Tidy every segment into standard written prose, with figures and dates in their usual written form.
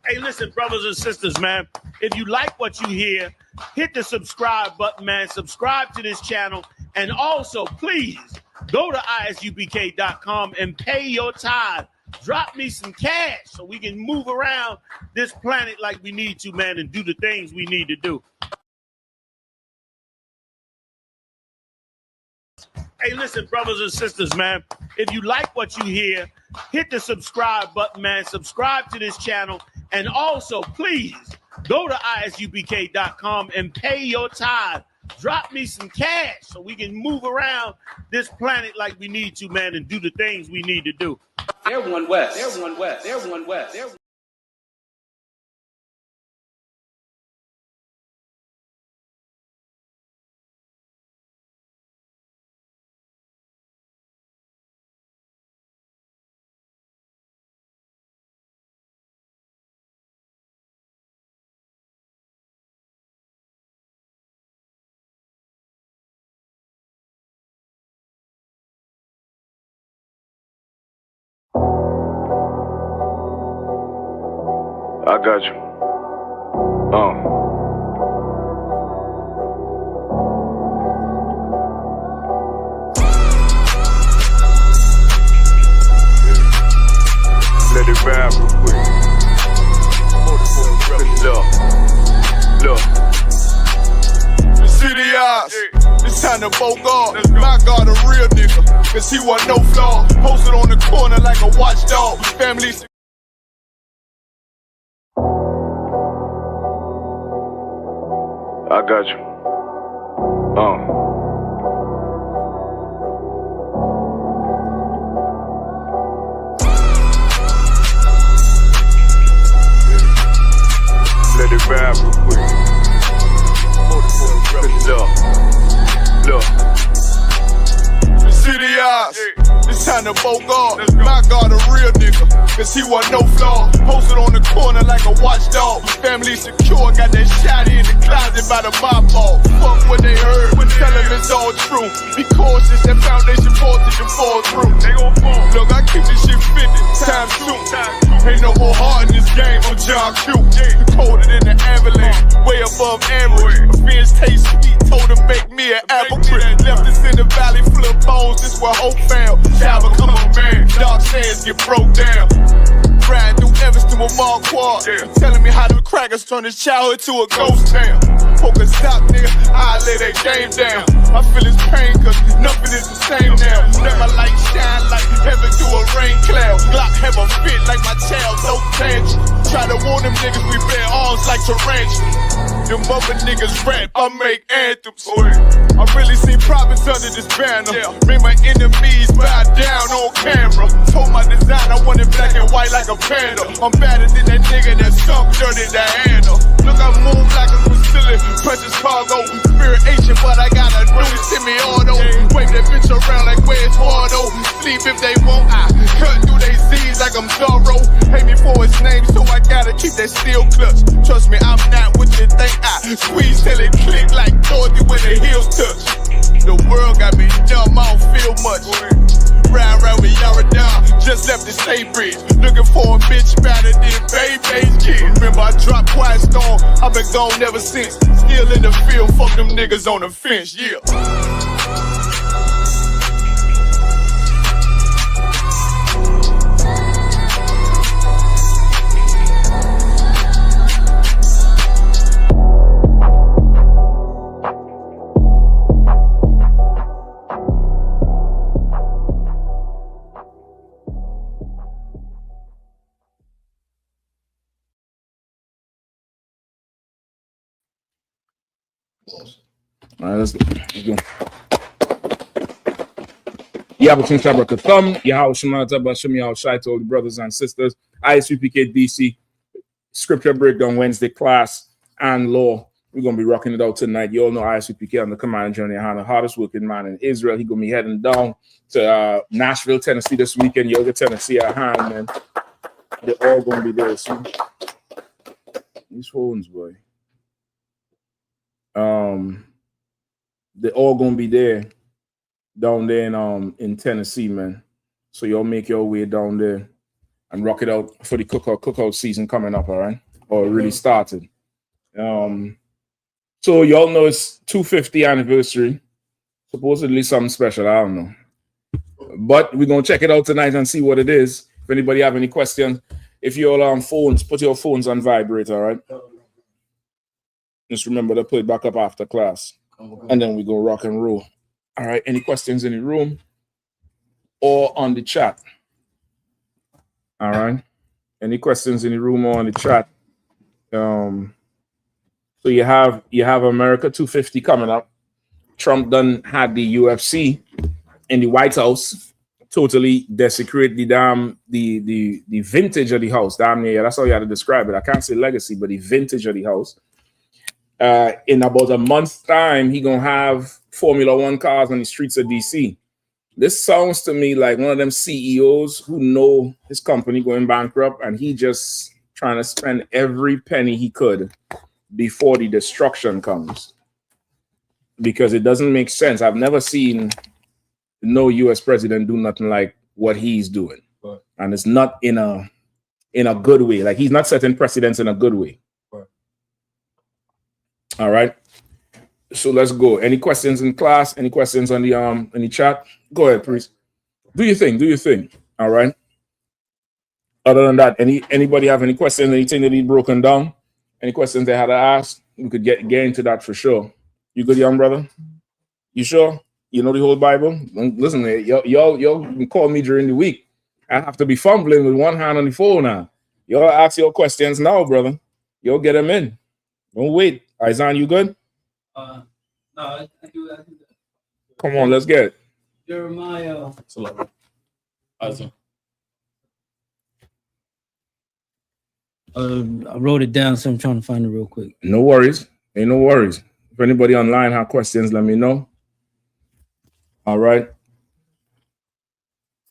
Hey, listen, brothers and sisters, man. If you like what you hear, hit the subscribe button, man. Subscribe to this channel. And also, please, go to ISUPK.com and pay your tithe. Drop me some cash so we can move around this planet like we need to, man, and do the things we need to do. Hey, listen, brothers and sisters, man. If you like what you hear, hit the subscribe button, man. Subscribe to this channel. And also, please, go to ISUPK.com and pay your tithe. Drop me some cash so we can move around this planet like we need to, man, and do the things we need to do. They're one West. They're one West. They're one West. They're I got you. Let it ride real quick. Look. The city eyes. It's time to Bogart. My God, a real nigga. Cause he wasn't no flaw. Posted on the corner like a watchdog. Family. I got you. Let it ride real quick. Look. The city eyes. It's time to Bogart. My God, a real nigga. Cause he wasn't no flaw. Posted on the corner like a watchdog. Family secure, got that shot in the closet by the mob ball. Fuck what they heard, tell them it's all true. Be cautious, that foundation voltage and fall through. They gon' fall. Look, I keep this shit 50 times 2. Ain't no more heart in this game, I'm John Q. Colder than the avalanche, way above average. A fiend's taste sweet, told him make me an apple-tree. Left us in the valley full of bones, this where hope found. Child become a man, dark sands get broke down. Riding through Evanston with Mark Quad. Telling me how the crackers turn his childhood to a ghost town. Poker stop, nigga, I lay that game down. I feel his pain, cause nothing is the same now. Let my light shine like heaven through a rain cloud. Glock have a fit like my child, no tangent. Try to warn them niggas, we bear arms like tarantula. Them other niggas rap, I make anthems. I really seen prophets under this banner. Make my enemies bow down on camera. Told my design I wanted black and white like a panda. I'm better than that nigga that sunk dirty Diana. Look, I move like a Brazilian, precious cargo. Spirit ancient, but I got a new semi-auto. Wave that bitch around like where's Wardo. Sleep if they won't, I cut through they Z's like I'm Zorro. Hate me for his name, so I gotta keep that steel clutch. Trust me, I'm not what you think. I squeeze till it click like Dorothy when the heels touch. The world got me dumb, I don't feel much. Round with Yahanna, just left the state bridge. Looking for a bitch better than Baby's kid. Remember I dropped Quiet Storm, I've been gone ever since. Still in the field, fuck them niggas on the fence, yeah. All right, let's go. Yahawashi Shabbat Yahawashi Shabbat Yahawashi to all the brothers and sisters. I.S.U.P.K. DC Scripture Breakdown Wednesday class and law. We're gonna be rocking it out tonight. You all know I.S.U.P.K. on the command journey. Yahanna, hardest working man in Israel. He gonna be heading down to Nashville, Tennessee this weekend. You'll get Tennessee at hand, man. They're all gonna be there soon. These phones, boy. They're all gonna be there down there in Tennessee, man. So y'all make your way down there and rock it out for the cookout season coming up, all right? Or really started. So y'all know it's 250 anniversary. Supposedly something special, I don't know. But we're gonna check it out tonight and see what it is. If anybody have any questions, if you're all on phones, put your phones on vibrate, all right? Just remember to put it back up after class. And then we go rock and roll. All right, any questions in the room or on the chat? All right. Any questions in the room or on the chat? So you have America 250 coming up. Trump done had the UFC in the White House totally desecrate the vintage of the house. Damn near, that's how you had to describe it. I can't say legacy, but the vintage of the house. In about a month's time, he gonna have Formula One cars on the streets of DC. This sounds to me like one of them CEOs who know his company going bankrupt, and he just trying to spend every penny he could before the destruction comes. Because it doesn't make sense. I've never seen no U.S. president do nothing like what he's doing, and it's not in a good way. Like, he's not setting precedents in a good way. All right. So let's go. Any questions in class? Any questions on the chat? Go ahead, please. Do your thing. Do your thing. All right. Other than that, anybody have any questions? Anything that need broken down? Any questions they had to ask? We could get into that for sure. You good, young brother? You sure? You know the whole Bible? Listen, y'all can call me during the week. I have to be fumbling with one hand on the phone now. Y'all ask your questions now, brother. Y'all get them in. Don't wait. Izan, you good? No, I do. Come on, let's get it. Jeremiah. I wrote it down, so I'm trying to find it real quick. No worries. Ain't no worries. If anybody online have questions, let me know. All right.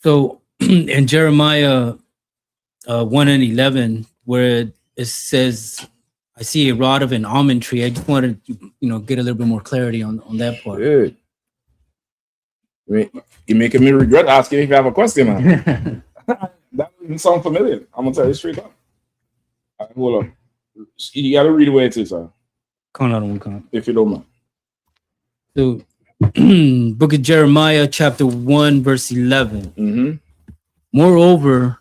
So in Jeremiah 1:11, where it says, I see a rod of an almond tree. I just wanted to, get a little bit more clarity on that part. Good. You're making me regret asking if you have a question, man. That doesn't sound familiar. I'm gonna tell you straight up. All right, hold on. You gotta read where it is, sir. If you don't mind. So, Book of Jeremiah, chapter 1, verse 11. Mm-hmm. Moreover,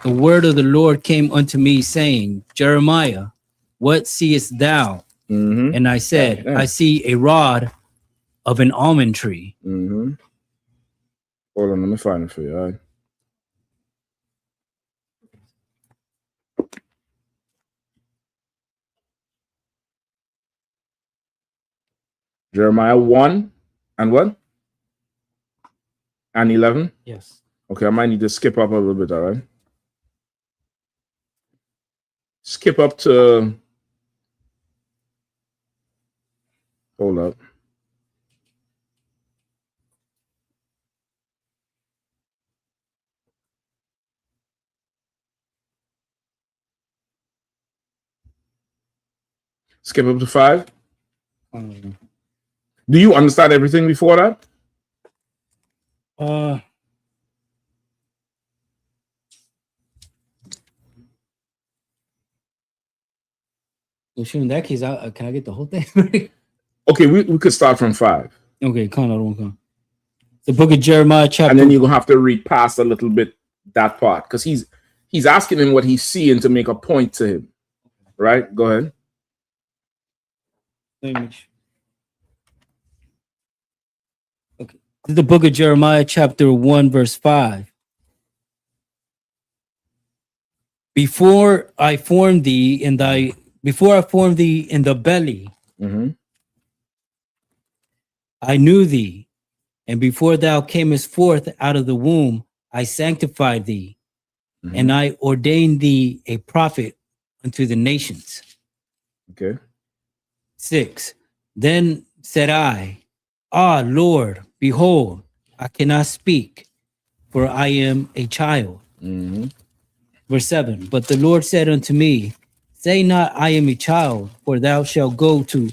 the word of the Lord came unto me, saying, Jeremiah, what seest thou? Mm-hmm. And I said, I see a rod of an almond tree. Mm-hmm. Hold on, let me find it for you. All right. Jeremiah 1 and what? And 11? Yes. Okay, I might need to skip up a little bit, all right? Skip up to... Hold up. Skip up to 5? Do you understand everything before that? Well, in that case, can I get the whole thing? Okay, we could start from 5. Okay, come. The book of Jeremiah, chapter. And then you're gonna have to read past a little bit that part, because he's asking him what he's seeing to make a point to him. Right? Go ahead. Okay. The book of Jeremiah, chapter 1, verse 5. Before I formed thee in the belly, mm-hmm. I knew thee, and before thou camest forth out of the womb, I sanctified thee, mm-hmm. and I ordained thee a prophet unto the nations. Okay. 6. Then said I, Ah, Lord, behold, I cannot speak, for I am a child. Mm-hmm. Verse 7. But the Lord said unto me, Say not, I am a child, for thou shalt go to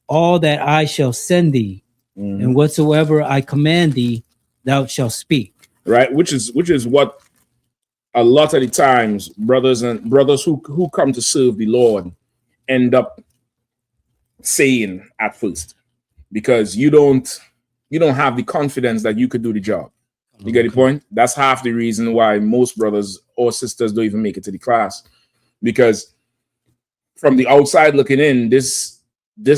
all that I shall send thee, mm-hmm. and whatsoever I command thee, thou shalt speak. Right, which is what a lot of the times, brothers who come to serve the Lord end up saying at first, because you don't have the confidence that you could do the job. You get the point? That's half the reason why most brothers or sisters don't even make it to the class, because from the outside looking in, this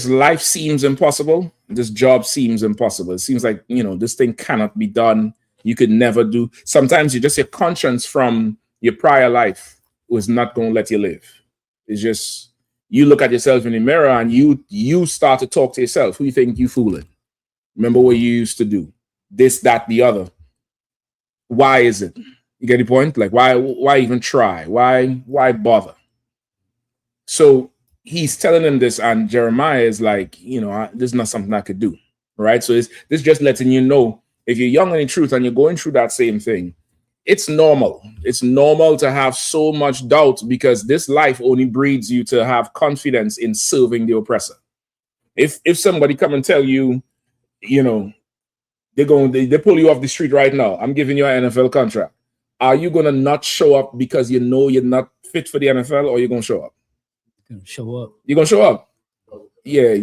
life seems impossible. This job seems impossible. It seems like, this thing cannot be done. You could never do. Sometimes your conscience from your prior life was not going to let you live. It's just, you look at yourself in the mirror and you start to talk to yourself. Who you think you fooling? Remember what you used to do. This, that, the other. Why is it? You get the point? Like, why even try? Why bother? So he's telling them this, and Jeremiah is like, this is not something I could do. Right? So this just letting you know, if you're young in the truth and you're going through that same thing, it's normal. It's normal to have so much doubt, because this life only breeds you to have confidence in serving the oppressor. If somebody come and tell you, they pull you off the street right now, I'm giving you an NFL contract, are you going to not show up because you're not fit for the NFL, or you're going to show up? Show up. You're going to show up. Yeah.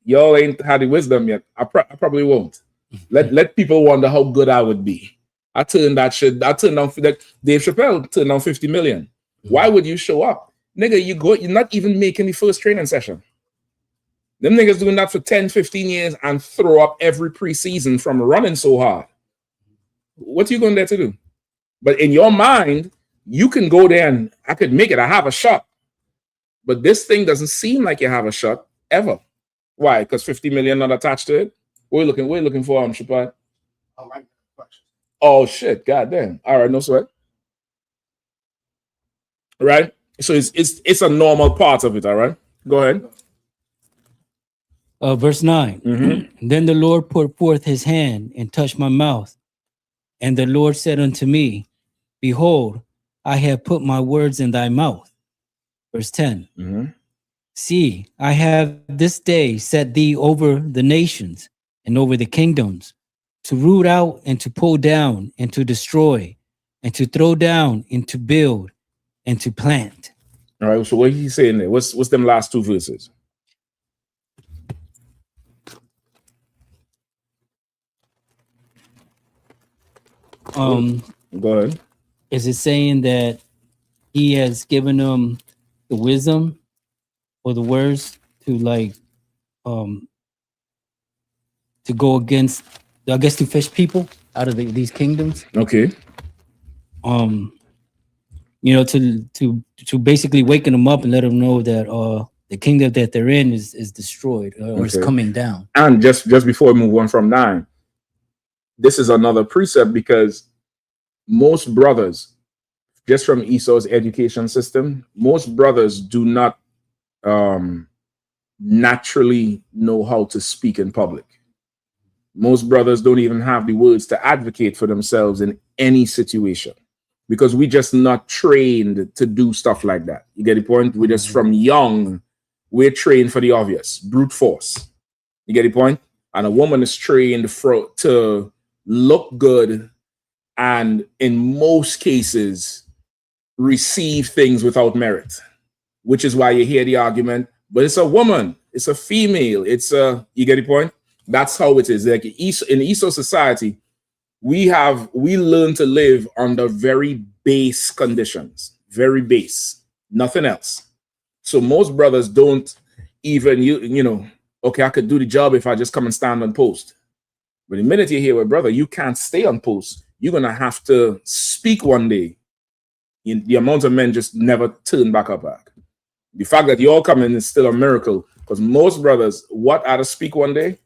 Y'all ain't had the wisdom yet. I probably won't. Let people wonder how good I would be. I turned down that Dave Chappelle turned down 50 million. Why would you show up? Nigga, you're not even making the first training session. Them niggas doing that for 10, 15 years and throw up every preseason from running so hard. What are you going there to do? But in your mind, you can go there and I could make it. I have a shot. But this thing doesn't seem like you have a shot ever. Why? Because 50 million not attached to it? We're looking for Shapad. Oh shit, goddamn. All right, no sweat. Right? So it's a normal part of it, all right? Go ahead. Verse 9. Mm-hmm. Then the Lord put forth his hand and touched my mouth. And the Lord said unto me, Behold, I have put my words in thy mouth. Verse 10. Mm-hmm. See, I have this day set thee over the nations and over the kingdoms, to root out and to pull down and to destroy and to throw down and to build and to plant. All right, so what he's saying there? What's them last two verses? Go ahead. Is it saying that he has given them the wisdom or the words to to go against, I guess, to fish people out of these kingdoms? Okay. To basically waken them up and let them know that the kingdom that they're in is destroyed or is coming down. And just before we move on from 9, this is another precept, because most brothers, just from Esau's education system, most brothers do not naturally know how to speak in public. Most brothers don't even have the words to advocate for themselves in any situation, because we just not trained to do stuff like that. You get the point? We just from young, we're trained for the obvious, brute force. You get the point? And a woman is trained to look good and in most cases receive things without merit, which is why you hear the argument, but it's a woman, it's a female, you get the point? That's how it is. Like in Esau society, we learn to live under very base conditions, very base, nothing else. So most brothers don't even, okay, I could do the job if I just come and stand on post. But the minute you hear, well, brother, you can't stay on post, you're going to have to speak one day. The amount of men just never turn back up. The fact that you all come in is still a miracle, because most brothers, what had to speak one day?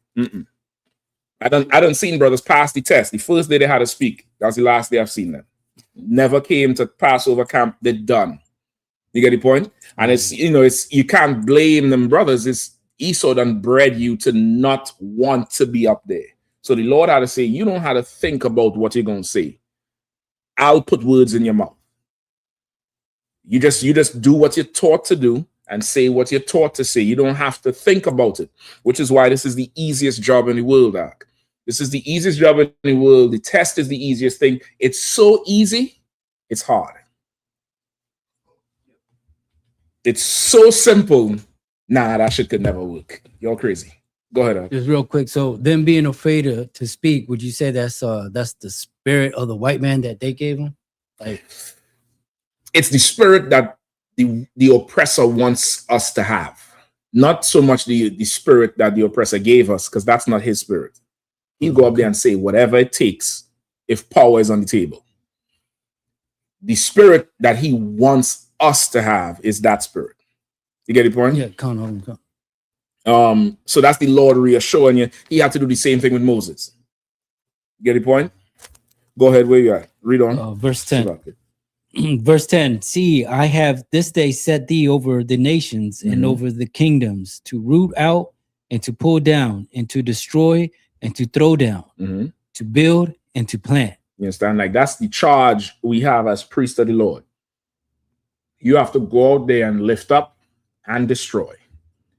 I done seen brothers pass the test. The first day they had to speak, that's the last day I've seen them. Never came to Passover camp, they're done. You get the point? And it's you can't blame them brothers. It's Esau done bred you to not want to be up there. So the Lord had to say, you don't have to think about what you're going to say. I'll put words in your mouth. You just do what you're taught to do and say what you're taught to say. You don't have to think about it, which is why this is the easiest job in the world, Doc. This is the easiest job in the world. The test is the easiest thing. It's so easy, it's hard. It's so simple. Nah, that shit could never work. You're crazy. Go ahead. Just real quick. So them being afraid to speak, would you say that's the spirit of the white man that they gave him? Like, it's the spirit that the oppressor wants us to have. Not so much the spirit that the oppressor gave us, because that's not his spirit. He'll go up there and say whatever it takes if power is on the table. The spirit that he wants us to have is that spirit. You get the point? yeah, come on. So that's the Lord reassuring you. He had to do the same thing with Moses. You get the point? Go ahead, where you at? Read on. Verse 10. Verse 10. See, I have this day set thee over the nations and over the kingdoms, to root out and to pull down and to destroy and to throw down, to build and to plant. You understand? Like, that's the charge we have as priests of the Lord. You have to go out there and lift up and destroy.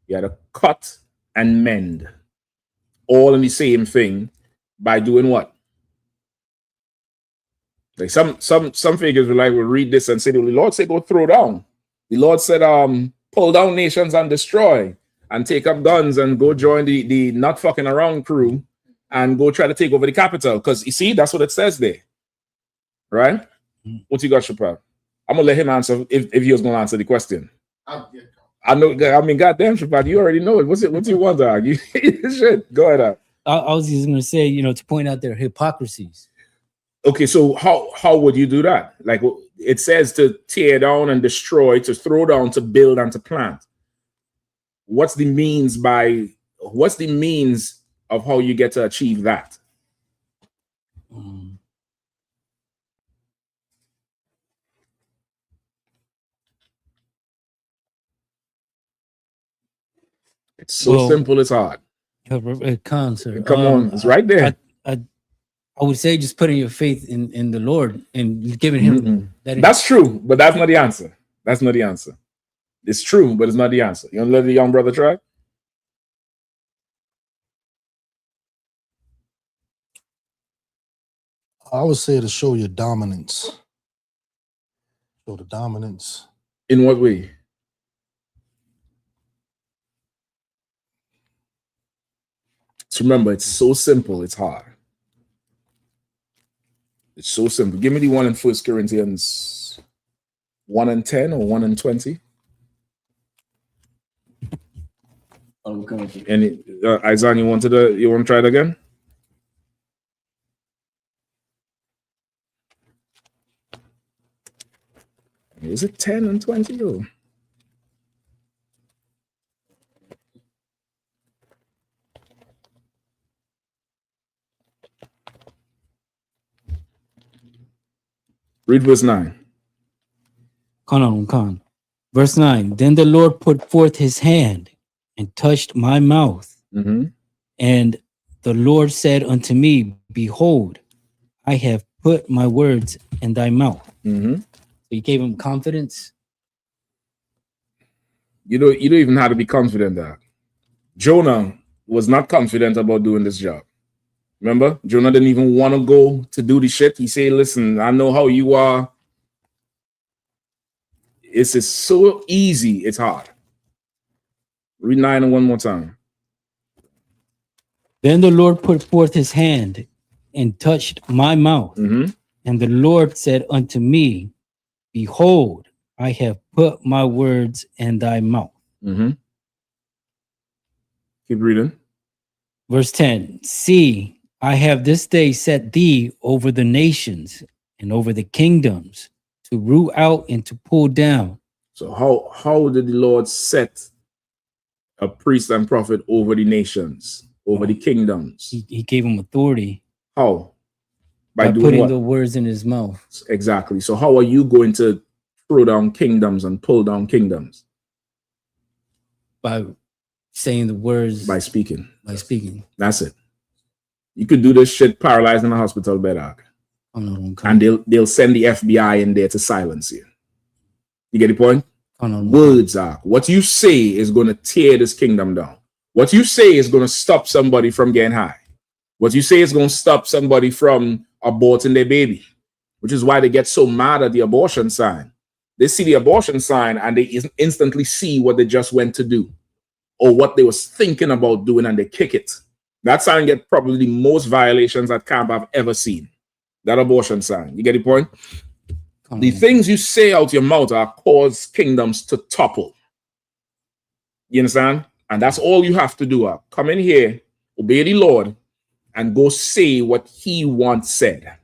You have to cut and mend, all in the same thing, by doing what? Like some figures will read this and say, the Lord said go throw down. The Lord said pull down nations and destroy, and take up guns and go join the not fucking around crew and go try to take over the capital. Because you see, that's what it says there. Right? What you got, Chappelle? I'm gonna let him answer if he was gonna answer the question. I know, I mean, goddamn, Chappelle, you already know it. What you want to argue? Shit. Go ahead. I was just gonna say, to point out their hypocrisies. Okay, so how would you do that? Like, it says to tear down and destroy, to throw down, to build, and to plant. What's the means of how you get to achieve that? It's so simple, it's hard. Come on, it's right there. I would say just putting your faith in the Lord and giving him That's true, but that's not the answer. That's not the answer. It's true, but it's not the answer. You want to let the young brother try? I would say to show your dominance. Show the dominance. In what way? So remember, it's so simple, it's hard. It's so simple. Give me the one in 1 Corinthians 1:10 or 1:20. Any Isaiah, you want to try it again? Is it 10 and 20? Oh. Read verse 9. Verse 9. Then the Lord put forth his hand and touched my mouth. And the Lord said unto me, behold, I have put my words in thy mouth. So he gave him confidence. You don't even have to be confident that Jonah was not confident about doing this job. Remember, Jonah didn't even want to go to do the shit. He said, listen, I know how you are. It's just so easy, it's hard. Read 9 one more time. Then the Lord put forth his hand and touched my mouth. And the Lord said unto me, behold, I have put my words in thy mouth. Keep reading. Verse 10. See, I have this day set thee over the nations and over the kingdoms, to root out and to pull down. So how did the Lord set a priest and prophet over the nations, over the kingdoms? He gave him authority. How? By doing putting what? the words in his mouth. Exactly. So how are you going to throw down kingdoms and pull down kingdoms? By saying the words. By speaking. By speaking. That's it. You could do this shit paralyzed in a hospital bed, and they'll send the FBI in there to silence you. You get the point? Words, what you say is going to tear this kingdom down. What you say is going to stop somebody from getting high. What you say is going to stop somebody from aborting their baby, which is why they get so mad at the abortion sign. They see the abortion sign and they instantly see what they just went to do or what they was thinking about doing, and they kick it. That sign get probably the most violations at camp I've ever seen. That abortion sign. You get the point? The things you say out your mouth are cause kingdoms to topple. You understand? And that's all you have to do. Come in here, obey the Lord, and go say what he once said.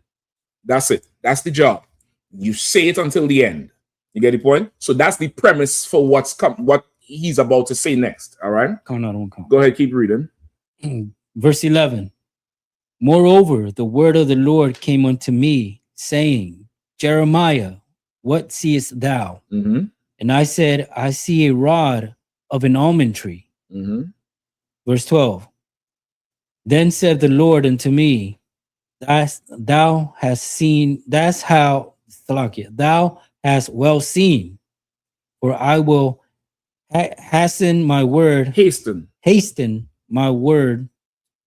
That's it. That's the job. You say it until the end. You get the point? So that's the premise for what he's about to say next. All right? Go ahead, keep reading. Verse 11. Moreover, the word of the Lord came unto me, saying, Jeremiah, what seest thou? Mm-hmm. And I said, I see a rod of an almond tree. Mm-hmm. Verse 12. Then said the Lord unto me, thou hast seen, that's how, thou hast well seen, for I will hasten my word my word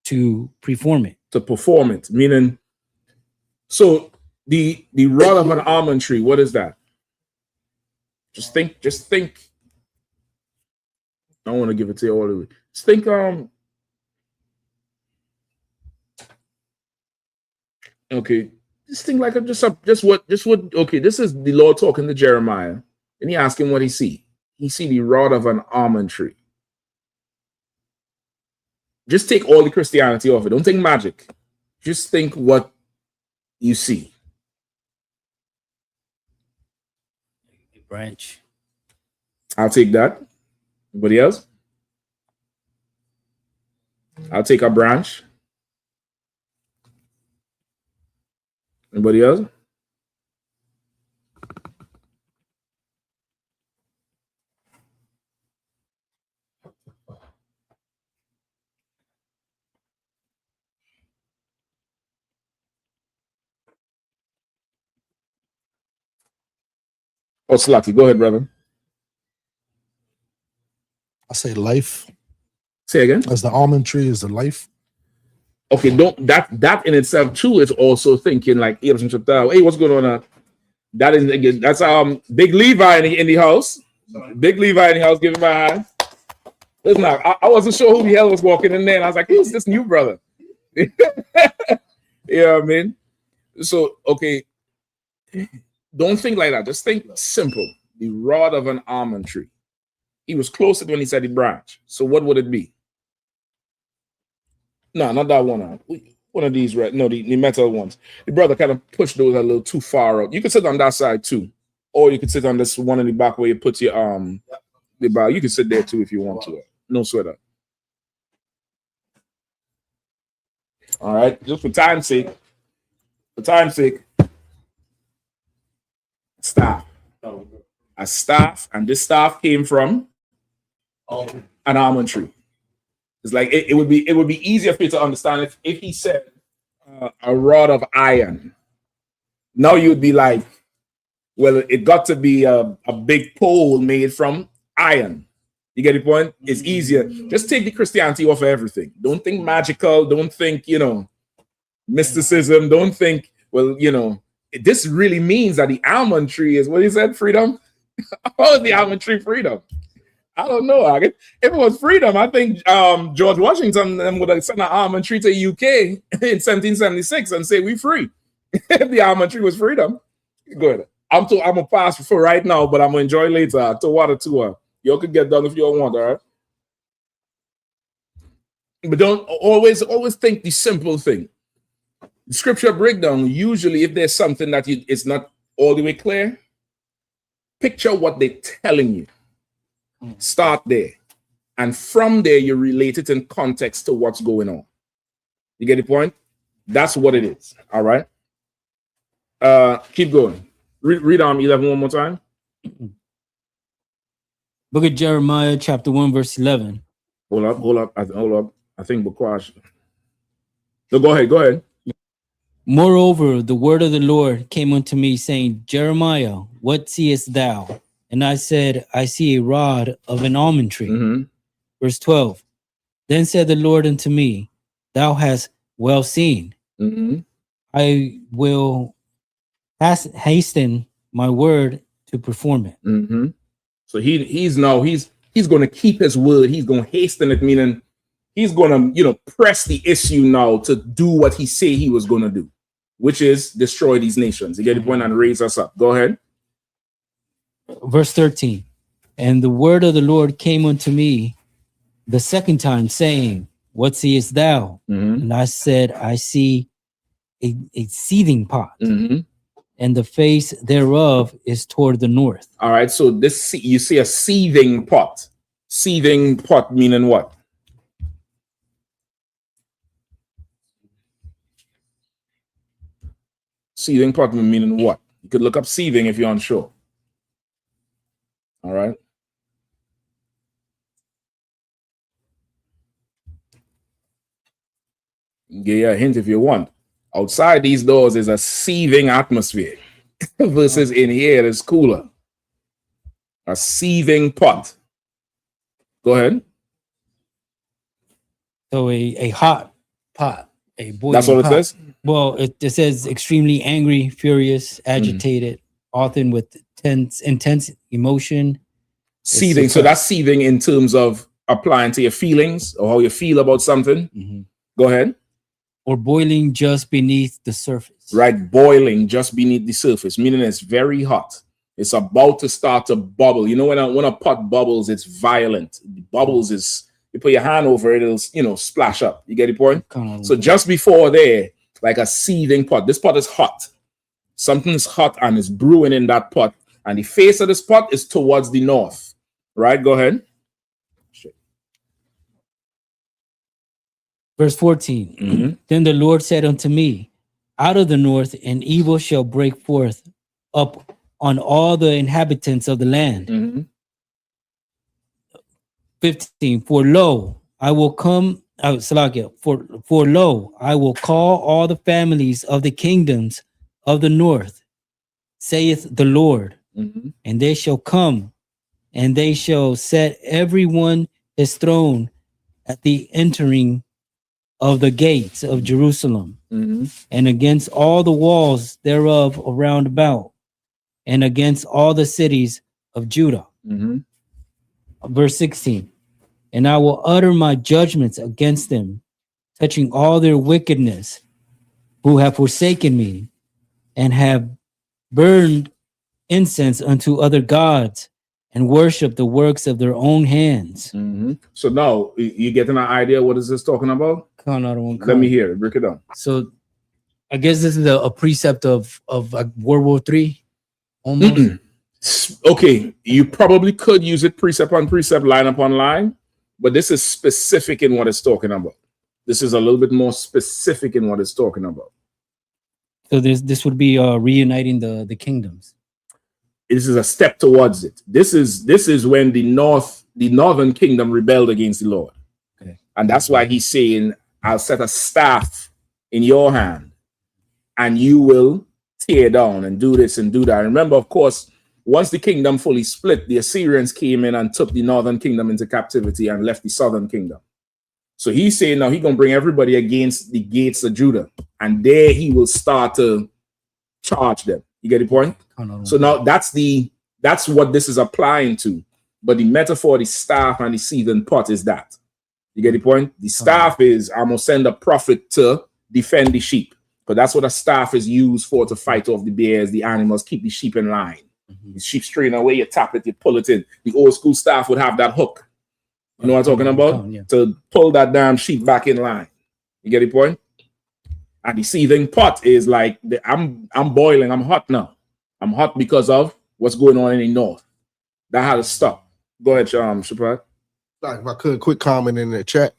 to perform it. To perform it, meaning, so the rod of an almond tree, what is that? Just think. I don't want to give it to you all the way. Just think, okay, just think like just what, okay, this is the Lord talking to Jeremiah, and he asked him what he see. He see the rod of an almond tree. Just take all the Christianity off it. Don't think magic. Just think what you see. A branch. I'll take that. Anybody else? I'll take a branch. Anybody else? Oh, Slaki, go ahead, brother. I say life. Say again. As the almond tree is the life. Okay, don't that in itself too is also thinking like, hey, what's going on? That is again, that's Big Levi in the house. Big Levi in the house, giving my hand. Listen, I wasn't sure who the hell was walking in there, and I was like, who's this new brother? You know what I mean? So okay, don't think like that. Just think simple. The rod of an almond tree. He was closer when he said the branch. So what would it be? No, not that one. One of these, right? No, the metal ones. The brother kind of pushed those a little too far out. You could sit on that side too, or you could sit on this one in the back where you put your the bar. You can sit there too if you want to. No sweater. All right, just for time's sake. For time's sake, staff. A staff, and this staff came from an almond tree. It's like it would be easier for you to understand if he said a rod of iron. Now you'd be like, well, it got to be a big pole made from iron. You get the point? It's easier. Just take the Christianity off of everything. Don't think magical. Don't think, mysticism. Don't think, well, this really means that the almond tree is what he said, freedom. How is the almond tree freedom? I don't know. If it was freedom, I think George Washington would have sent an almond tree to the UK in 1776 and say we free. If the almond tree was freedom. Good. I'm a pass for right now, but I'm gonna enjoy later. To water to you could get done if you want, all right? But don't always think the simple thing. The scripture breakdown, usually if there's something that it's not all the way clear, picture what they're telling you. Start there. And from there, you relate it in context to what's going on. You get the point? That's what it is. All right. Keep going. Read 11 one more time. Book of Jeremiah, chapter 1, verse 11. Hold up. I think Bakwash. No, go ahead. Moreover, the word of the Lord came unto me, saying, Jeremiah, what seest thou? And I said, I see a rod of an almond tree. Mm-hmm. Verse 12. Then said the Lord unto me, thou hast well seen. Mm-hmm. I will hasten my word to perform it. Mm-hmm. So he's going to keep his word. He's going to hasten it, meaning he's going to press the issue now to do what he said he was going to do, which is destroy these nations. You get the point, and raise us up. Go ahead. Verse 13. And the word of the Lord came unto me the second time, saying, what seest thou? Mm-hmm. And I said, I see a seething pot, Mm-hmm. and the face thereof is toward the north. All right. So this, you see a seething pot. Seething pot meaning what? Seething pot meaning what? You could look up seething if you're unsure. All right. Give you a hint if you want. Outside these doors is a seething atmosphere versus in here it's cooler. A seething pot. Go ahead. So a hot pot, a boiling That's what it pot. says? Well, it says extremely angry, furious, agitated, often with intense emotion. Seething. So that's seething in terms of applying to your feelings or how you feel about something. Mm-hmm. Go ahead. Or boiling just beneath the surface. Right, boiling just beneath the surface, meaning it's very hot. It's about to start to bubble. You know, when a pot bubbles, it's violent. The bubbles is, you put your hand over it, it'll splash up. You get the point? So just before there, like a seething pot. This pot is hot. Something's hot and it's brewing in that pot. And the face of this pot is towards the north. Right, go ahead. Verse 14. Mm-hmm. Then the Lord said unto me, out of the north an evil shall break forth up on all the inhabitants of the land. Mm-hmm. 15. For lo, I will come out, for lo, I will call all the families of the kingdoms of the north, saith the Lord, Mm-hmm. and they shall come, and they shall set every one his throne at the entering of the gates of Jerusalem, Mm-hmm. and against all the walls thereof around about, and against all the cities of Judah. Mm-hmm. Verse 16. And I will utter my judgments against them, touching all their wickedness, who have forsaken me, and have burned incense unto other gods, and worship the works of their own hands. Mm-hmm. So now you getting an idea what is this talking about? Let me hear it. Break it down. So I guess this is a precept of World War III almost. Okay, you probably could use it precept on precept, line upon line, but this is specific in what it's talking about. This is a little bit more specific in what it's talking about. So this would be reuniting the kingdoms. This is a step towards it. This is when the northern kingdom rebelled against the Lord. Okay. And that's why he's saying, I'll set a staff in your hand and you will tear down and do this and do that. Remember, of course, once the kingdom fully split, the Assyrians came in and took the northern kingdom into captivity and left the southern kingdom. So he's saying now he's going to bring everybody against the gates of Judah, and there he will start to charge them. You get the point? So now that's what this is applying to. But the metaphor, the staff and the seething pot is that. You get the point? The staff is, I'm going to send a prophet to defend the sheep. Because that's what a staff is used for, to fight off the bears, the animals, keep the sheep in line. The sheep straying away, you tap it, you pull it in. The old school staff would have that hook. You know what I'm talking about? To pull that damn sheep back in line. You get the point? And the seething pot is like, I'm boiling, I'm hot now. I'm hot because of what's going on in the north. That had to stop. Go ahead, Shaprat. If I could, quick comment in the chat.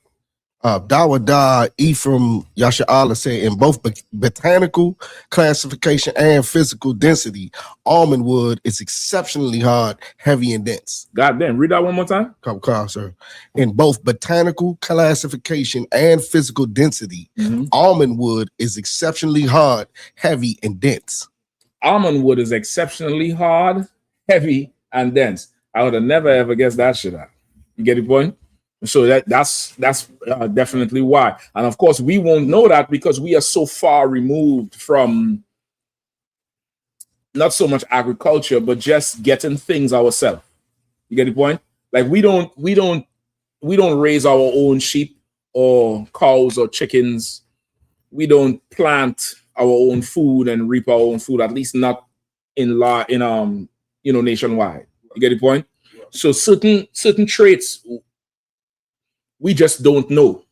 Dawada Ephraim Yasha'Allah said, in both botanical classification and physical density, almond wood is exceptionally hard, heavy, and dense. God damn, read that one more time. Come, sir. In both botanical classification and physical density, almond wood is exceptionally hard, heavy, and dense. Almond wood is exceptionally hard, heavy, and dense. I would have never ever guessed that shit out. You get the point? So that's definitely why. And of course, we won't know that because we are so far removed from not so much agriculture, but just getting things ourselves. You get the point? Like we don't raise our own sheep or cows or chickens. We don't plant our own food and reap our own food, at least not nationwide. You get the point? So certain traits we just don't know,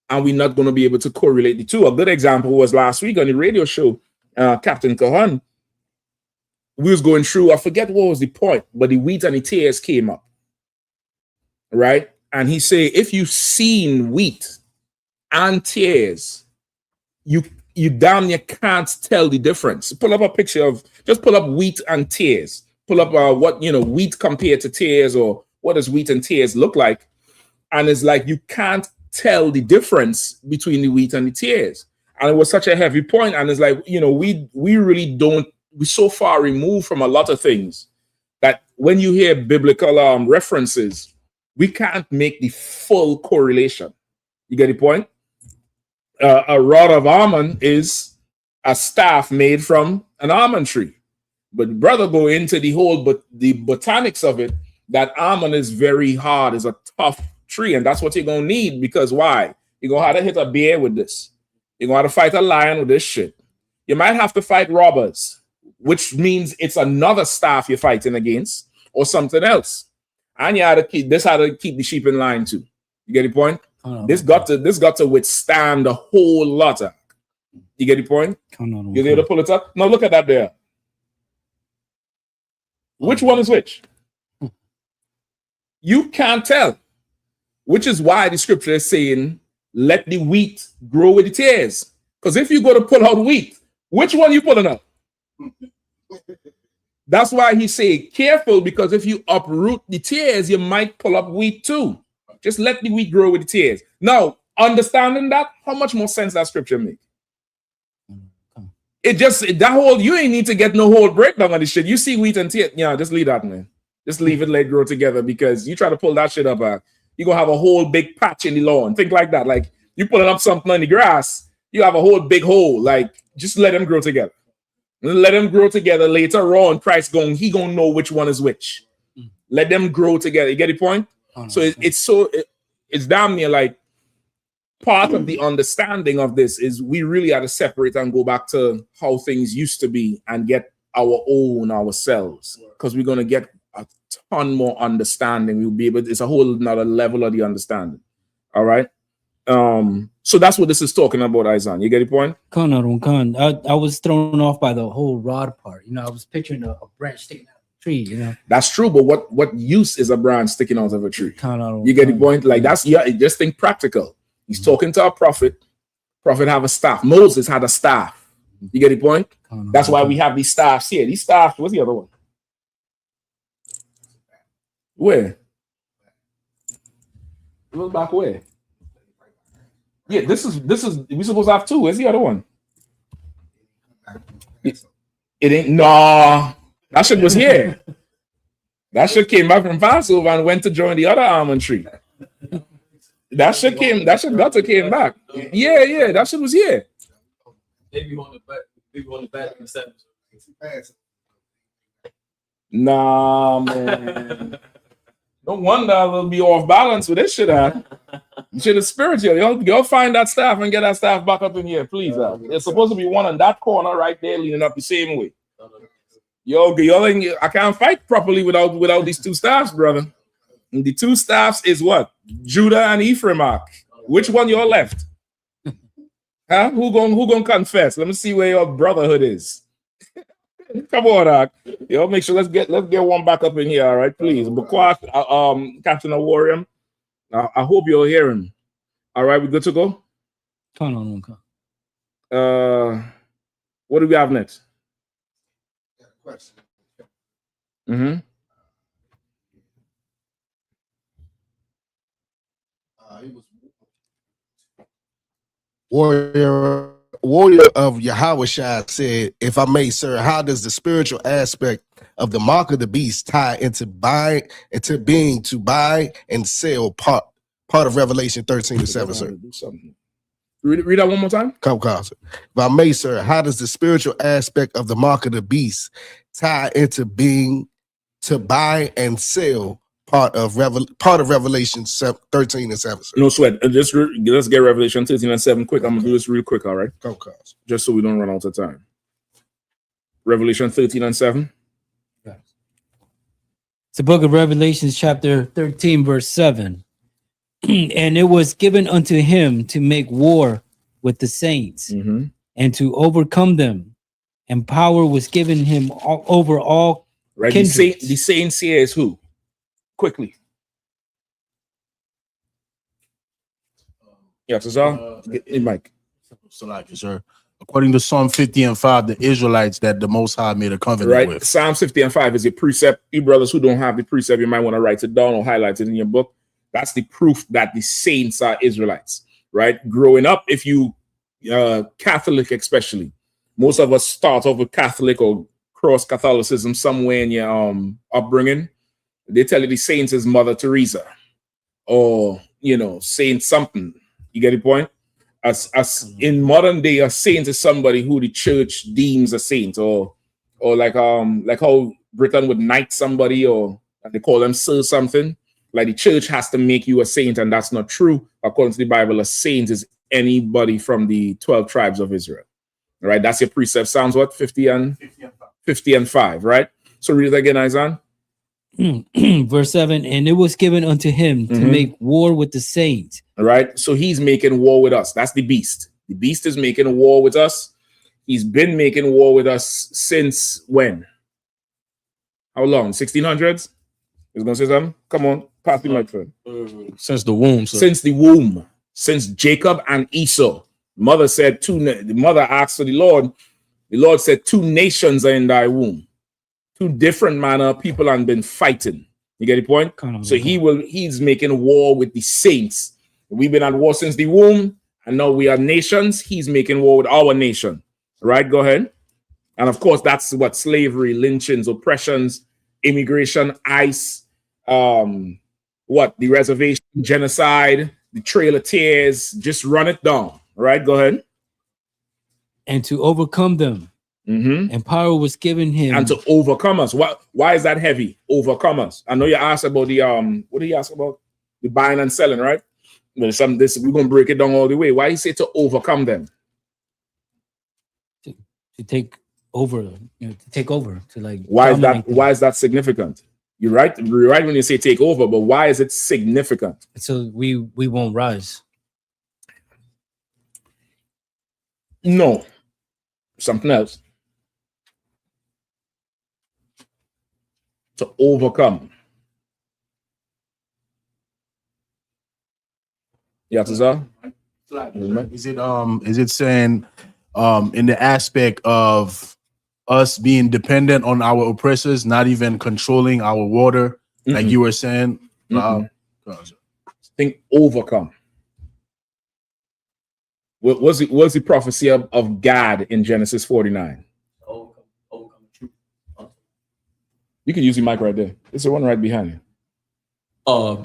and we're not going to be able to correlate the two. A good example was last week on the radio show, Captain Kahan. We was going through, I forget what was the point, but the wheat and the tares came up, right? And he said, if you've seen wheat and tares, you damn near can't tell the difference. Pull up a picture of, just pull up wheat and tares. Pull up wheat compared to tares, or what does wheat and tares look like? And it's like you can't tell the difference between the wheat and the tares. And it was such a heavy point. And it's like, we really don't, we're so far removed from a lot of things that when you hear biblical references, we can't make the full correlation. You get the point? A rod of almond is a staff made from an almond tree. But brother, go into the whole, but the botanics of it, that almond is very hard, is a tough tree. And that's what you're going to need, because why? You're going to have to hit a bear with this. You're going to have to fight a lion with this shit. You might have to fight robbers, which means it's another staff you're fighting against or something else. And you had to keep the sheep in line too. You get the point? This got to withstand a whole lot of. You get the point? You're able to pull it up? No, look at that there. Which one is which? You can't tell. Which is why the scripture is saying, let the wheat grow with the tares. Because if you go to pull out wheat, which one you pulling up? That's why he say careful, because if you uproot the tares, you might pull up wheat too. Just let the wheat grow with the tares. Now, understanding that, how much more sense that scripture make? It just, that whole, you ain't need to get no whole breakdown on this shit. You see wheat and tares, just leave that, man. Just leave it, let it grow together, because you try to pull that shit up, you're going to have a whole big patch in the lawn. Think like that. Like, you pulling up something on the grass, you have a whole big hole. Like, just let them grow together. Let them grow together. Later on, Christ he gonna know which one is which. Let them grow together. You get the point? So it's damn near like part of the understanding of this is we really have to separate and go back to how things used to be and get our own ourselves, because we're gonna get a ton more understanding. We'll be able. It's a whole another level of the understanding. All right. So that's what this is talking about, Isaiah. You get the point? I was thrown off by the whole rod part. I was picturing a branch sticking out of a tree. That's true, but what use is a branch sticking out of a tree? You get the point? Like that's just think practical. He's talking to a prophet. Prophet have a staff. Moses had a staff. You get the point? That's why we have these staffs here. These staffs. What's the other one? Where? Look back where? Yeah, this is we supposed to have two. Where's the other one? It ain't. No, that shit was here. That shit came back from Passover and went to join the other almond tree. That shit got to came back. Yeah, that shit was here. Maybe on the back in the 7th. Nah, man. No wonder I'll be off balance with this shit. Shit is spiritual. Y'all find that staff and get that staff back up in here, please. There's supposed to be one on that corner right there, leaning up the same way. I can't fight properly without these two staffs, brother. And the two staffs is what? Judah and Ephraim. Which one y'all left? Huh? Who gonna confess? Let me see where your brotherhood is. Come on, make sure let's get one back up in here, all right, please. Bakwash, Captain Awarium, I hope you'll hear him. All right, we good to go? What do we have next? Warrior of Yahushua said, if I may, sir, how does the spiritual aspect of the mark of the beast tie into being to buy and sell part of Revelation 13:7, sir? Read that one more time. Come, cause if I may, sir, how does the spiritual aspect of the mark of the beast tie into being to buy and sell part of Revelation 13 and 7, sir? No sweat. Let's get Revelation 13 and 7 quick. I'm gonna do this real quick, all right? Come, cause. Just so we don't run out of time. Revelation 13 and 7. It's the book of Revelations, chapter 13, verse 7. And it was given unto him to make war with the saints and to overcome them. And power was given him over all kindreds. The saints here is who? Quickly. Yeah, Tazal, get in, Mike. So like you, sir. According to Psalm 50 and 5, the Israelites that the Most High made a covenant with. Psalm 50 and 5 is a precept. You brothers who don't have the precept, you might want to write it down or highlight it in your book. That's the proof that the saints are Israelites, right? Growing up, if you Catholic especially, most of us start off with Catholic or cross Catholicism somewhere in your upbringing. They tell you the saints is Mother Teresa or, Saint something. You get the point? As in modern day, a saint is somebody who the church deems a saint, or like how Britain would knight somebody, or they call them sir something. Like the church has to make you a saint, and that's not true. According to the Bible, a saint is anybody from the 12 tribes of Israel. All right, that's your precept. Sounds what? 50 and 5, right? So read it again, Isaiah. Verse 7, and it was given unto him to make war with the saints. All right, so he's making war with us. That's the beast. The beast is making war with us. He's been making war with us since when? How long? 1600s? He's gonna say something? Come on, pass me my friend. Since the womb, sir. Since the womb, since Jacob and Esau. The mother asked for the Lord. The Lord said, 2 nations are in thy womb. 2 different manner of people have been fighting. You get the point? So he's making war with the saints. We've been at war since the womb, and now we are nations. He's making war with our nation. Right? Go ahead. And of course, that's what slavery, lynchings, oppressions, immigration, ICE, the reservation, genocide, the Trail of Tears. Just run it down. Right? Go ahead. And to overcome them. And power was given him. And to overcome us. Why is that heavy? Overcome us. I know you asked about the what did you ask about? The buying and selling, right? But we're gonna break it down all the way. Why you say to overcome them? To take over, to take over, to like. Why is that significant? You're right when you say take over, but why is it significant? So we won't rise. No, something else. To overcome. Yeah, Tazar? Is it saying in the aspect of us being dependent on our oppressors, not even controlling our water, like you were saying? Think overcome. What's the prophecy of God in Genesis 49? You can use your mic right there. It's the one right behind you.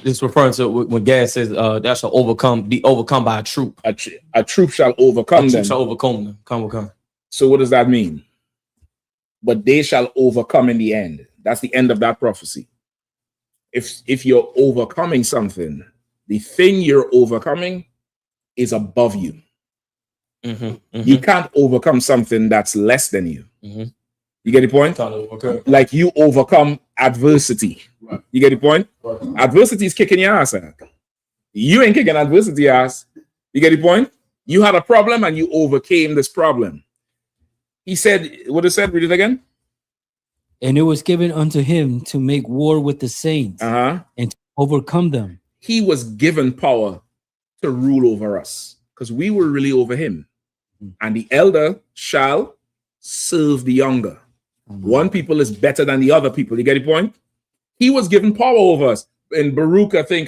It's referring to when Gad says that shall be overcome by a troop. A troop shall overcome them. Shall overcome them. Come. So what does that mean? But they shall overcome in the end. That's the end of that prophecy. If you're overcoming something, the thing you're overcoming is above you. You can't overcome something that's less than you. You get the point? Okay. Like you overcome adversity. Right. You get the point? Right. Adversity is kicking your ass. You ain't kicking adversity ass. You get the point? You had a problem and you overcame this problem. He said, what it said? Read it again. And it was given unto him to make war with the saints and to overcome them. He was given power to rule over us because we were really over him. And the elder shall serve the younger. One people is better than the other people. You get the point? He was given power over us. In Baruch, I think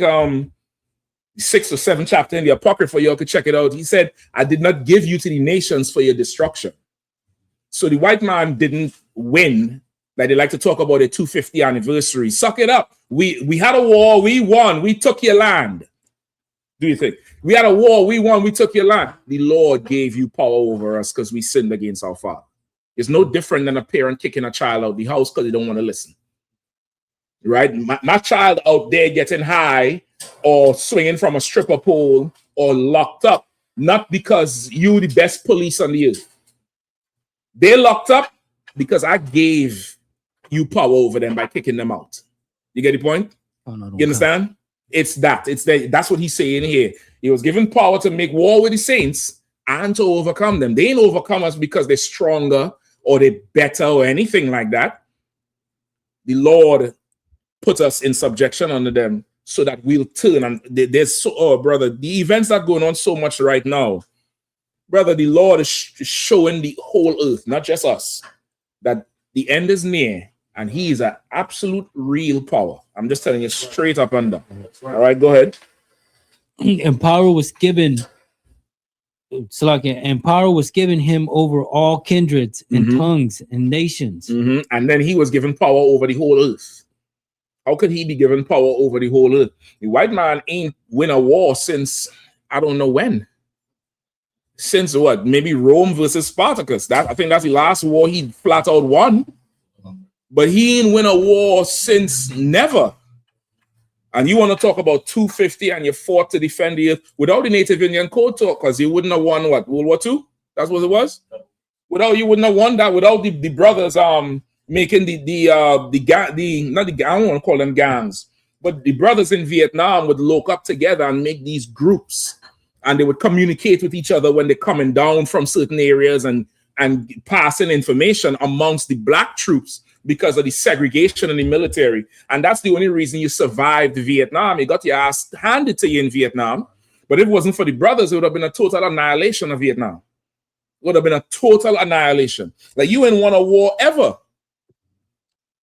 6 or 7 chapter in the Apocrypha, you all could check it out. He said, I did not give you to the nations for your destruction. So the white man didn't win. Like they like to talk about the 250th anniversary. Suck it up. We had a war. We won. We took your land. Do you think? We had a war, we won, we took your land. The Lord gave you power over us because we sinned against our Father. It's no different than a parent kicking a child out of the house because they don't want to listen. Right? My child out there getting high or swinging from a stripper pole or locked up, not because you the best police on the earth. They locked up because I gave you power over them by kicking them out. You get the point? Oh, no, You understand? It's that. That's what he's saying here. He was given power to make war with the saints and to overcome them. They ain't overcome us because they're stronger or they're better or anything like that. The Lord put us in subjection under them so that we'll turn. And there's brother, the events that are going on so much right now, brother, the Lord is showing the whole earth, not just us, that the end is near and he is an absolute real power. I'm just telling you straight up and down. All right, go ahead. And power was given. And power was given him over all kindreds and tongues and nations. And then he was given power over the whole earth. How could he be given power over the whole earth? The white man ain't win a war since I don't know when. Since what? Maybe Rome versus Spartacus. I think that's the last war he flat out won. But he ain't win a war since never. And you want to talk about 250 and you fought to defend the earth without the Native Indian Code talk, because you wouldn't have won what? World War II? That's what it was? You wouldn't have won that without the brothers making I don't want to call them gangs, but the brothers in Vietnam would lock up together and make these groups, and they would communicate with each other when they're coming down from certain areas and passing information amongst the black troops because of the segregation in the military. And that's the only reason you survived Vietnam. You got your ass handed to you in Vietnam. But if it wasn't for the brothers, it would have been a total annihilation of Vietnam. It would have been a total annihilation. Like, you ain't won a war ever.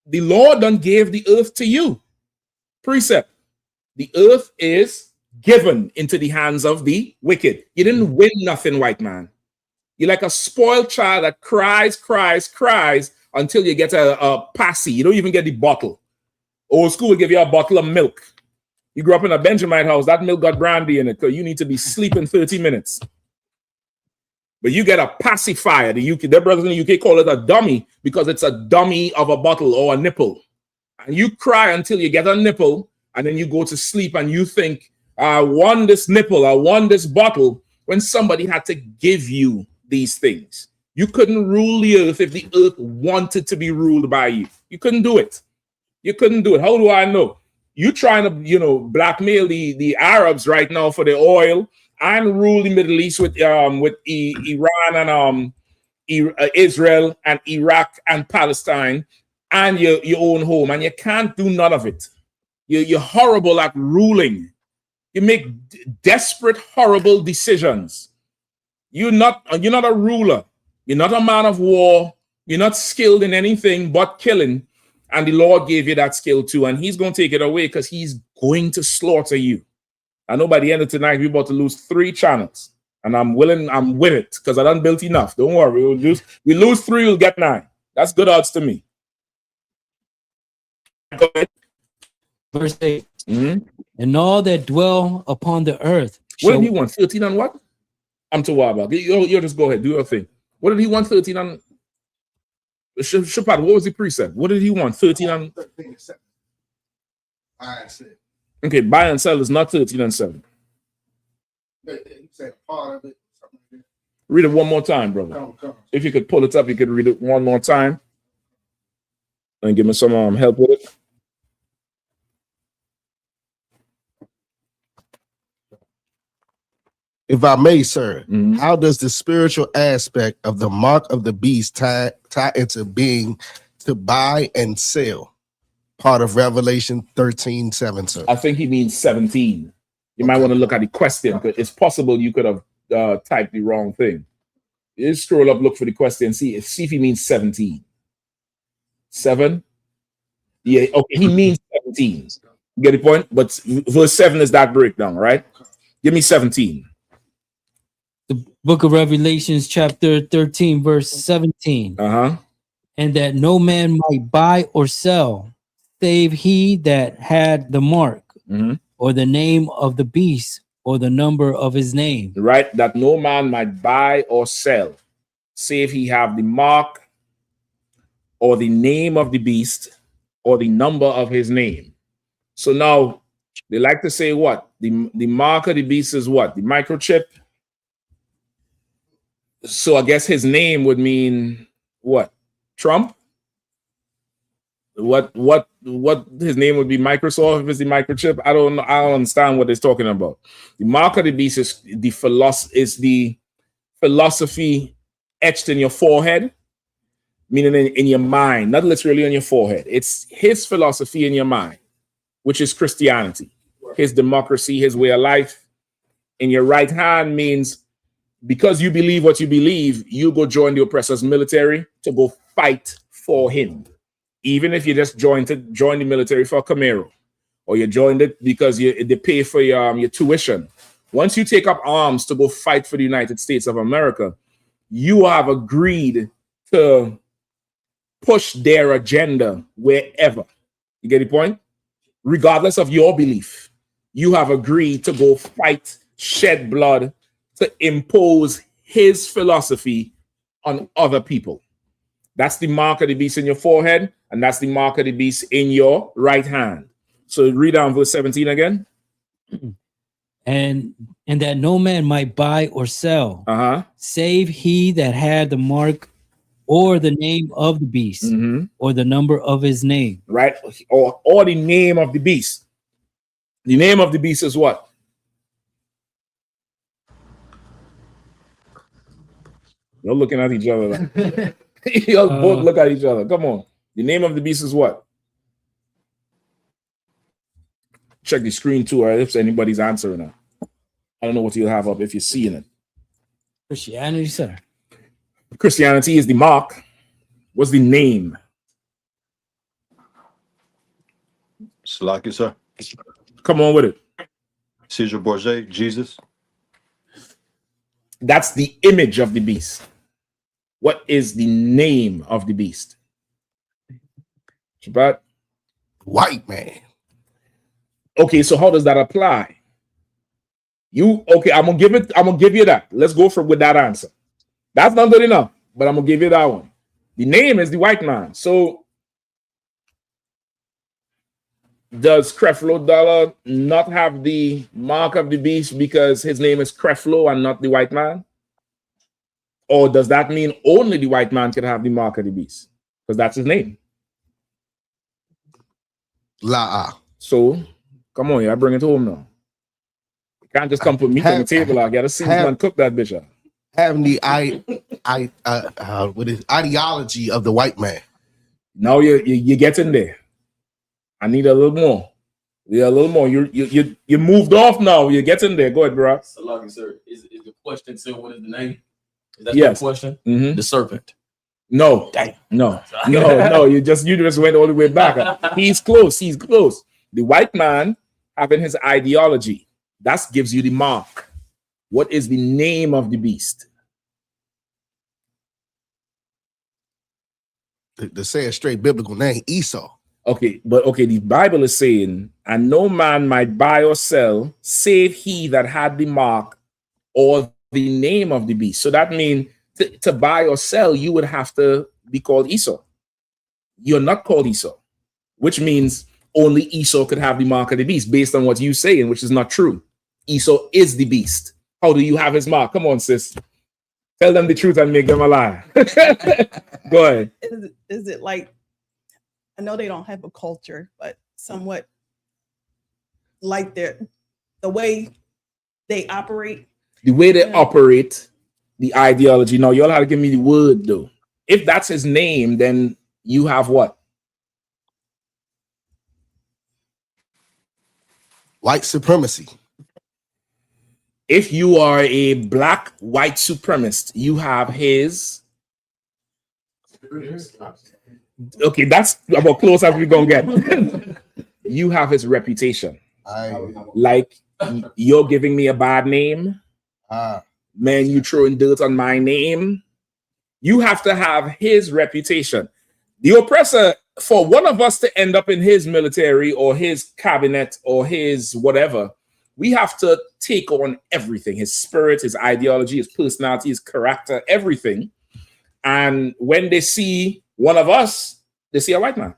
The Lord done gave the earth to you. Precept. The earth is given into the hands of the wicked. You didn't win nothing, white man. You're like a spoiled child that cries until you get a passy. You don't even get the bottle. Old school will give you a bottle of milk. You grew up in a Benjamin house, that milk got brandy in it because you need to be sleeping 30 minutes. But you get a pacifier. Their brothers in the UK call it a dummy because it's a dummy of a bottle or a nipple. And you cry until you get a nipple, and then you go to sleep and you think, I won this nipple, I won this bottle, when somebody had to give you these things. You couldn't rule the earth if the earth wanted to be ruled by you. You couldn't do it. You couldn't do it. How do I know? You trying to, blackmail the Arabs right now for the oil and rule the Middle East with Iran and Israel and Iraq and Palestine and your own home, and you can't do none of it. You're horrible at ruling. You make desperate, horrible decisions. You're not a ruler. You're not a man of war. You're not skilled in anything but killing. And the Lord gave you that skill too. And he's going to take it away because he's going to slaughter you. I know by the end of tonight, we're about to lose 3 channels. And I'm with it because I done built enough. Don't worry. We lose 3, we'll get 9. That's good odds to me. Go ahead. Verse 8. And all that dwell upon the earth. What did he want? 13 on what? I'm too wild about it. You just go ahead. Do your thing. What did he want 13 on? Shapat, what was the precept? What did he want? 13 on? 13 and 7. Buy and sell. Okay, buy and sell is not 13 and 7. You said part of it. Like, read it one more time, brother. come. If you could pull it up, you could read it one more time. And give me some help with it. If I may, sir, how does the spiritual aspect of the mark of the beast tie into being to buy and sell? Part of Revelation 13:7, sir. I think he means 17. You might want to look at the question because it's possible you could have typed the wrong thing. You just scroll up, look for the question, see if he means 17. 7? Yeah, okay, he means 17. Get the point? But verse 7 is that breakdown, right? Give me 17. The book of Revelations, chapter 13, verse 17. And that no man might buy or sell, save he that had the mark or the name of the beast or the number of his name. Right? That no man might buy or sell, save he have the mark or the name of the beast or the number of his name. So now they like to say what? The mark of the beast is what? The microchip. So I guess his name would mean what? Trump? What his name would be? Microsoft if it's the microchip? I don't know. I don't understand what they're talking about. The mark of the beast is the philosophy etched in your forehead, meaning in your mind, not literally on your forehead. It's his philosophy in your mind, which is Christianity, his democracy, his way of life. In your right hand means because you believe what you believe, you go join the oppressor's military to go fight for him. Even if you just join the military for a Camaro, or you joined it because they pay for your tuition. Once you take up arms to go fight for the United States of America, you have agreed to push their agenda wherever. You get the point? Regardless of your belief, you have agreed to go fight, shed blood, to impose his philosophy on other people. That's the mark of the beast in your forehead, and that's the mark of the beast in your right hand. So read down verse 17 again. And that no man might buy or sell, save he that had the mark or the name of the beast, or the number of his name. Right? Or the name of the beast. The name of the beast is what? You're looking at each other. Like, you'll both look at each other. Come on. The name of the beast is what? Check the screen too, or if anybody's answering it. I don't know what you'll have up if you're seeing it. Christianity, sir. Christianity is the mark. What's the name? Salaki, sir. Come on with it. Caesar Borgia, Jesus. That's the image of the beast. What is the name of the beast? Shabbat? White man. Okay, so how does that apply? I'm gonna give you that. Let's go with that answer. That's not good enough, but I'm gonna give you that one. The name is the white man. So does Creflo Dollar not have the mark of the beast because his name is Creflo and not the white man? Or does that mean only the white man can have the mark of the beast? Because that's his name. So come on, I bring it home now. You can't just come put meat on the table. I gotta see man cook that bitch up. Having the ideology of the white man. Now you're getting there. I need a little more. Yeah, a little more. You moved off now. You're getting there. Go ahead, bro. Salaki, sir. Is the question still what is the name? Is that yes. the question? The serpent. No. Damn. No. You just went all the way back. He's close. The white man having his ideology. That gives you the mark. What is the name of the beast? To say a straight biblical name, Esau. Okay, the Bible is saying, and no man might buy or sell, save he that had the mark or the name of the beast. So that means to buy or sell, you would have to be called Esau. You're not called Esau, which means only Esau could have the mark of the beast based on what you're saying, which is not true. Esau is the beast. How do you have his mark? Come on, sis. Tell them the truth and make them a lie. Go ahead. Is it like, I know they don't have a culture, but somewhat like the way they operate? The way they operate, the ideology. Now, y'all have to give me the word, though. If that's his name, then you have what? White supremacy. If you are a black white supremacist, you have his. Okay, that's about close as we're gonna get. You have his reputation. Like you're giving me a bad name. Man, you throwing dirt on my name. You have to have his reputation. The oppressor, for one of us to end up in his military or his cabinet or his whatever, We have to take on everything, his spirit, his ideology, his personality, his character, everything. And when they see one of us, they see a white man.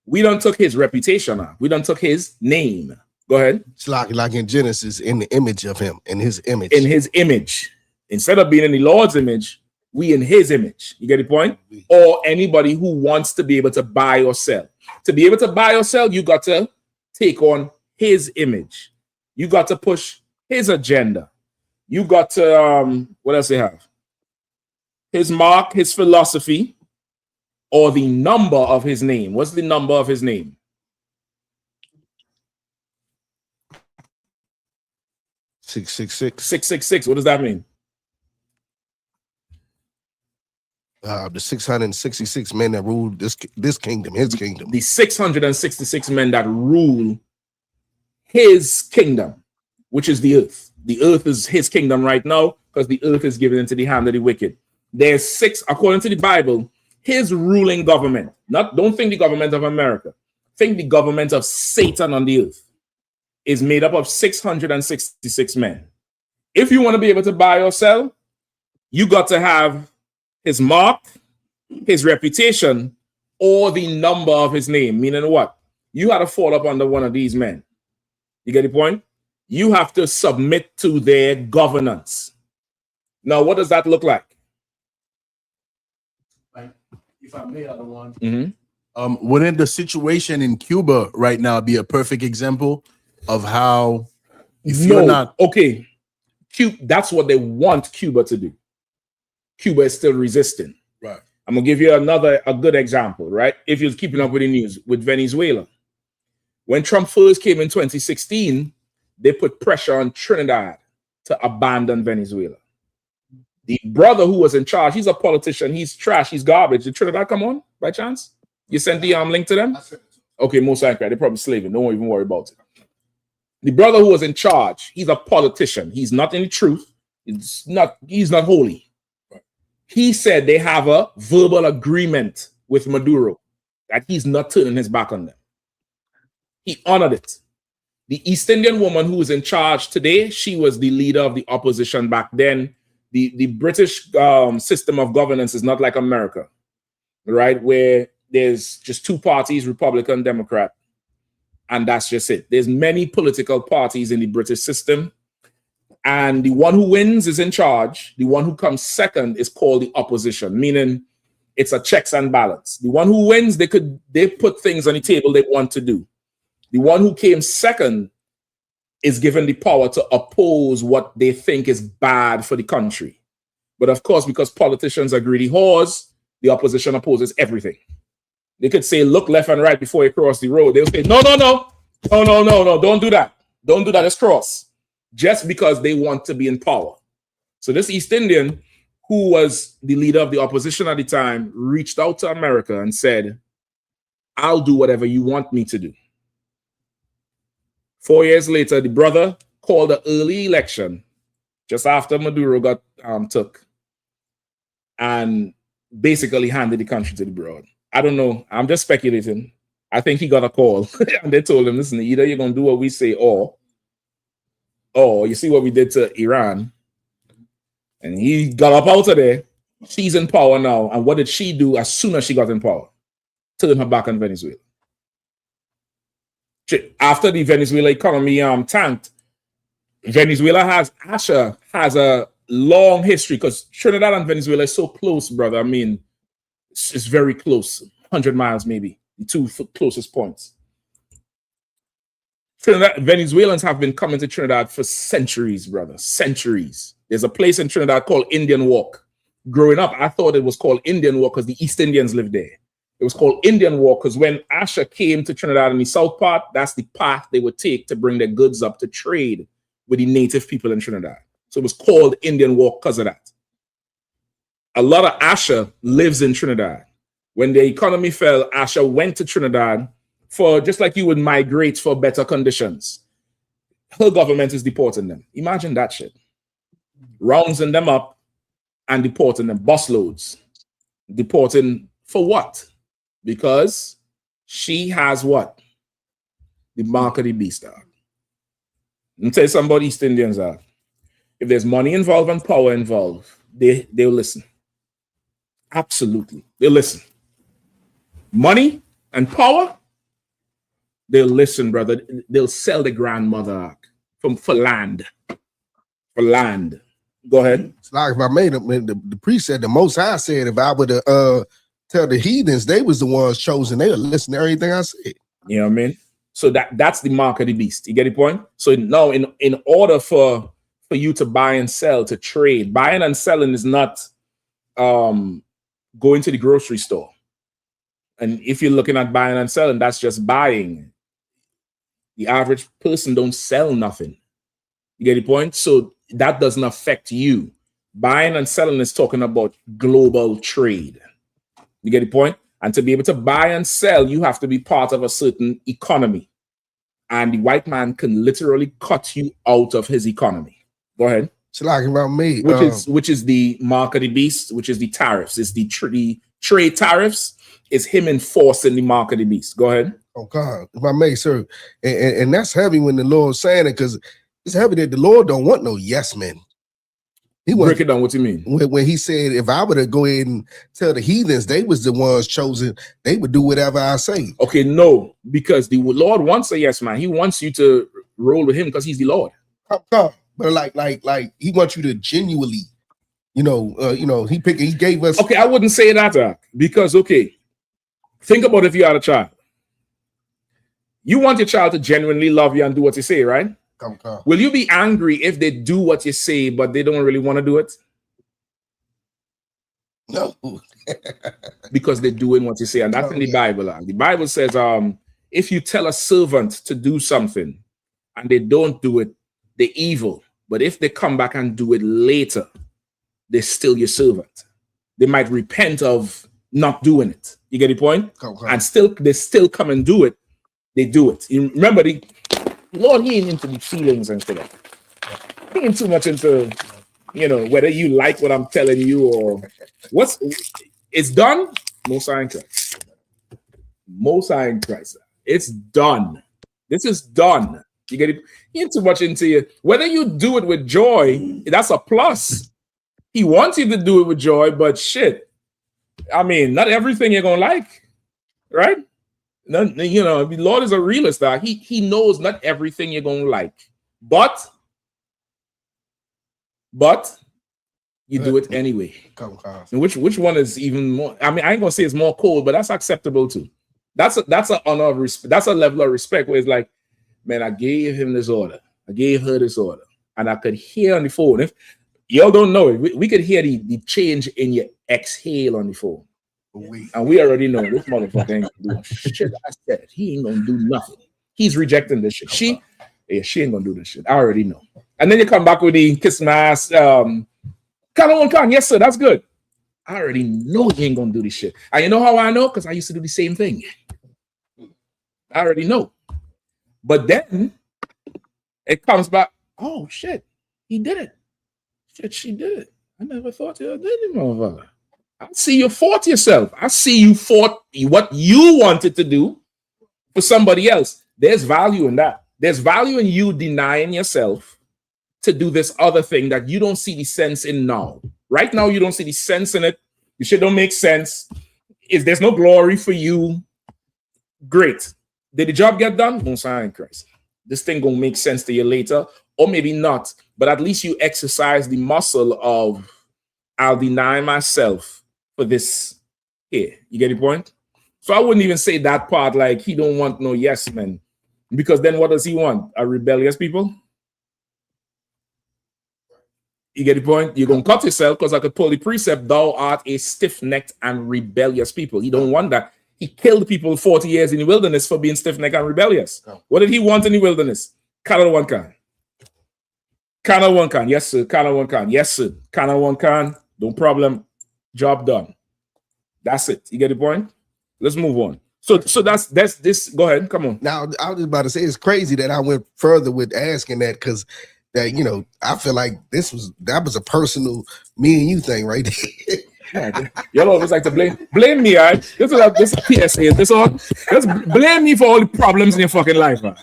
We don't took his reputation now. We don't took his name. Go ahead. It's like in Genesis, in the image of him, in his image. In his image. Instead of being in the Lord's image, we in his image. You get the point? Or anybody who wants to be able to buy or sell. To be able to buy or sell, you got to take on his image. You got to push his agenda. You got to, what else they have? His mark, his philosophy, or the number of his name. What's the number of his name? Six, 666. What does that mean? The 666 men that ruled this kingdom, his kingdom. The 666 men that rule his kingdom, which is the earth. The earth is his kingdom right now because the earth is given into the hand of the wicked. There's 6, according to the Bible, his ruling government. Don't think the government of America. Think the government of Satan on the earth is made up of 666 men. If you want to be able to buy or sell, you got to have his mark, his reputation, or the number of his name. Meaning what? You got to fall up under one of these men. You get the point? You have to submit to their governance. Now, what does that look like? If I may, other one. Wouldn't the situation in Cuba right now be a perfect example of how you're not okay? That's what they want Cuba to do. Cuba is still resisting. Right. I'm gonna give you a good example, right? If you're keeping up with the news with Venezuela. When Trump first came in 2016, they put pressure on Trinidad to abandon Venezuela. The brother who was in charge, he's a politician, he's trash, he's garbage. Did Trinidad come on by chance? You sent the link to them? Okay, most likely. They're probably slaving. Don't even worry about it. The brother who was in charge, he's a politician. He's not in the truth. He's not holy. He said they have a verbal agreement with Maduro that he's not turning his back on them. He honored it. The East Indian woman who is in charge today, she was the leader of the opposition back then. The British system of governance is not like America, right? Where there's just two parties, Republican, Democrat, and that's just it. There's many political parties in the British system, and the one who wins is in charge. The one who comes second is called the opposition, meaning it's a checks and balance. The one who wins, they put things on the table they want to do. The one who came second is given the power to oppose what they think is bad for the country. But of course, because politicians are greedy whores, the opposition opposes everything. They could say, look left and right before you cross the road. They'll say, no, don't do that. Don't do that, let's cross. Just because they want to be in power. So this East Indian, who was the leader of the opposition at the time, reached out to America and said, I'll do whatever you want me to do. 4 years later, the brother called an early election just after Maduro got took and basically handed the country to the broad. I don't know. I'm just speculating. I think he got a call and they told him, listen, either you're going to do what we say or you see what we did to Iran. And he got up out of there. She's in power now. And what did she do as soon as she got in power? Turn her back on Venezuela. After the Venezuela economy tanked, Venezuela has a long history because Trinidad and Venezuela is so close, brother. I mean, it's very close, 100 miles maybe, the two closest points. Venezuelans have been coming to Trinidad for centuries, brother, centuries. There's a place in Trinidad called Indian Walk. Growing up, I thought it was called Indian Walk because the East Indians lived there. It was called Indian Walk because when I.S.U.P.K came to Trinidad in the south part, that's the path they would take to bring their goods up to trade with the native people in Trinidad. So it was called Indian Walk because of that. A lot of I.S.U.P.K lives in Trinidad. When the economy fell, I.S.U.P.K went to Trinidad for just like you would migrate for better conditions. Her government is deporting them. Imagine that shit. Rounding them up and deporting them, busloads. Deporting for what? Because she has what? The mark of the beast, dog. me tell you something about East Indians are. If there's money involved and power involved, they'll listen. Absolutely. They'll listen. Money and power, they'll listen, brother. They'll sell the grandmother for land. For land. Go ahead. It's like if I made it, the priest said the Most High said if I would tell the heathens they was the ones chosen, they would listen to everything I said. You know what I mean? So that's the mark of the beast. You get the point? So now in order for you to buy and sell, to trade, buying and selling is not going to the grocery store. And if you're looking at buying and selling, that's just buying. The average person don't sell nothing. You get the point? So that doesn't affect you. Buying and selling is talking about global trade. You get the point? And to be able to buy and sell, you have to be part of a certain economy. And the white man can literally cut you out of his economy. Go ahead. It's like about me. Which is the mark of the beast, which is the tariffs. It's the trade tariffs. Is him enforcing the mark of the beast. Go ahead. Oh God, if I may, sir. And that's heavy when the Lord's saying it, because it's heavy that the Lord don't want no yes men. He break it down. What you mean? When he said, if I were to go ahead and tell the heathens they was the ones chosen, they would do whatever I say. Okay, no, because the Lord wants a yes man. He wants you to roll with him because he's the Lord. But like he wants you to genuinely, he gave us. Okay, I wouldn't say that because think about if you had a child. You want your child to genuinely love you and do what you say, right? Will you be angry if they do what you say, but they don't really want to do it? No. Because they're doing what you say. And that's in the Bible. The Bible says, if you tell a servant to do something and they don't do it, they're evil. But if they come back and do it later, they're still your servant. They might repent of not doing it. You get the point? And they still come and do it. They do it. You remember, the Lord, he ain't into the feelings and stuff. He ain't too much into, whether you like what I'm telling you or it's done. Most High in Christ. Most High in Christ. It's done. This is done. You get it? He ain't too much into you. Whether you do it with joy, that's a plus. He wants you to do it with joy, but shit. I mean, not everything you're gonna like, right? The Lord is a realist. He knows not everything you're gonna like, but you do it anyway. And which one is even more? I mean, I ain't gonna say it's more cold, but that's acceptable too. That's an honor of respect. That's a level of respect where it's like, man, I gave him this order, I gave her this order, and I could hear on the phone. If y'all don't know it, we could hear the change in your exhale on the phone. And we already know this motherfucker ain't gonna do shit. I said he ain't gonna do nothing. He's rejecting this shit. She ain't gonna do this shit. I already know. And then you come back with the kiss my ass. Yes, sir, that's good. I already know he ain't gonna do this shit. And you know how I know? Because I used to do the same thing. I already know. But then it comes back. Oh shit, he did it. Shit, she did it. I never thought you did it, motherfucker. I see you fought yourself. I see you fought what you wanted to do for somebody else. There's value in that. There's value in you denying yourself to do this other thing that you don't see the sense in now. Right now, you don't see the sense in it. The shit don't make sense. If there's no glory for you, great. Did the job get done? Most High in Christ. This thing gonna make sense to you later, or maybe not. But at least you exercise the muscle of, I'll deny myself for this here. You get the point? So I wouldn't even say that part like he don't want no yes men, because then what does he want? A rebellious people? You get the point? You're gonna cut yourself because I could pull the precept, thou art a stiff-necked and rebellious people. He don't want that. He killed people 40 years in the wilderness for being stiff-necked and rebellious. What did he want in the wilderness? Kana one can. Kana one can. Yes, sir. Kana one can. Yes, sir. Kana one can. No problem. Job done. That's it. You get the point? Let's move on. So that's this. Go ahead. Come on. Now, I was just about to say it's crazy that I went further with asking that, because that I feel like that was a personal me and you thing right there. Y'all always like to blame me, all right? This is a PSA. This on. Just blame me for all the problems in your fucking life, man.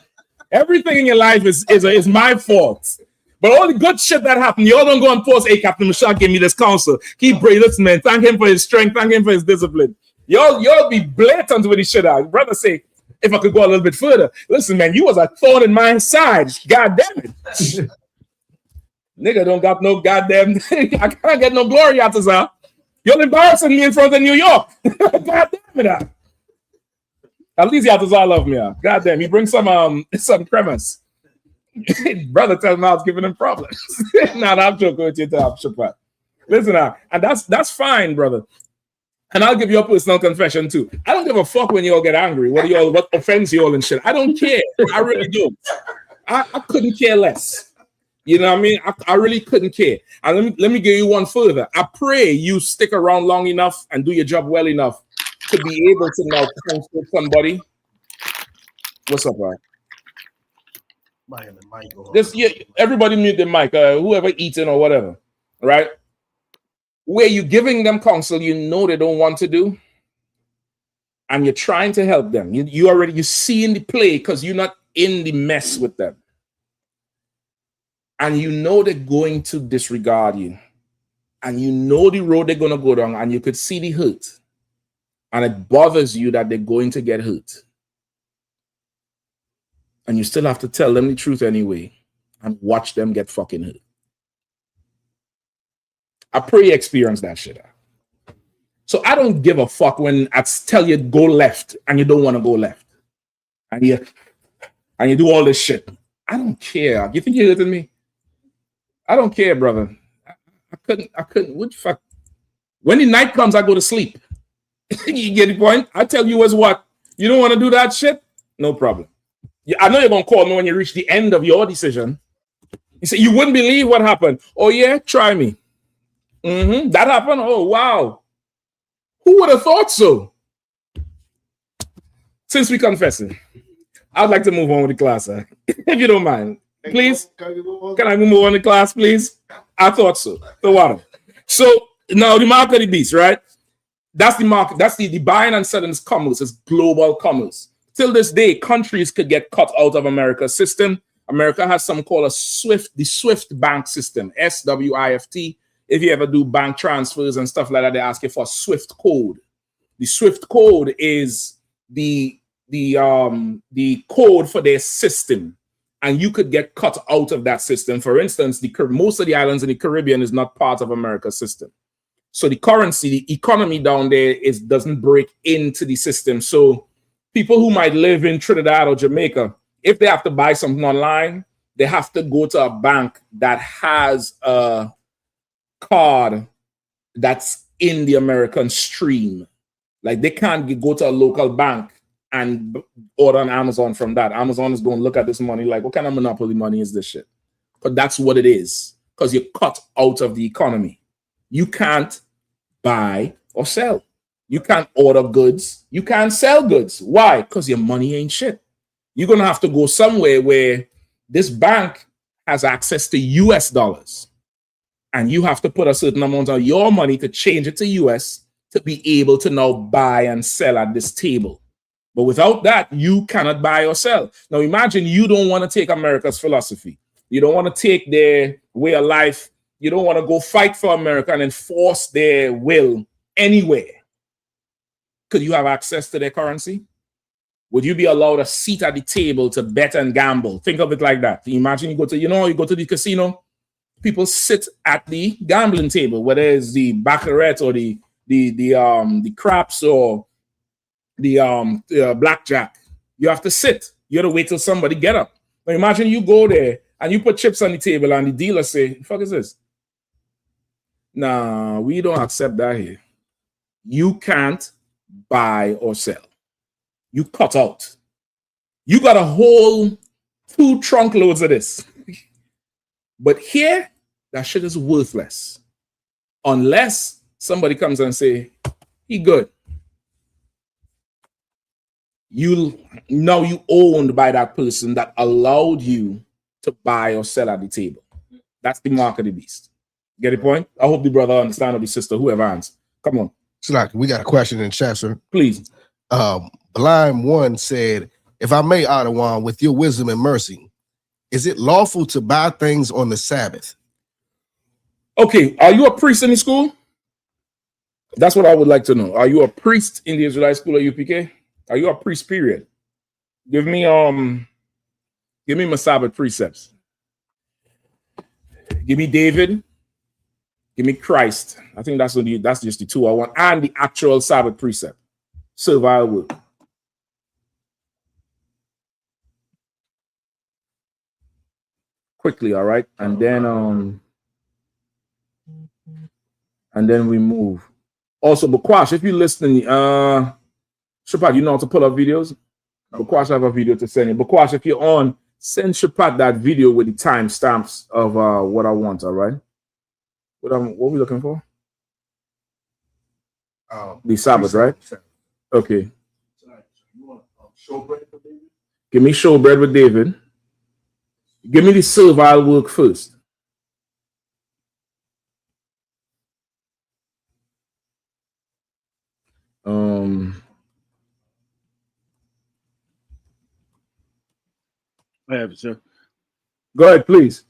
Everything in your life is my fault. But all the good shit that happened, y'all don't go and post, hey, Captain Michelle gave me this counsel. Keep praying, listen, man. Thank him for his strength. Thank him for his discipline. Y'all be blatant with this shit out. Brother say, if I could go a little bit further, listen, man, you was a thorn in my side. God damn it. Nigga don't got no goddamn, I can't get no glory out of that. You're embarrassing me in front of New York. God damn it. At least Yatazar love me. God damn, he brings some premise. Brother tell me I was giving him problems. Nah, I'm joking with you. Listen, and that's fine, brother. And I'll give you a personal confession too. I don't give a fuck when you all get angry, what offends you all and shit. I don't care. I really do. I couldn't care less. You know what I mean? I really couldn't care. And let me give you one further. I pray you stick around long enough and do your job well enough to be able to now counsel somebody. What's up, right? Everybody mute the mic. Whoever eating or whatever, right? Where you giving them counsel you know they don't want to do, and you're trying to help them. You see in the play because you're not in the mess with them, and you know they're going to disregard you, and you know the road they're gonna go down, and you could see the hurt, and it bothers you that they're going to get hurt, and you still have to tell them the truth anyway, and watch them get fucking hurt. I pray you experience that shit. So I don't give a fuck when I tell you go left and you don't want to go left. And you do all this shit. I don't care. You think you're hurting me? I don't care, brother. I couldn't. What the fuck? When the night comes, I go to sleep. You get the point? I tell you as what? You don't want to do that shit? No problem. I know you're going to call me when you reach the end of your decision. You say, you wouldn't believe what happened. Oh, yeah? Try me. That happened? Oh, wow. Who would have thought so? Since we're confessing, I'd like to move on with the class, if you don't mind. Please? Can I move on to class, please? I thought so. The water. So, now the mark of the beast, right? That's the market. That's the buying and selling commerce. It's global commerce. Till this day, countries could get cut out of America's system. America has something called the SWIFT bank system, SWIFT. If you ever do bank transfers and stuff like that, they ask you for a SWIFT code. The SWIFT code is the code for their system, and you could get cut out of that system. For instance, most of the islands in the Caribbean is not part of America's system. So the currency, the economy down there doesn't break into the system. So people who might live in Trinidad or Jamaica, if they have to buy something online, they have to go to a bank that has a card that's in the American stream. Like they can't go to a local bank and order on Amazon from that. Amazon is going to look at this money like, what kind of monopoly money is this shit? But that's what it is, because you're cut out of the economy. You can't buy or sell. You can't order goods. You can't sell goods. Why? Because your money ain't shit. You're going to have to go somewhere where this bank has access to US dollars. And you have to put a certain amount of your money to change it to US to be able to now buy and sell at this table. But without that, you cannot buy or sell. Now imagine you don't want to take America's philosophy. You don't want to take their way of life. You don't want to go fight for America and enforce their will anywhere. Could you have access to their currency? Would you be allowed a seat at the table to bet and gamble? Think of it like that. Imagine you go to the casino. People sit at the gambling table, whether it's the baccarat or the craps or the blackjack. You have to sit. You have to wait till somebody get up. Now imagine you go there and you put chips on the table and the dealer say, "The fuck is this?" Nah, we don't accept that here. You can't buy or sell. You cut out. You got a whole 2 trunk loads of this. But here, that shit is worthless. Unless somebody comes and say, he good. You owned by that person that allowed you to buy or sell at the table. That's the mark of the beast. Get the point? I hope the brother understand or the sister, whoever answers. Come on. So like we got a question in chat, sir. Please. Blind one said, if I may, Adawan, with your wisdom and mercy, is it lawful to buy things on the Sabbath? Okay, are you a priest in the school? That's what I would like to know. Are you a priest in the Israelite school at UPK? Are you a priest, period? Give me my Sabbath precepts. Give me David. Give me Christ. I think that's just the two I want. And the actual Sabbath precept. Servile work. Quickly, all right? And then we move. Also, Bakwash, if you're listening, Shapat, you know how to pull up videos? Bakwash, I have a video to send you. Bakwash, if you're on, send Shapat that video with the timestamps of what I want, all right? What are we looking for? The Sabbath, right? Okay. Give me showbread with David. Give me the servile work first. I have it, sir. Go ahead, please.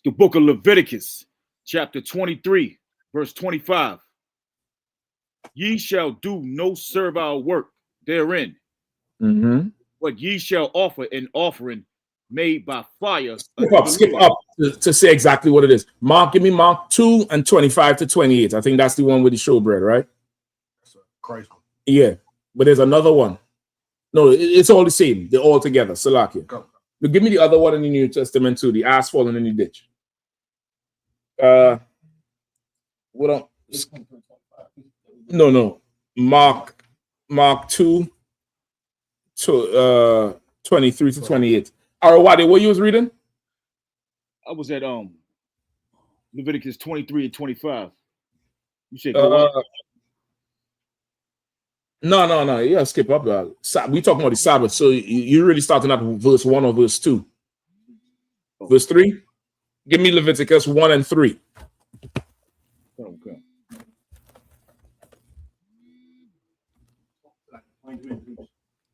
The book of Leviticus, chapter 23, verse 25. Ye shall do no servile work therein, but ye shall offer an offering made by fire. Skip up to say exactly what it is. Mark, give me Mark 2 and 25 to 28. I think that's the one with the showbread, right? Christ. Yeah, but there's another one. No, it's all the same. They're all together. Salakia. But give me the other one in the New Testament too. The ass falling in the ditch. No. Mark 2 to 23 to 28. Arawade, what you was reading? I was at Leviticus 23 and 25. You said No. Yeah, skip up. We talking about the Sabbath. So you're really starting at verse 1 or verse 2. Verse 3? Give me Leviticus 1 and 3. Okay.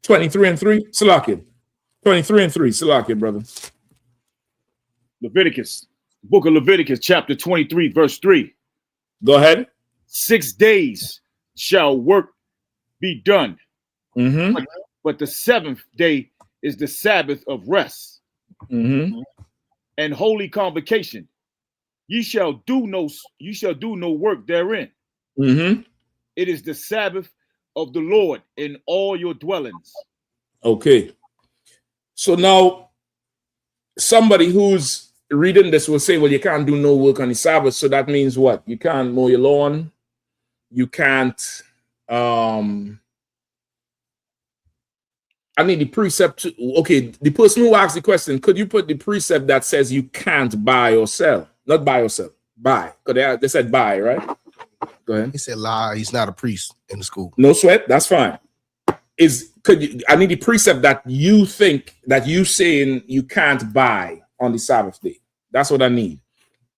23 and 3? Salakia. 23 and 3. Salakia, brother. Leviticus. Book of Leviticus, chapter 23, verse 3. Go ahead. 6 days shall work be done. But the seventh day is the Sabbath of rest and holy convocation. Ye shall do no work therein. It is the Sabbath of the Lord in all your dwellings. Okay. So now somebody who's reading this will say, well, you can't do no work on the Sabbath. So that means what? You can't mow your lawn. You can't I need the precept okay, the person who asked the question, could you put the precept that says you can't buy or sell? Not buy or sell, buy. Because they said buy, right? Go ahead. He said lie. He's not a priest in the school. No sweat, that's fine. I need the precept that you think that you saying you can't buy on the Sabbath day. That's what I need.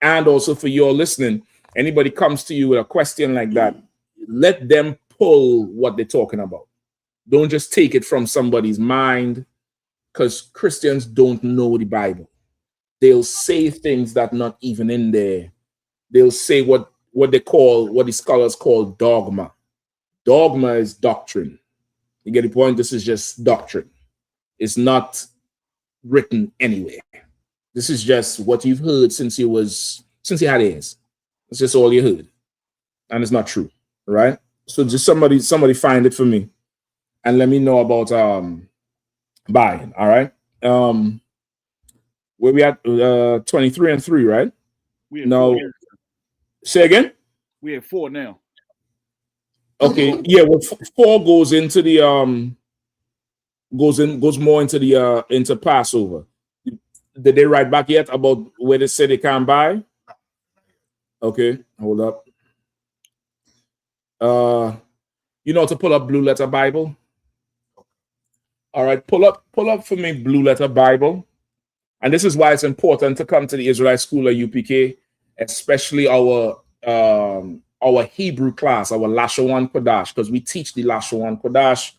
And also for your listening, anybody comes to you with a question like that, let them pull what they're talking about. Don't just take it from somebody's mind, because Christians don't know the Bible. They'll say things that not even in there. They'll say what the scholars call dogma. Dogma is doctrine. You get the point? This is just doctrine. It's not written anywhere. This is just what you've heard since you had ears. It's just all you heard. And it's not true. Right? So just somebody find it for me. And let me know about buying. All right. Where we at 23 and 3, right? No. Say again? We have 4 now. Okay. Yeah, well, 4 goes into the goes more into the into Passover. Did they write back yet about where they say they can't buy? Okay, hold up. You know how to pull up Blue Letter Bible? All right, pull up for me Blue Letter Bible. And this is why it's important to come to the Israelite School at UPK, especially our Hebrew class, our Lashawan Kodash, because we teach the Lashawan Kodash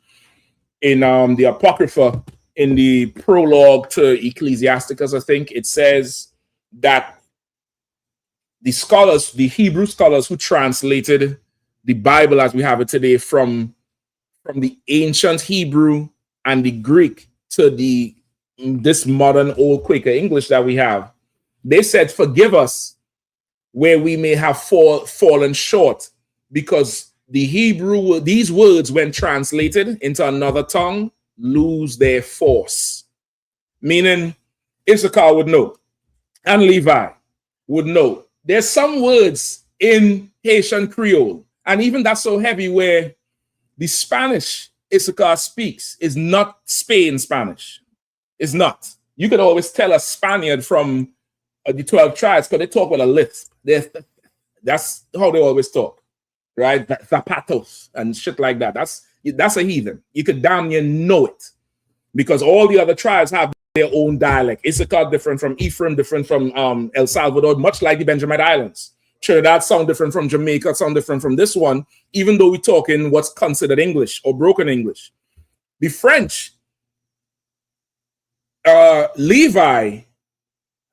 in the Apocrypha. in the prologue to Ecclesiasticus, I think it says that the scholars, the Hebrew scholars who translated the Bible as we have it today from the ancient Hebrew and the Greek to this modern old Quaker English that we have, they said, forgive us where we may have fallen short, because the Hebrew, these words, when translated into another tongue, lose their force. Meaning, Issachar would know, and Levi would know. There's some words in Haitian Creole, and even that's so heavy, where the Spanish Issachar speaks is not Spain Spanish. It's not. You could always tell a Spaniard from the 12 tribes, because they talk with a lisp. That's how they always talk, right? Zapatos and shit like that. That's a heathen. You could damn near know it, because all the other tribes have their own dialect. Issachar different from Ephraim, different from El Salvador, much like the Benjamin Islands. Trinidad sound different from Jamaica, sound different from this one, even though we talk in what's considered English or broken English. The French, Levi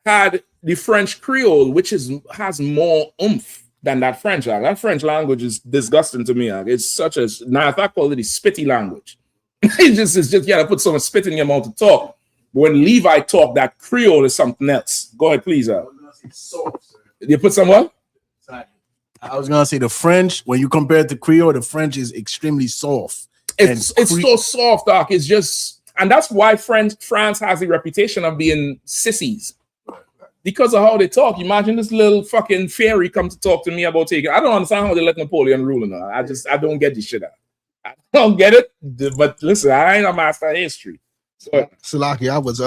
had the French Creole, which has more oomph than that French language. That French language is disgusting to me. It's such a, now if I call it a spitty language, it's just you gotta put some spit in your mouth to talk. But when Levi talk, that Creole is something else. Go ahead, please. You put some what? I was gonna say the French, when you compare it to Creole, the French is extremely soft. It's so soft, Doc. It's just, and that's why France has the reputation of being sissies. Because of how they talk. Imagine this little fucking fairy come to talk to me about taking. I don't understand how they let Napoleon rule now. I don't get this shit out. I don't get it. But listen, I ain't a master of history. So, Salaki, I was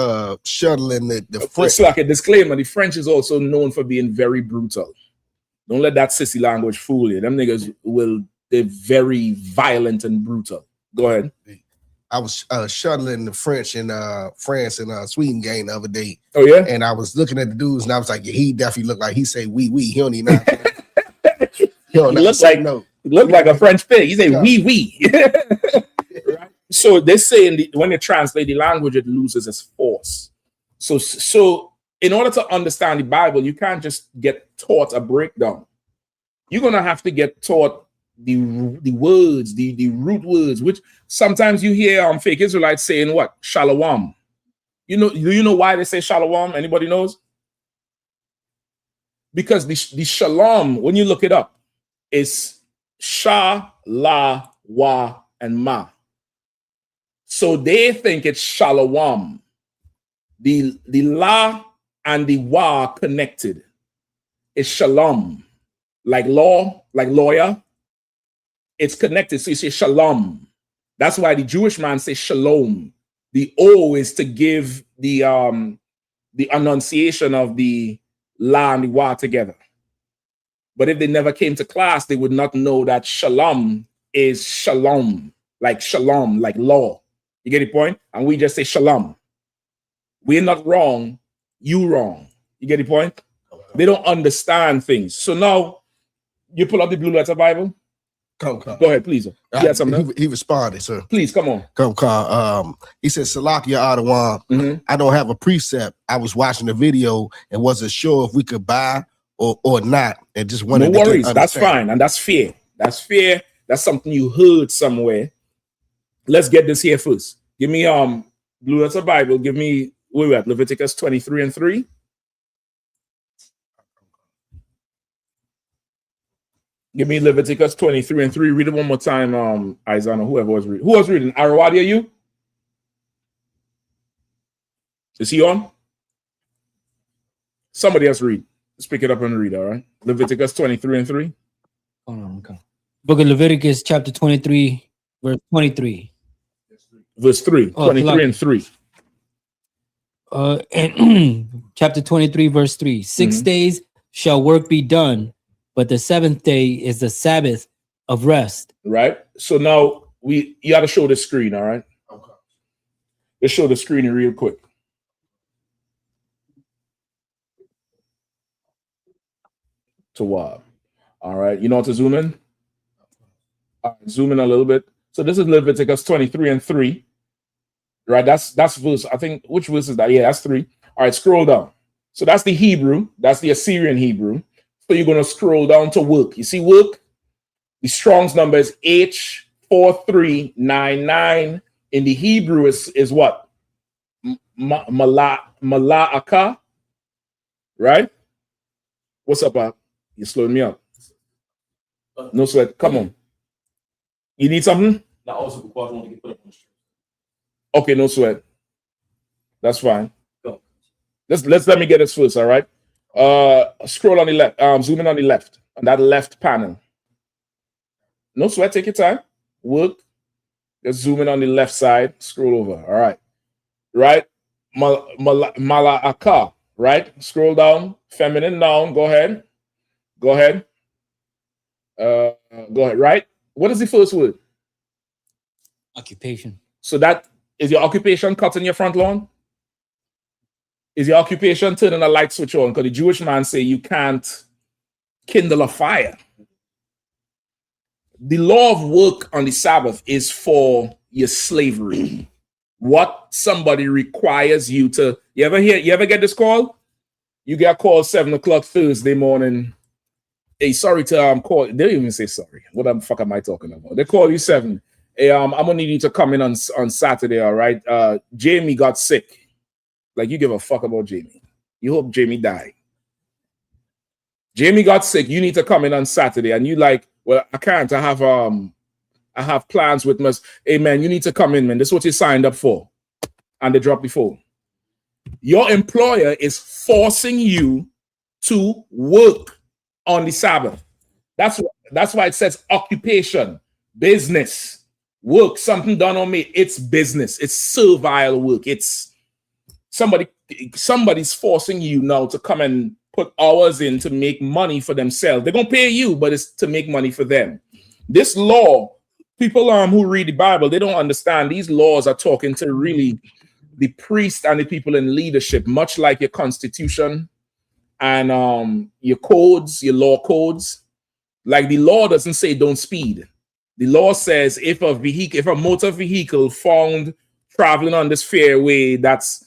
shuttling the French. It's like a disclaimer. The French is also known for being very brutal. Don't let that sissy language fool you. Them niggas they're very violent and brutal. Go ahead. I was shuttling the French in France and Sweden game the other day. Oh yeah, and I was looking at the dudes, and I was like, yeah, he definitely looked like he say we. He don't even know. He looks like no. He looked like a French pig. He say we. Right? So they say when they translate the language, it loses its force. So in order to understand the Bible, you can't just get taught a breakdown. You're gonna have to get taught the words, the root words, which sometimes you hear fake Israelites saying what? Shalom. Do you know why they say shalom? Anybody knows? Because the shalom, when you look it up, is sha, la, wa, and ma. So they think it's shalom. The la and the wa connected. It's shalom. Like law, like lawyer. It's connected, so you say shalom. That's why the Jewish man says shalom. The O is to give the enunciation of the la and the wa together. But if they never came to class, they would not know that shalom is shalom, like law. You get the point? And we just say shalom. We're not wrong, you wrong. You get the point? They don't understand things. So now you pull up the Blue Letter Bible. Come. Go ahead, please. He responded, sir. Please, come on. Come. He said, Salakia Adawan, I don't have a precept. I was watching the video and wasn't sure if we could buy or not. And just wanted no worries. That's fine. And that's fair. That's fair. That's something you heard somewhere. Let's get this here first. Give me Blue Letter Bible. Give me, where we at? Leviticus 23:3. Give me Leviticus 23:3. Read it one more time, Isaiah, whoever was reading. Who was reading? Arawadi, are you? Is he on? Somebody else read. Let's pick it up and read, all right? Leviticus 23:3. Hold on, okay. Book of Leviticus, chapter 23, verse 23. Verse 3. 23:3. And chapter 23, verse 3. 6 days shall work be done, but the seventh day is the Sabbath of rest. Right. So now you got to show the screen. All right. Okay. Let's show the screen real quick. To what? All right. You know how to zoom in? Zoom in a little bit. So this is Leviticus 23:3. Right? That's verse. I think which verse is that? Yeah, that's 3. All right, scroll down. So that's the Hebrew. That's the Assyrian Hebrew. So you're gonna scroll down to work. You see work? The Strong's number is H4399. In the Hebrew is what? Mala'aka. Right? What's up, Bob? You're slowing me up. No sweat. Come on. You need something? Okay, no sweat. That's fine. Let me get this first, all right? Scroll on the left, zoom in on the left, on that left panel. No sweat, take your time. Work. Just zoom in on the left side, scroll over. All right. Right? Mala'aka, right? Scroll down, feminine noun, go ahead. Go ahead. Go ahead, right? What is the first word? Occupation. So that is your occupation cutting your front lawn? Is your occupation turning a light switch on? Because the Jewish man say you can't kindle a fire. The law of work on the Sabbath is for your slavery. What somebody requires you to. You ever get this call? You get a call 7 o'clock Thursday morning. Hey, sorry to call. They don't even say sorry. What the fuck am I talking about? They call you 7. Hey, I'm gonna need you to come in on Saturday, all right? Jamie got sick. Like, you give a fuck about Jamie. You hope Jamie died. Jamie got sick. You need to come in on Saturday, and you like, well, I can't. I have plans with my. Hey man, you need to come in, man. This is what you signed up for. And they drop the phone. Your employer is forcing you to work on the Sabbath. That's why it says occupation, business, work, something done on me. It's business. It's servile work. It's somebody's forcing you now to come and put hours in to make money for themselves. They're gonna pay you, but it's to make money for them. This law, people who read the Bible, they don't understand. These laws are talking to really the priest and the people in leadership, much like your constitution and your codes, your law codes. Like, the law doesn't say don't speed. The law says if a motor vehicle found traveling on this fairway that's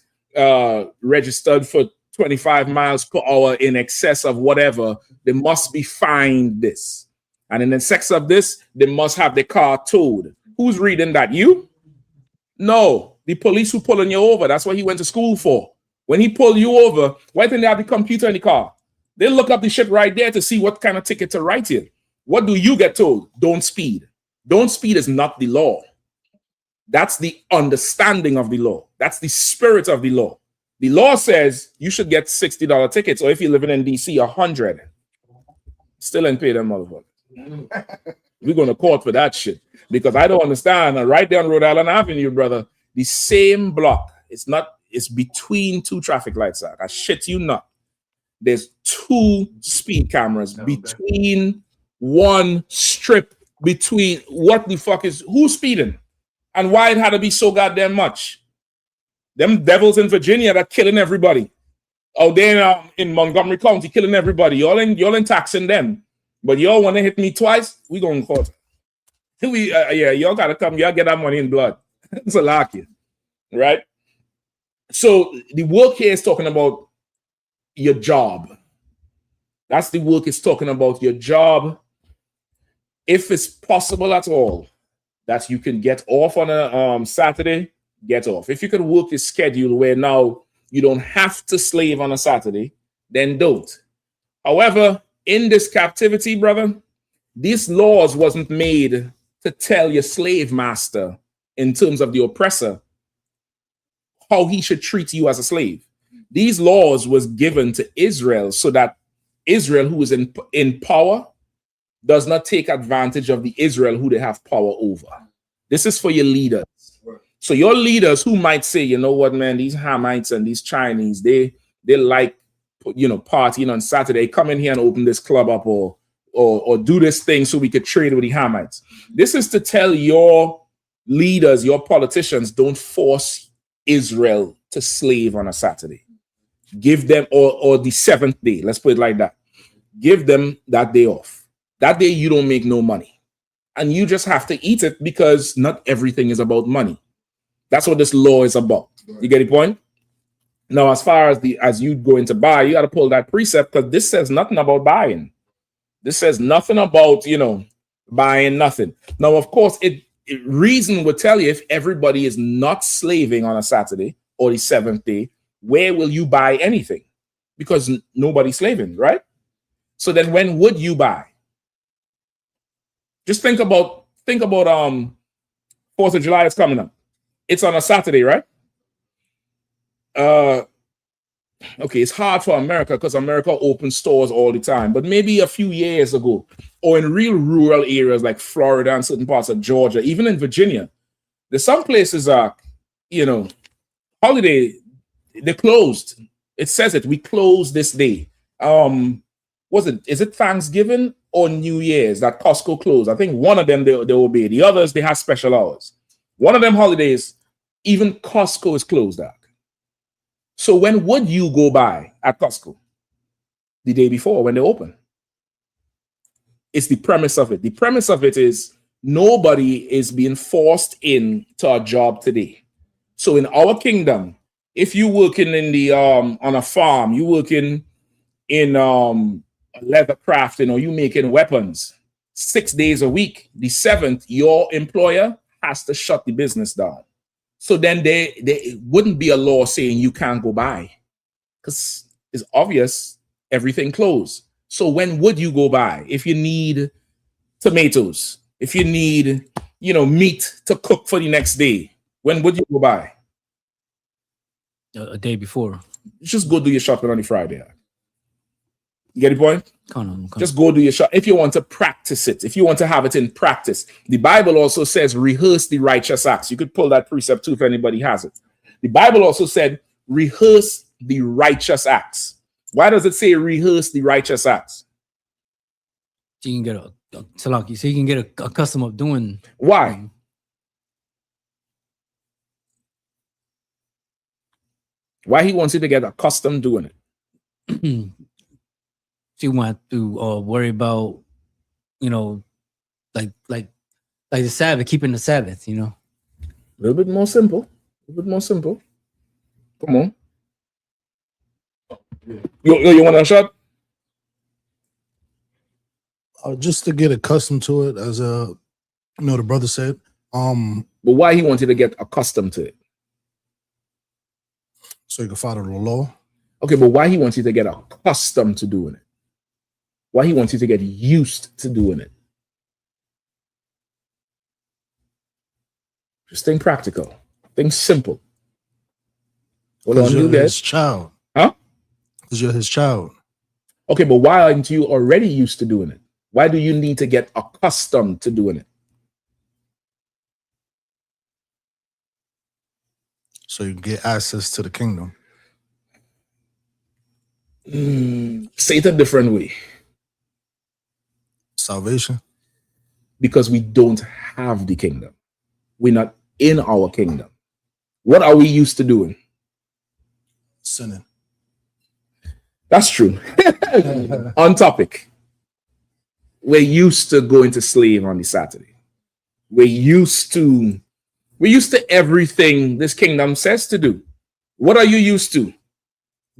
registered for 25 miles per hour in excess of whatever, they must be fined this. And in excess of this, they must have the car towed. Who's reading that? You? No, the police who pulling you over. That's what he went to school for. When he pulled you over, why didn't they have the computer in the car? They look up the shit right there to see what kind of ticket to write you. What do you get told? Don't speed. Don't speed is not the law. That's the understanding of the law. That's the spirit of the law. The law says you should get $60 tickets, or if you're living in DC, $100. Still ain't pay them motherfuckers. We're going to court for that shit because I don't understand. Right there on Rhode Island Avenue, brother, the same block. It's between 2 traffic lights. I shit you not. There's 2 speed cameras between one strip between. What the fuck is who's speeding? And why it had to be so goddamn much? Them devils in Virginia that killing everybody. Out there in Montgomery County killing everybody. Y'all ain't taxing them. But y'all want to hit me twice, we going to court. Y'all got to come. Y'all get that money in blood. It's a lock you. Right? So the work here is talking about your job. That's the work it's talking about, your job. If it's possible at all that you can get off on a Saturday, get off. If you can work your schedule where now you don't have to slave on a Saturday, then don't. However, in this captivity, brother, these laws wasn't made to tell your slave master in terms of the oppressor how he should treat you as a slave. These laws was given to Israel so that Israel, who is in power, does not take advantage of the Israel who they have power over. This is for your leaders. So your leaders who might say, you know what, man, these Hamites and these Chinese, they like, partying on Saturday, come in here and open this club up or do this thing so we could trade with the Hamites. This is to tell your leaders, your politicians, don't force Israel to slave on a Saturday. Give them, or the 7th day, let's put it like that. Give them that day off. That day you don't make no money. And you just have to eat it because not everything is about money. That's what this law is about. You get the point? Now, as far as you go into buy, you got to pull that precept because this says nothing about buying. This says nothing about, buying nothing. Now, of course, reason would tell you if everybody is not slaving on a Saturday or the seventh day, where will you buy anything? Because nobody's slaving, right? So then when would you buy? Just think about 4th of July is coming up. It's on a Saturday, right? Okay, it's hard for America because America opens stores all the time. But maybe a few years ago, or in real rural areas like Florida and certain parts of Georgia, even in Virginia, there's some places are, holiday, they closed. It says it. We close this day. Is it Thanksgiving or New Year's that Costco closed? I think one of them they obey. The others, they have special hours. One of them holidays, even Costco is closed out. So when would you go buy at Costco? The day before when they open. It's the premise of it. The premise of it is nobody is being forced into a job today. So in our kingdom, if you're working in the on a farm, you working in leather crafting, or you making weapons 6 days a week, the 7th, your employer has to shut the business down. So then there wouldn't be a law saying you can't go buy, because it's obvious everything closed. So when would you go buy? If you need tomatoes, if you need, meat to cook for the next day, when would you go buy? A day before. Just go do your shopping on the Friday. You get the point? Come on. Just go do your shop. If you want to practice it, if you want to have it in practice, the Bible also says rehearse the righteous acts. You could pull that precept too if anybody has it. The Bible also said rehearse the righteous acts. Why does it say rehearse the righteous acts? So you can get accustomed of doing. Why? Why he wants you to get accustomed doing it? So you want to worry about, like the Sabbath, keeping the Sabbath, A little bit more simple. Come on. You want a shot? Just to get accustomed to it, as the brother said. But why he wanted to get accustomed to it? So you can follow the law. Okay, but why he wants you to get accustomed to doing it? Why he wants you to get used to doing it? Just think practical. Think simple. Because you're his child. Huh? Because you're his child. Okay, but why aren't you already used to doing it? Why do you need to get accustomed to doing it? So you get access to the kingdom. Say it a different way. Salvation. Because we don't have the kingdom. We're not in our kingdom. What are we used to doing? Sinning. That's true. On topic. We're used to going to slave on the Saturday. We're used to everything this kingdom says to do. What are you used to?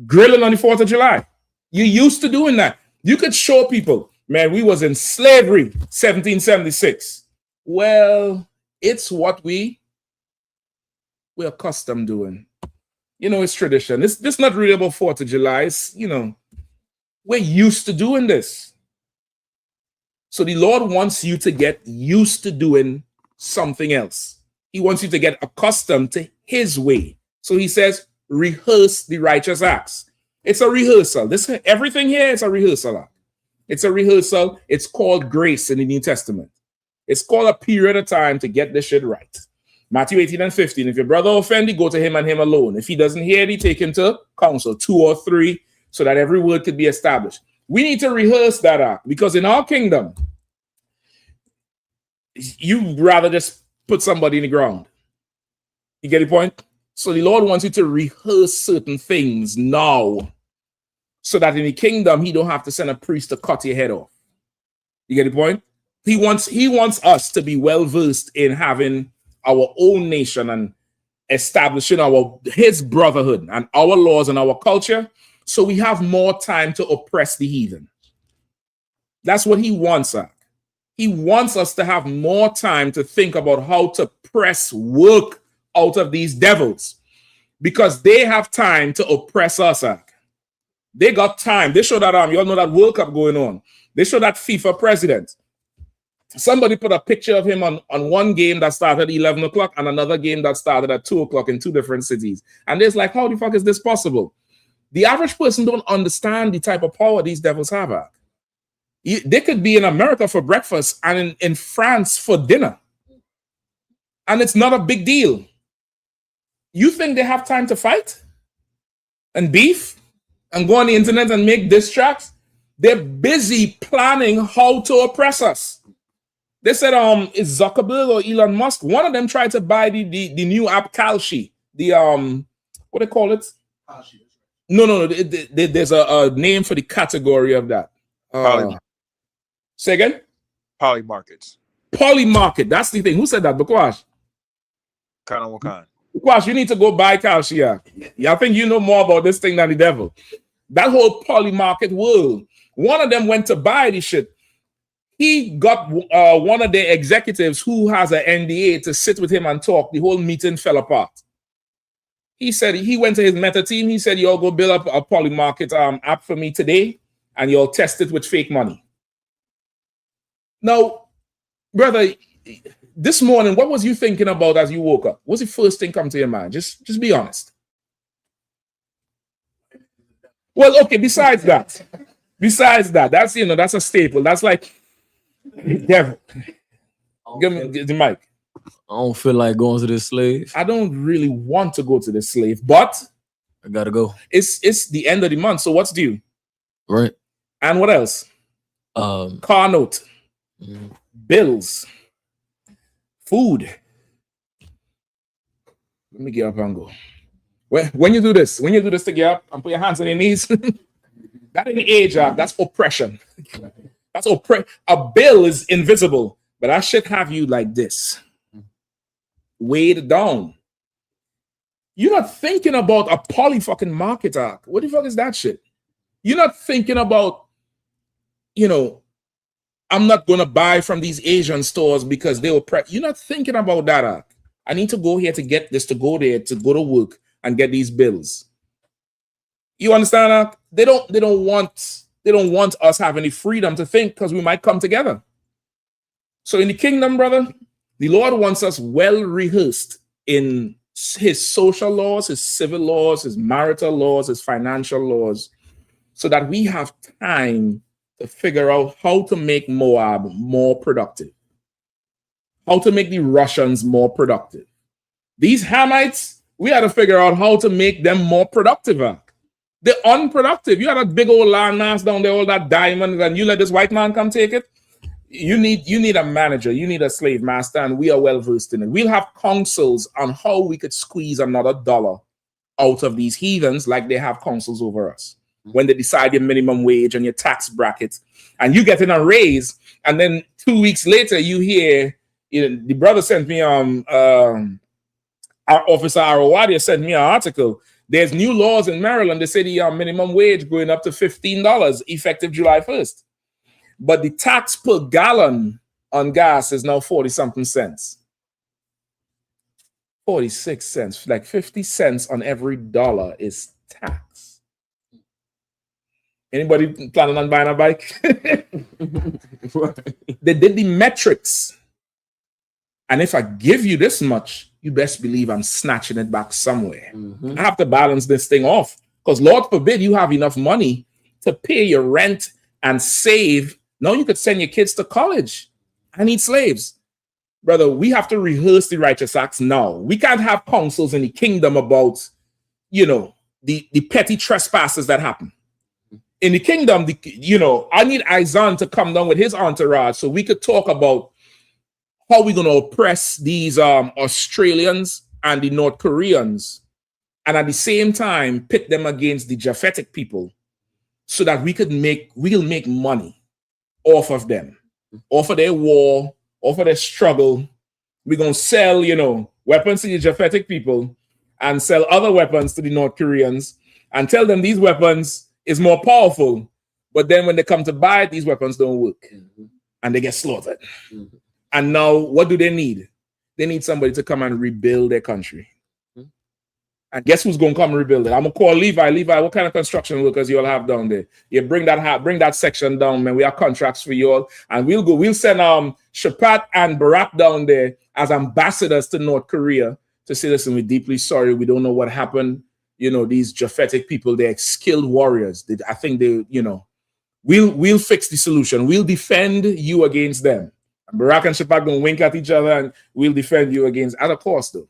Grilling on the 4th of July. You're used to doing that. You could show people, man, we was in slavery 1776. Well, it's what we're accustomed doing. It's tradition. This not really about 4th of July. It's, we're used to doing this. So the Lord wants you to get used to doing something else. He wants you to get accustomed to his way. So he says, rehearse the righteous acts. It's a rehearsal. Everything here is a rehearsal. It's a rehearsal. It's called grace in the New Testament. It's called a period of time to get this shit right. Matthew 18 and 15. If your brother offend you, go to him and him alone. If he doesn't hear it, take him to counsel, 2 or 3, so that every word could be established. We need to rehearse that act, because in our kingdom, you rather just put somebody in the ground. You get the point? So the Lord wants you to rehearse certain things now, so that in the kingdom, he don't have to send a priest to cut your head off. You get the point? He wants us to be well-versed in having our own nation establishing his brotherhood and our laws and our culture, so we have more time to oppress the heathen. That's what he wants us. He wants us to have more time to think about how to press work out of these devils, because they have time to oppress us. They got time. They show that you all know that World Cup going on. They show that FIFA president. Somebody put a picture of him on one game that started at 11 o'clock and another game that started at 2 o'clock in two different cities. And it's like, how the fuck is this possible? The average person don't understand the type of power these devils have. They could be in America for breakfast and in France for dinner. And it's not a big deal. You think they have time to fight and beef and go on the internet and make diss tracks? They're busy planning how to oppress us. They said, is Zuckerberg or Elon Musk, one of them tried to buy the new app Kalshi. What they call it? No. There's a name for the category of that. Say again? Poly markets. Poly market. That's the thing. Who said that? Bakwash. Kind of what kind? Bakwash, you need to go buy Kalshi. Yeah, I think you know more about this thing than the devil. That whole poly market world. One of them went to buy the shit. He got one of the executives who has an NDA to sit with him and talk. The whole meeting fell apart. He said he went to his Meta team. He said, y'all go build up a poly market app for me today, and you'll test it with fake money. Now, brother, this morning, what was you thinking about as you woke up? What's the first thing come to your mind? Just be honest. Well, okay, besides that, that's, that's a staple. That's like, devil. Give me the mic. I don't feel like going to this slave. I don't really want to go to the slave, but I gotta go. It's the end of the month, so what's due? Right. And what else? Car note, bills, food. Let me get up and go. When you do this to get up and put your hands on your knees, that ain't age, that's oppression. That's a bill is invisible, but I should have you like this, weighed down. You're not thinking about a poly fucking market arc. What the fuck is that shit? You're not thinking about, I'm not gonna buy from these Asian stores because they will You're not thinking about that arc. I need to go here to get this, to go there, to go to work and get these bills. You understand that? They don't want us having the freedom to think, because we might come together. So in the kingdom, brother, the Lord wants us well rehearsed in his social laws, his civil laws, his marital laws, his financial laws, so that we have time to figure out how to make Moab more productive, how to make the Russians more productive. These Hamites, we had to figure out how to make them more productive. They're unproductive. You had a big old land mass down there, all that diamond, and you let this white man come take it. You need a manager. You need a slave master, and we are well versed in it. We'll have counsels on how we could squeeze another dollar out of these heathens, like they have counsels over us. When they decide your minimum wage and your tax bracket, and you get in a raise, and then 2 weeks later you hear, the brother sent me our officer Arawadia sent me an article. There's new laws in Maryland. They say the minimum wage going up to $15 effective July 1st. But the tax per gallon on gas is now 40-something cents. 46 cents, like 50 cents on every dollar is tax. Anybody planning on buying a bike? They did the metrics. And if I give you this much, you best believe I'm snatching it back somewhere. I have to balance this thing off, because Lord forbid you have enough money to pay your rent and save. Now you could send your kids to college. I need slaves. Brother, we have to rehearse the righteous acts now. We can't have counsels in the kingdom about, the petty trespasses that happen. In the kingdom, I need Izan to come down with his entourage so we could talk about how we're going to oppress these Australians and the North Koreans, and at the same time pit them against the Japhetic people, so that we'll make money off of them, off of their war, off of their struggle. We're going to sell, weapons to the Japhetic people, and sell other weapons to the North Koreans and tell them these weapons is more powerful. But then when they come to buy it, these weapons don't work and they get slaughtered. And now what do they need? They need somebody to come and rebuild their country. And guess who's going to come and rebuild it? I'm going to call Levi. Levi, what kind of construction workers you all have down there? You bring that section down, man. We have contracts for you all. And we'll send Shapat and Barak down there as ambassadors to North Korea to say, listen, we're deeply sorry. We don't know what happened. You know, these Japhetic people, they're skilled warriors. I think they, you know, we'll fix the solution. We'll defend you against them. And Barak and Shapat going to wink at each other and we'll defend you against, at a cost though.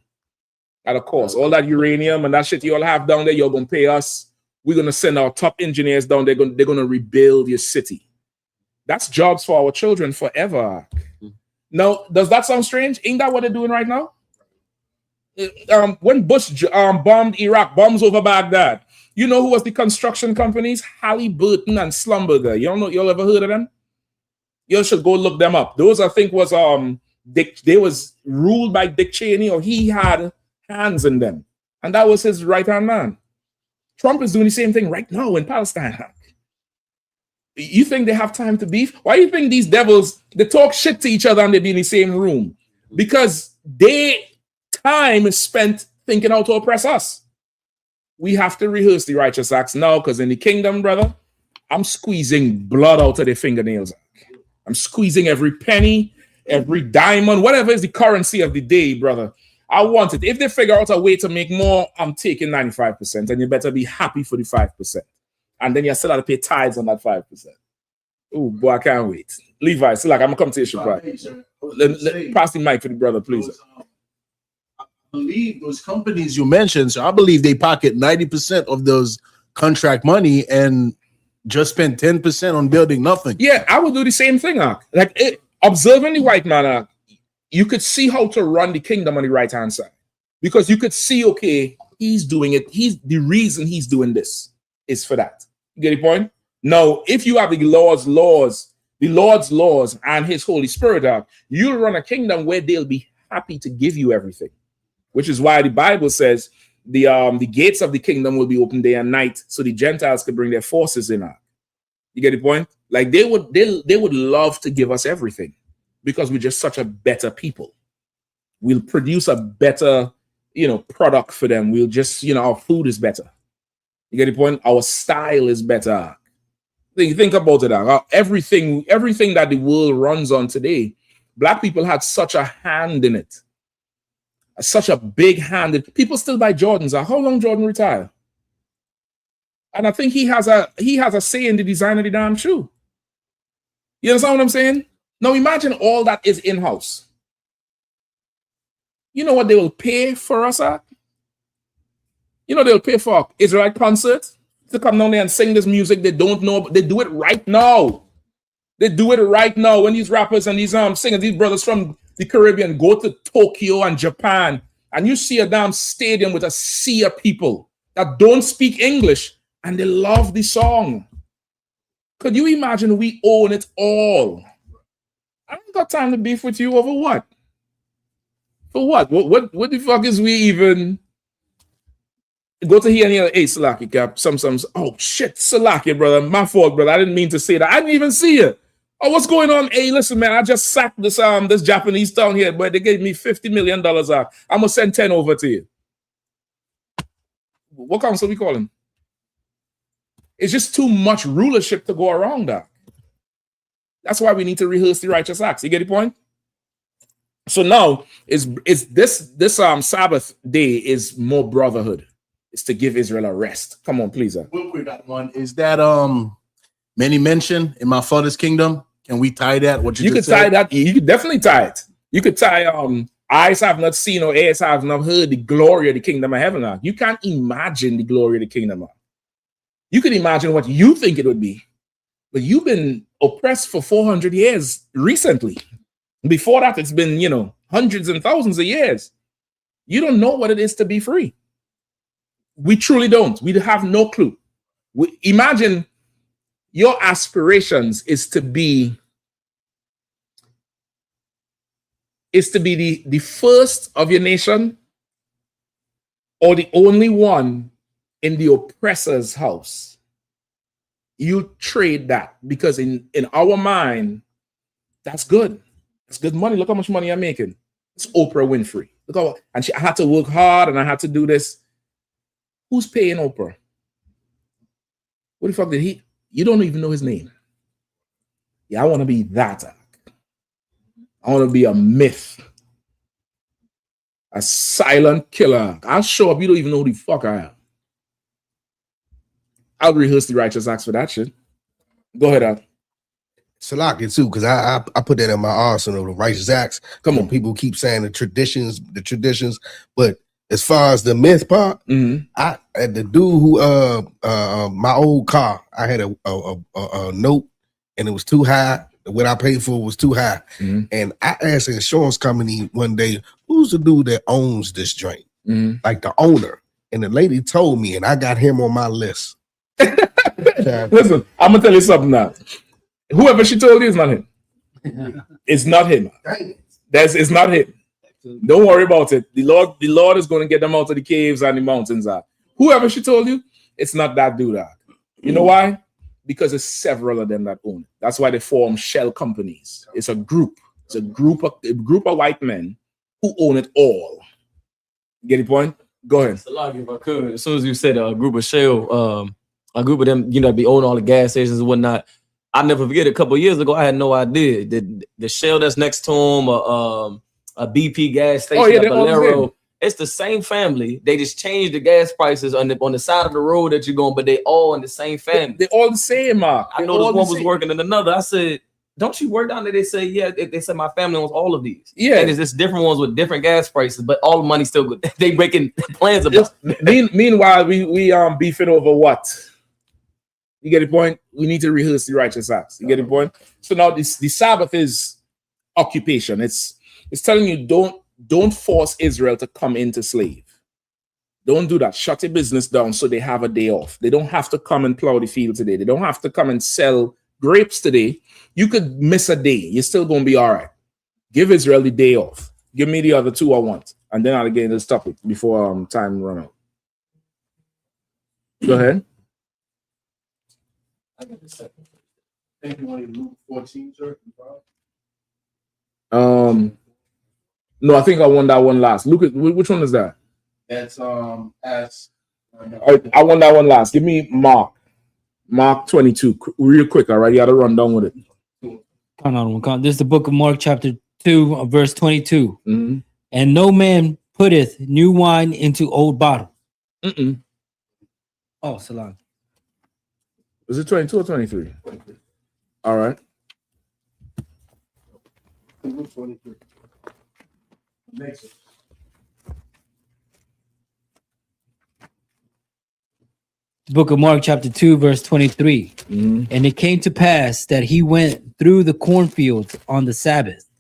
At a cost. All that uranium and that shit you all have down there, you're going to pay us. We're going to send our top engineers down there. They're going to rebuild your city. That's jobs for our children forever. Now, does that sound strange? Ain't that what they're doing right now? When Bush bombed Iraq, bombs over Baghdad, you know who was the construction companies? Halliburton and Schlumberger. Y'all ever heard of them? You should go look them up. Those, I think, was they was ruled by Dick Cheney, or he had hands in them, and that was his right-hand man. Trump is doing the same thing right now in Palestine. You think they have time to beef? Why do you think these devils, they talk shit to each other and they be in the same room? Because their time is spent thinking how to oppress us. We have to rehearse the righteous acts now, because in the kingdom, brother, I'm squeezing blood out of their fingernails. I'm squeezing every penny, every diamond, whatever is the currency of the day, brother. I want it. If they figure out a way to make more, I'm taking 95%, and you better be happy for the 5%. And then you still have to pay tithes on that 5%. Oh, boy, I can't wait. Levi, so like, I'm going to come to you, pass the mic for the brother, please. I believe those companies you mentioned, so I believe they pocket 90% of those contract money and just spend 10% on building nothing. Yeah, I would do the same thing, observing the white man, you could see how to run the kingdom on the right-hand side. Because you could see, okay, he's doing it. The reason he's doing this is for that. You get the point? Now, if you have the Lord's laws and his Holy Spirit, you'll run a kingdom where they'll be happy to give you everything. Which is why the Bible says the gates of the kingdom will be open day and night, so the Gentiles could bring their forces in. You get the point? Like they would love to give us everything, because we're just such a better people. We'll produce a better, product for them. We'll just, our food is better. You get the point? Our style is better. Think about it. Everything that the world runs on today, Black people had such a hand in it. Such a big hand. People still buy Jordans. How long Jordan retire? And I think he has a say in the design of the damn shoe. You understand what I'm saying? Now imagine all that is in-house. You know what they will pay for us at? They'll pay for Israelite concerts to come down there and sing this music they don't know, but they do it right now. They do it right now. When these rappers and these singers, these brothers from the Caribbean go to Tokyo and Japan, and you see a damn stadium with a sea of people that don't speak English, and they love the song. Could you imagine we own it all? I don't got time to beef with you over what? For what? What the fuck is we even go to here and hear? Hey, Salaki Cap, some. Oh shit, Salaki, brother. My fault, brother. I didn't mean to say that. I didn't even see it. Oh, what's going on? Hey, listen, man. I just sacked this Japanese town here, but they gave me $50 million. I'm gonna send 10 over to you. What council we call him? It's just too much rulership to go around that. That's why we need to rehearse the righteous acts. You get the point? So now is this Sabbath day is more brotherhood. It's to give Israel a rest. Come on, please. Real quick, that one is that many mention in my father's kingdom. Can we tie that? What you could tie that. You could definitely tie it. You could tie eyes have not seen or ears have not heard the glory of the kingdom of heaven. You can't imagine the glory of the kingdom. You can imagine what you think it would be, but you've been oppressed for 400 years recently. Before that, it's been, hundreds and thousands of years. You don't know what it is to be free. We truly don't. We have no clue. Imagine your aspirations is to be the first of your nation or the only one in the oppressor's house, you trade that because in our mind, that's good. That's good money. Look how much money I'm making. It's Oprah Winfrey. Look how, and I had to work hard and I had to do this. Who's paying Oprah? What the fuck did he? You don't even know his name. Yeah, I want to be that. I want to be a myth. A silent killer. I'll show up. You don't even know who the fuck I am. I'll rehearse the righteous acts for that shit. Go ahead, Al. Salaki too, because I put that in my arsenal, the righteous acts. Come on. People keep saying the traditions, but as far as the myth part, I the dude who my old car, I had a note and it was too high. What I paid for was too high. And I asked the insurance company one day, who's the dude that owns this joint? Like the owner. And the lady told me, and I got him on my list. Listen, I'm gonna tell you something now. Whoever she told you is not him. It's not him. It's not him. Don't worry about it. The Lord is going to get them out of the caves and the mountains. Whoever she told you, it's not that dude. You know why? Because there's several of them that own it. That's why they form shell companies. It's a group. It's a group of white men who own it all. Get the point? Go ahead. If I could, as soon as you said a group of shell, a group of them, be owning all the gas stations and whatnot. I never forget. A couple of years ago, I had no idea the shell that's next to them, a BP gas station, a Bolero. It's the same family. They just changed the gas prices on the side of the road that you're going, but they all in the same family. They're all the same, Mark. I know this one was working in another. I said, "Don't you work down there?" They say, "Yeah." They said my family owns all of these. Yeah, and it's just different ones with different gas prices, but all the money's still good. They making plans about. Meanwhile, we beefing over what? You get the point? We need to rehearse the righteous acts. You get the point? So now the Sabbath is occupation. It's telling you don't force Israel to come into slave. Don't do that. Shut your business down so they have a day off. They don't have to come and plow the field today. They don't have to come and sell grapes today. You could miss a day. You're still going to be all right. Give Israel the day off. Give me the other two I want. And then I'll get into this topic before time run out. Go ahead. Luke 14, sir. No, I think I won that one last. Luke, which one is that? That's as I won that one last. Give me Mark 22, real quick. All right, you got to run down with it. This is the book of Mark, chapter 2, verse 22. And no man putteth new wine into old bottle. Oh, Salam. Was it 22 or 23? All right. 23. Next. The book of Mark, chapter 2, verse 23. And it came to pass that he went through the cornfields on the Sabbath,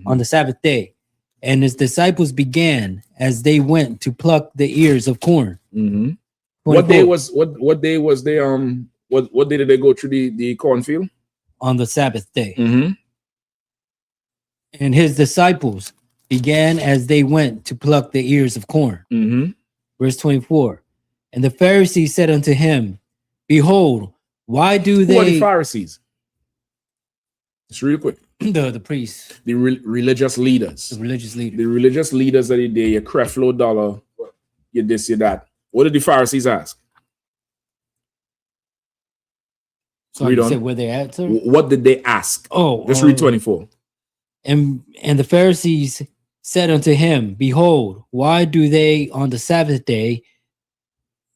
on the Sabbath day, and his disciples began as they went to pluck the ears of corn. What day was they what day did they go through the cornfield? On the Sabbath day. And his disciples began as they went to pluck the ears of corn. Verse 24. And the Pharisees said unto him, Behold, why do they... Who are the Pharisees? Just real quick. The priests. The religious leaders. The religious leaders. The religious leaders of the day, your Creflo Dollar, you this, you that. What did the Pharisees ask? So you said where they at, sir? What did they ask? Oh, just read 24. And the Pharisees said unto him, Behold, why do they on the Sabbath day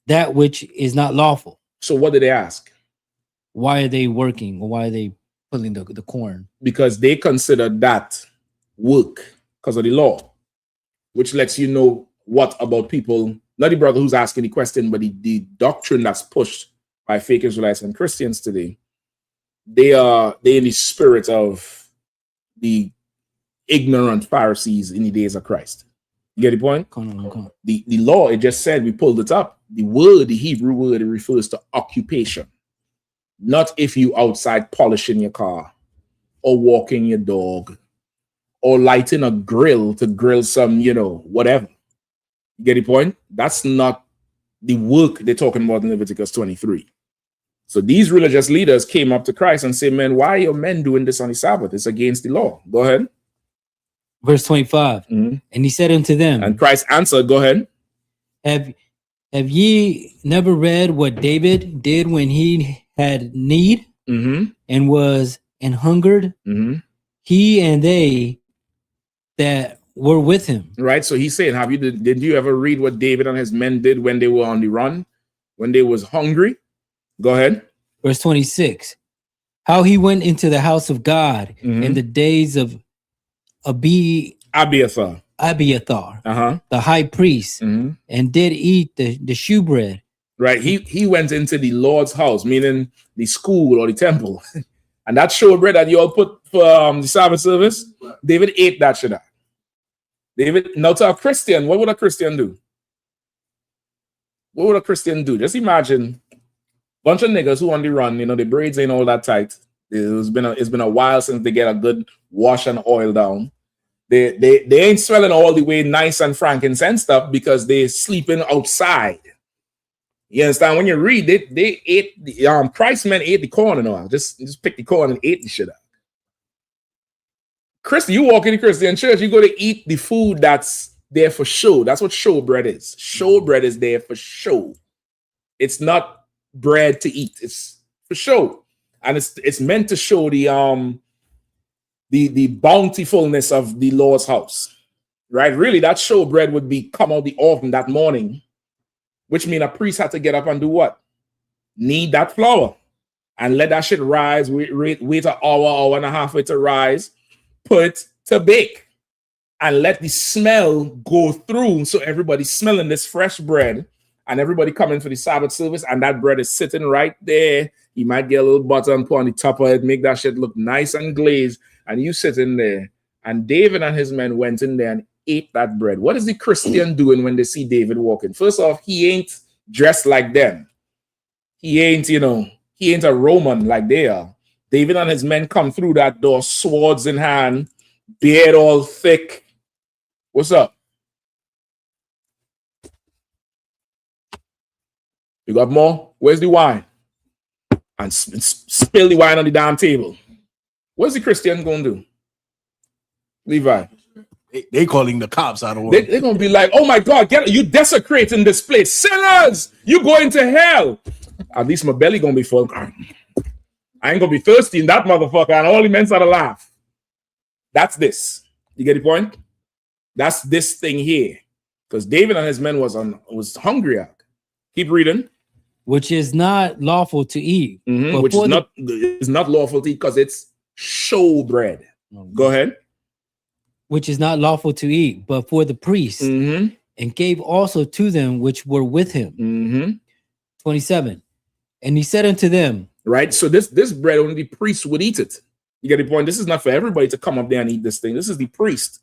that which is not lawful? So what did they ask? Why are they working? Or why are they pulling the corn? Because they consider that work because of the law, which lets you know what about people, not the brother who's asking the question, but the doctrine that's pushed by fake Israelites and Christians today. They in the spirit of the ignorant Pharisees in the days of Christ. You get the point? Come on. The law, it just said, we pulled it up. The Hebrew word, it refers to occupation. Not if you outside polishing your car or walking your dog or lighting a grill to grill some, whatever. You get the point? That's not the work they're talking about in Leviticus 23. So these religious leaders came up to Christ and said, man, why are your men doing this on the Sabbath? It's against the law. Go ahead. Verse 25. Mhm. And he said unto them, And Christ answered, go ahead. Have ye never read what David did when he had need and was an hungered, he and they that were with him? Right. So he's saying, did you ever read what David and his men did when they were on the run, when they was hungry? Go ahead. Verse 26. How he went into the house of God in the days of Abiathar, the high priest, and did eat the shewbread. Right. He went into the Lord's house, meaning the school or the temple. And that shewbread that you all put for the Sabbath service, David ate that shit. David, now to a Christian, what would a Christian do? What would a Christian do? Just imagine a bunch of niggas who on the run, the braids ain't all that tight. It's been a while since they get a good wash and oil down. They ain't smelling all the way nice and frankincense stuff because they're sleeping outside. You understand? When you read it, they ate the Christ men ate the corn and all. Just pick the corn and ate the shit out. Christian, you walk in the Christian church, you go to eat the food that's there for show. That's what show bread is. Show bread is there for show. It's not bread to eat. It's for show, and it's meant to show the bountifulness of the Lord's house, right? Really, that show bread would be come out the oven that morning, which means a priest had to get up and do what? Knead that flour and let that shit rise. Wait an hour and a half for it to rise. Put to bake and let the smell go through, so everybody's smelling this fresh bread, and everybody coming for the Sabbath service, and that bread is sitting right there. You might get a little butter and put on the top of it, make that shit look nice and glazed, and you sit in there. And David and his men went in there and ate that bread. What is the Christian doing when they see David walking? First off, he ain't dressed like them. He ain't, he ain't a Roman like they are. David and his men come through that door, swords in hand, beard all thick. What's up? You got more? Where's the wine? And spill the wine on the damn table. What's the Christian going to do? Levi. They calling the cops out of work. They're going to be like, oh my God, you desecrating this place. Sinners, you going to hell. At least my belly going to be full. I ain't gonna be thirsty in that motherfucker, and all the men start to laugh. That's this. You get the point? That's this thing here. Because David and his men was hungry out. Keep reading. Which is not lawful to eat. Which is not lawful to eat because it's show bread. Go ahead. Which is not lawful to eat, but for the priests, and gave also to them which were with him. 27. And he said unto them, right? So this bread, only the priest would eat it. You get the point? This is not for everybody to come up there and eat this thing. This is the priest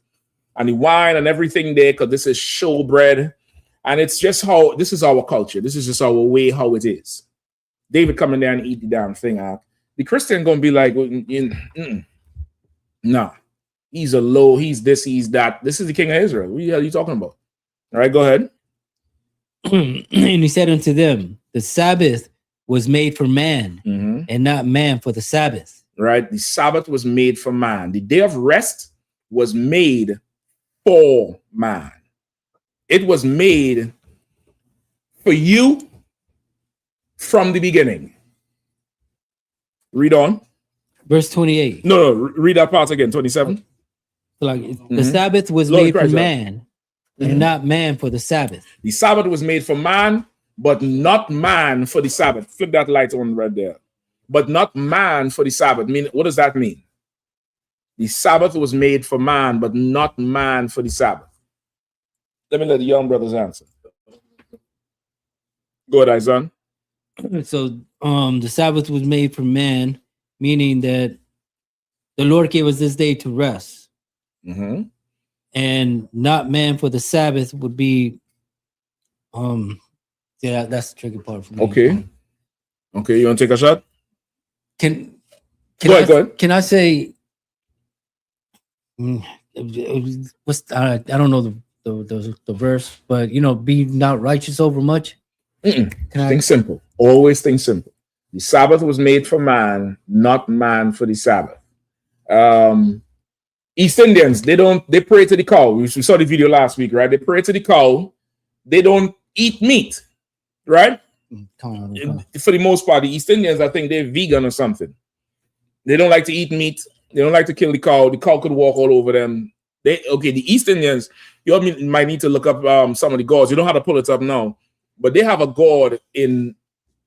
and the wine and everything there, because this is show bread. And it's just how, this is our culture. This is just our way, how it is. David coming there and eat the damn thing out. The Christian going to be like, nah, he's a low, he's this, he's that. This is the king of Israel. What the hell are you talking about? All right, go ahead. And he said unto them, the Sabbath was made for man, and not man for the Sabbath. Right? The Sabbath was made for man. The day of rest was made for man. It was made for you from the beginning. Read on. Verse 28. No, read that part again. 27. Like the Sabbath was made for man, and not man for the Sabbath. The Sabbath was made for man, but not man for the Sabbath. Flip that light on right there. But not man for the Sabbath. What does that mean? The Sabbath was made for man, but not man for the Sabbath. Let me let the young brothers answer. Go ahead, son. So the Sabbath was made for man, meaning that the Lord gave us this day to rest. And not man for the Sabbath would be yeah, that's the tricky part for me. Okay, you want to take a shot? Go ahead. Can I say what's I don't know the verse, but be not righteous over much. Think simple. Always think simple. The Sabbath was made for man, not man for the Sabbath. East Indians, they pray to the cow. We saw the video last week, right? They pray to the cow. They don't eat meat, right? For the most part, the East Indians, I think they're vegan or something. They don't like to eat meat. They don't like to kill the cow. The cow could walk all over them. The East Indians, you might need to look up some of the gods. You don't have to pull it up now, but they have a god in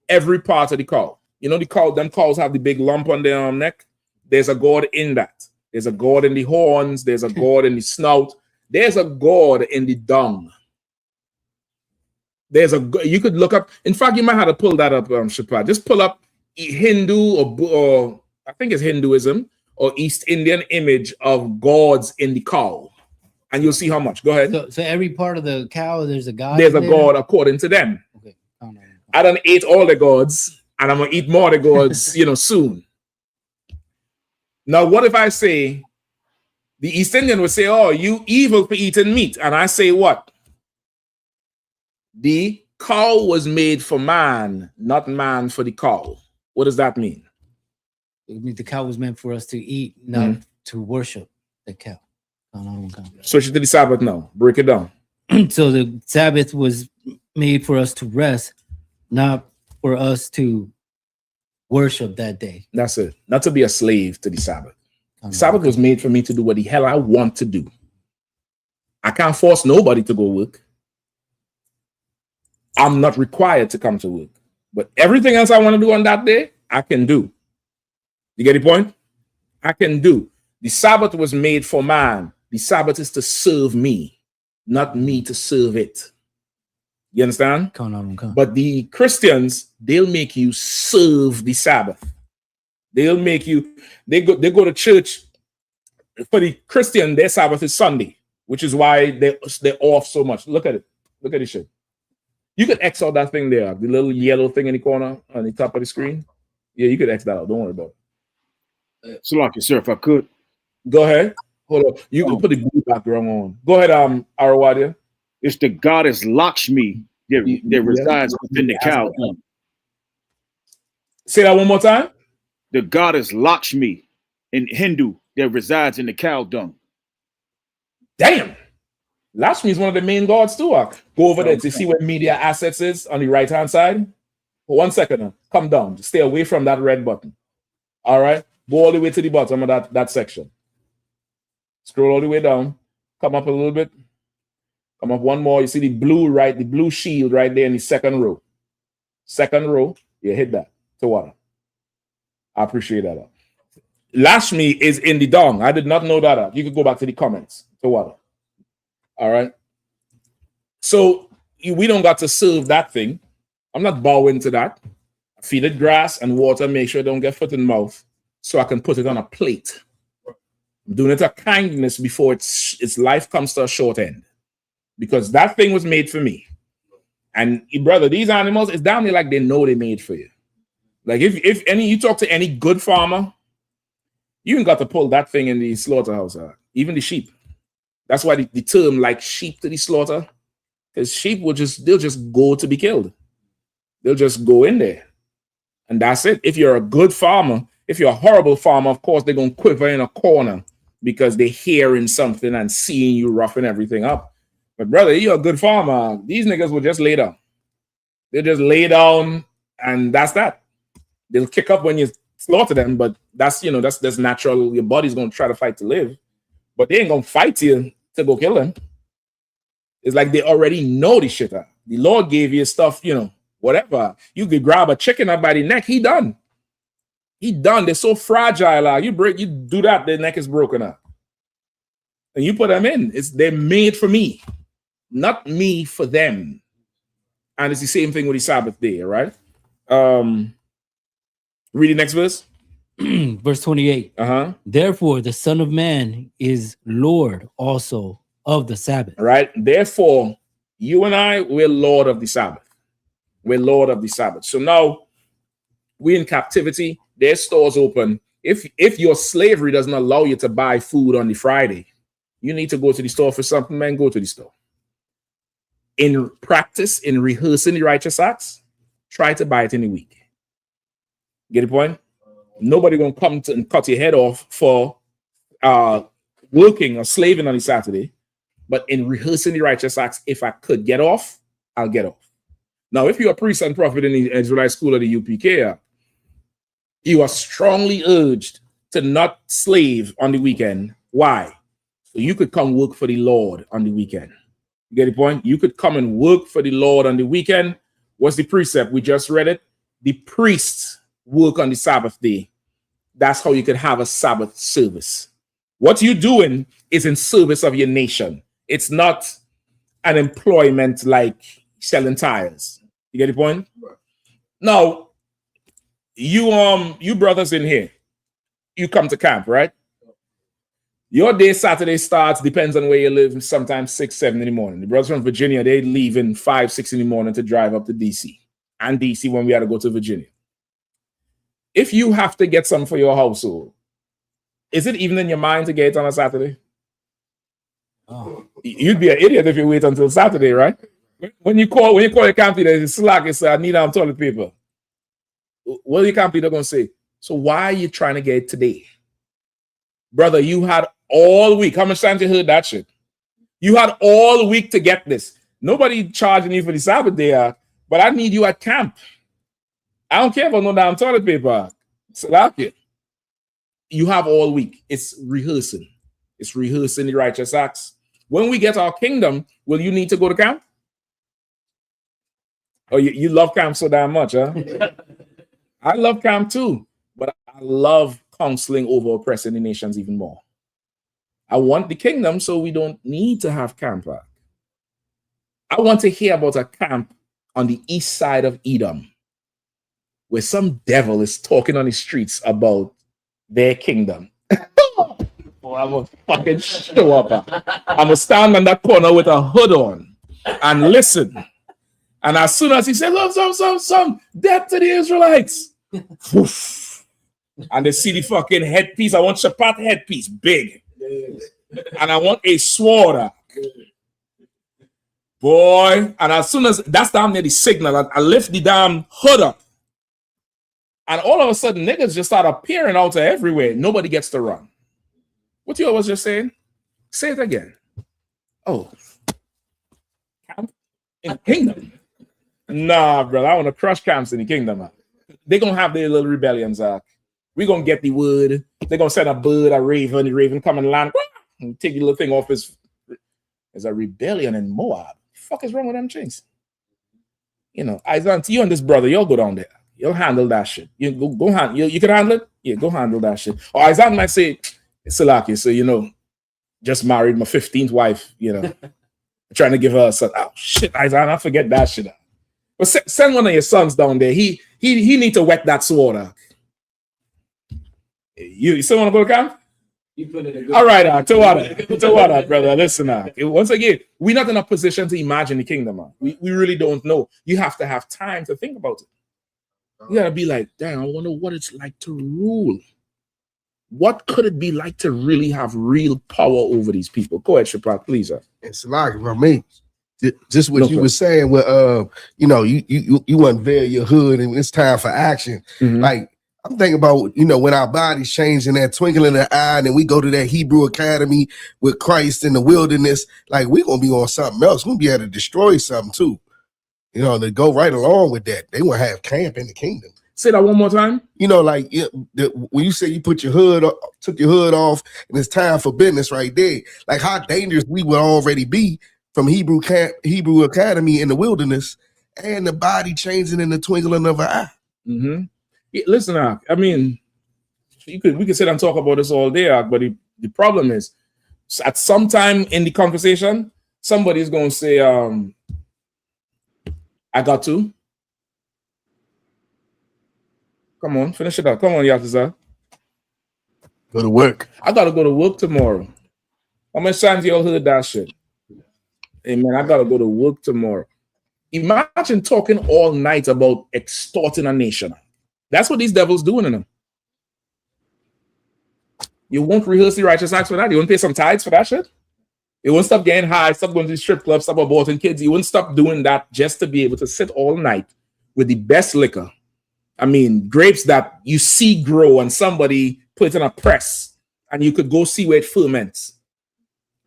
every part of the cow. The cow, them cows have the big lump on their neck. There's a god in that. There's a god in the horns. There's a god in the snout. There's a god in the dung. You could look up. In fact, you might have to pull that up, Shapad. Just pull up Hindu or I think it's Hinduism or East Indian image of gods in the cow, and you'll see how much. Go ahead. So every part of the cow, there's a god. There's a god according to them. Okay. I done ate all the gods, and I'm gonna eat more of the gods, soon. Now, what if I say the East Indian would say, "Oh, you evil for eating meat," and I say what? The cow was made for man, not man for the cow. What does that mean? It means the cow was meant for us to eat, not to worship the cow. Switch it to the Sabbath now. Break it down. So the Sabbath was made for us to rest, not for us to worship that day. That's it. Not to be a slave to the Sabbath. The Sabbath was made for me to do what the hell I want to do. I can't force nobody to go work. I'm not required to come to work. But everything else I want to do on that day, I can do. You get the point? I can do. The Sabbath was made for man. The Sabbath is to serve me, not me to serve it. You understand? But the Christians, they'll make you serve the Sabbath. They'll make you, they go to church. For the Christian, their Sabbath is Sunday, which is why they're off so much. Look at it. Look at this shit. You could X out that thing there, the little yellow thing in the corner on the top of the screen. Yeah, you could X that out. Don't worry about it. Salaki, sir, if I could. Go ahead. Hold on. You can put the blue background on. Go ahead, Arawadia. It's the goddess Lakshmi that resides within the cow. Say that one more time. The goddess Lakshmi in Hindu that resides in the cow dung. Damn. Lakshmi is one of the main gods too. Go over there to see where media assets is on the right hand side. For 1 second now. Come down. Just stay away from that red button. All right. Go all the way to the bottom of that section. Scroll all the way down. Come up a little bit. Come up one more. You see the blue shield right there in the second row. Second row. You hit that to water. I appreciate that. Lakshmi is in the dung. I did not know that. You could go back to the comments to water. All right. So we don't got to serve that thing. I'm not bowing to that. I feed it grass and water, make sure it don't get foot in mouth, so I can put it on a plate. I'm doing it a kindness before its life comes to a short end, because that thing was made for me. And brother, these animals, it's down there like they know they made for you. Like if you talk to any good farmer, you ain't got to pull that thing in the slaughterhouse. Even the sheep. That's why the term like sheep to the slaughter, because sheep they'll just go to be killed. They'll just go in there. And that's it. If you're a good farmer, if you're a horrible farmer, of course, they're going to quiver in a corner because they're hearing something and seeing you roughing everything up. But brother, you're a good farmer. These niggas will just lay down. They'll just lay down, and that's that. They'll kick up when you slaughter them, but that's natural. Your body's going to try to fight to live. But they ain't going to fight you to go kill them. It's like they already know this shit. The Lord gave you stuff, whatever. You could grab a chicken up by the neck. He done. They're so fragile. You do that, their neck is broken up. And you put them in. They're made for me, not me for them. And it's the same thing with the Sabbath day, right? Read the next verse. Verse 28. Therefore, the Son of Man is Lord also of the Sabbath. Right. Therefore, you and I, we're Lord of the Sabbath. We're Lord of the Sabbath. So now we're in captivity. There's stores open. If your slavery doesn't allow you to buy food on the Friday, you need to go to the store for something, man. Go to the store. in practice, in rehearsing the righteous acts, try to buy it in a week. Get the point? Nobody gonna come to and cut your head off for working or slaving on a Saturday, but in rehearsing the righteous acts, if I could get off, I'll get off. Now, if you're a priest and prophet in the Israelite school of the UPK, you are strongly urged to not slave on the weekend. Why? So you could come work for the Lord on the weekend. You get the point? You could come and work for the Lord on the weekend. What's the precept? We just read it. The priests work on the Sabbath day. That's how you could have a Sabbath service. What you're doing is in service of your nation. It's not an employment like selling tires. You get the point? Now, you brothers in here, you come to camp, right? Your day Saturday starts, depends on where you live, sometimes 6, 7 in the morning. The brothers from Virginia, they leave in 5, 6 in the morning to drive up to DC. And DC when we had to go to Virginia. If you have to get some for your household, is it even in your mind to get it on a Saturday? Oh. You'd be an idiot if you wait until Saturday, right? When you call your camp leader, it's slack, it's I need toilet paper. What are your camp leader going to say? So why are you trying to get it today? Brother, you had all week. How much time you heard that shit? You had all week to get this. Nobody charging you for the Sabbath day, but I need you at camp. I don't care about no damn toilet paper. Slack it. You have all week. It's rehearsing. It's rehearsing the righteous acts. When we get our kingdom, will you need to go to camp? Oh, you love camp so damn much, huh? I love camp too, but I love counseling over oppressing the nations even more. I want the kingdom so we don't need to have camp. I want to hear about a camp on the east side of Edom where some devil is talking on the streets about their kingdom. Oh, I'm gonna fucking show up. I'm gonna stand on that corner with a hood on and listen. And as soon as he said, some, death to the Israelites. And they see the fucking headpiece. I want Shabbat headpiece, big. And I want a sword. Boy. And as soon as that's down near the signal, I lift the damn hood up. And all of a sudden, niggas just start appearing out everywhere. Nobody gets to run. What you was just saying? Say it again. Oh. Camp in the kingdom. Nah, brother. I want to crush camps in the kingdom. They're going to have their little rebellions. We're going to get the word. They're going to send a bird, a raven. The raven come and land. And take the little thing off his. There's a rebellion in Moab. What the fuck is wrong with them things? You know, you and this brother, y'all go down there. You'll handle that shit. You go handle. You can handle it. Yeah, go handle that shit. Or Isaac might say, Salaki, so you know, just married my 15th wife. You know, trying to give her a son. Oh shit, Isaac, I forget that shit. But send one of your sons down there. He need to wet that sword. You still want to go to camp? All right, Tawada, brother. Listen, once again, we're not in a position to imagine the kingdom. We really don't know. You have to have time to think about it. You gotta be like, damn, I wonder what it's like to rule. What could it be like to really have real power over these people? Go ahead, Shapat, please. It's like for me, just what you were saying. With you know, you unveil your hood and it's time for action. Mm-hmm. Like I'm thinking about, you know, when our bodies change in that twinkle in the eye, and then we go to that Hebrew Academy with Christ in the wilderness. Like we're gonna be on something else. We're gonna be able to destroy something too. You know, to go right along with that. They want to have camp in the kingdom. Say that one more time. You know, like when you say you put your hood, took your hood off, and it's time for business right there. Like how dangerous we would already be from Hebrew Academy in the wilderness, and the body changing in the twinkling of an eye. Mm-hmm. Yeah, listen, I mean, we could sit and talk about this all day, but the problem is, at some time in the conversation, somebody's going to say, I got to. Come on, finish it up. Come on, Yatazar. Go to work. I got to go to work tomorrow. How much times y'all heard that shit? Hey, man, I got to go to work tomorrow. Imagine talking all night about extorting a nation. That's what these devils doing in them. You won't rehearse the righteous acts for that? You won't pay some tithes for that shit? They wouldn't stop getting high, stop going to the strip club, stop aborting kids. You wouldn't stop doing that just to be able to sit all night with the best liquor. I mean, grapes that you see grow and somebody puts in a press and you could go see where it ferments.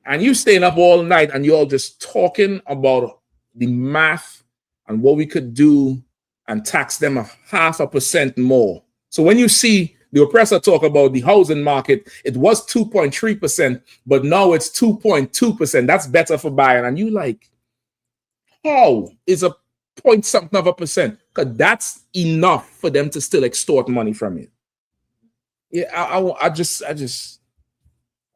And you staying up all night and you're all just talking about the math and what we could do and tax them 0.5% more. So when you see the oppressor talk about the housing market, it was 2.3%, but now it's 2.2%. That's better for buying. And you like, how is a point something of a percent? Because that's enough for them to still extort money from you. Yeah, I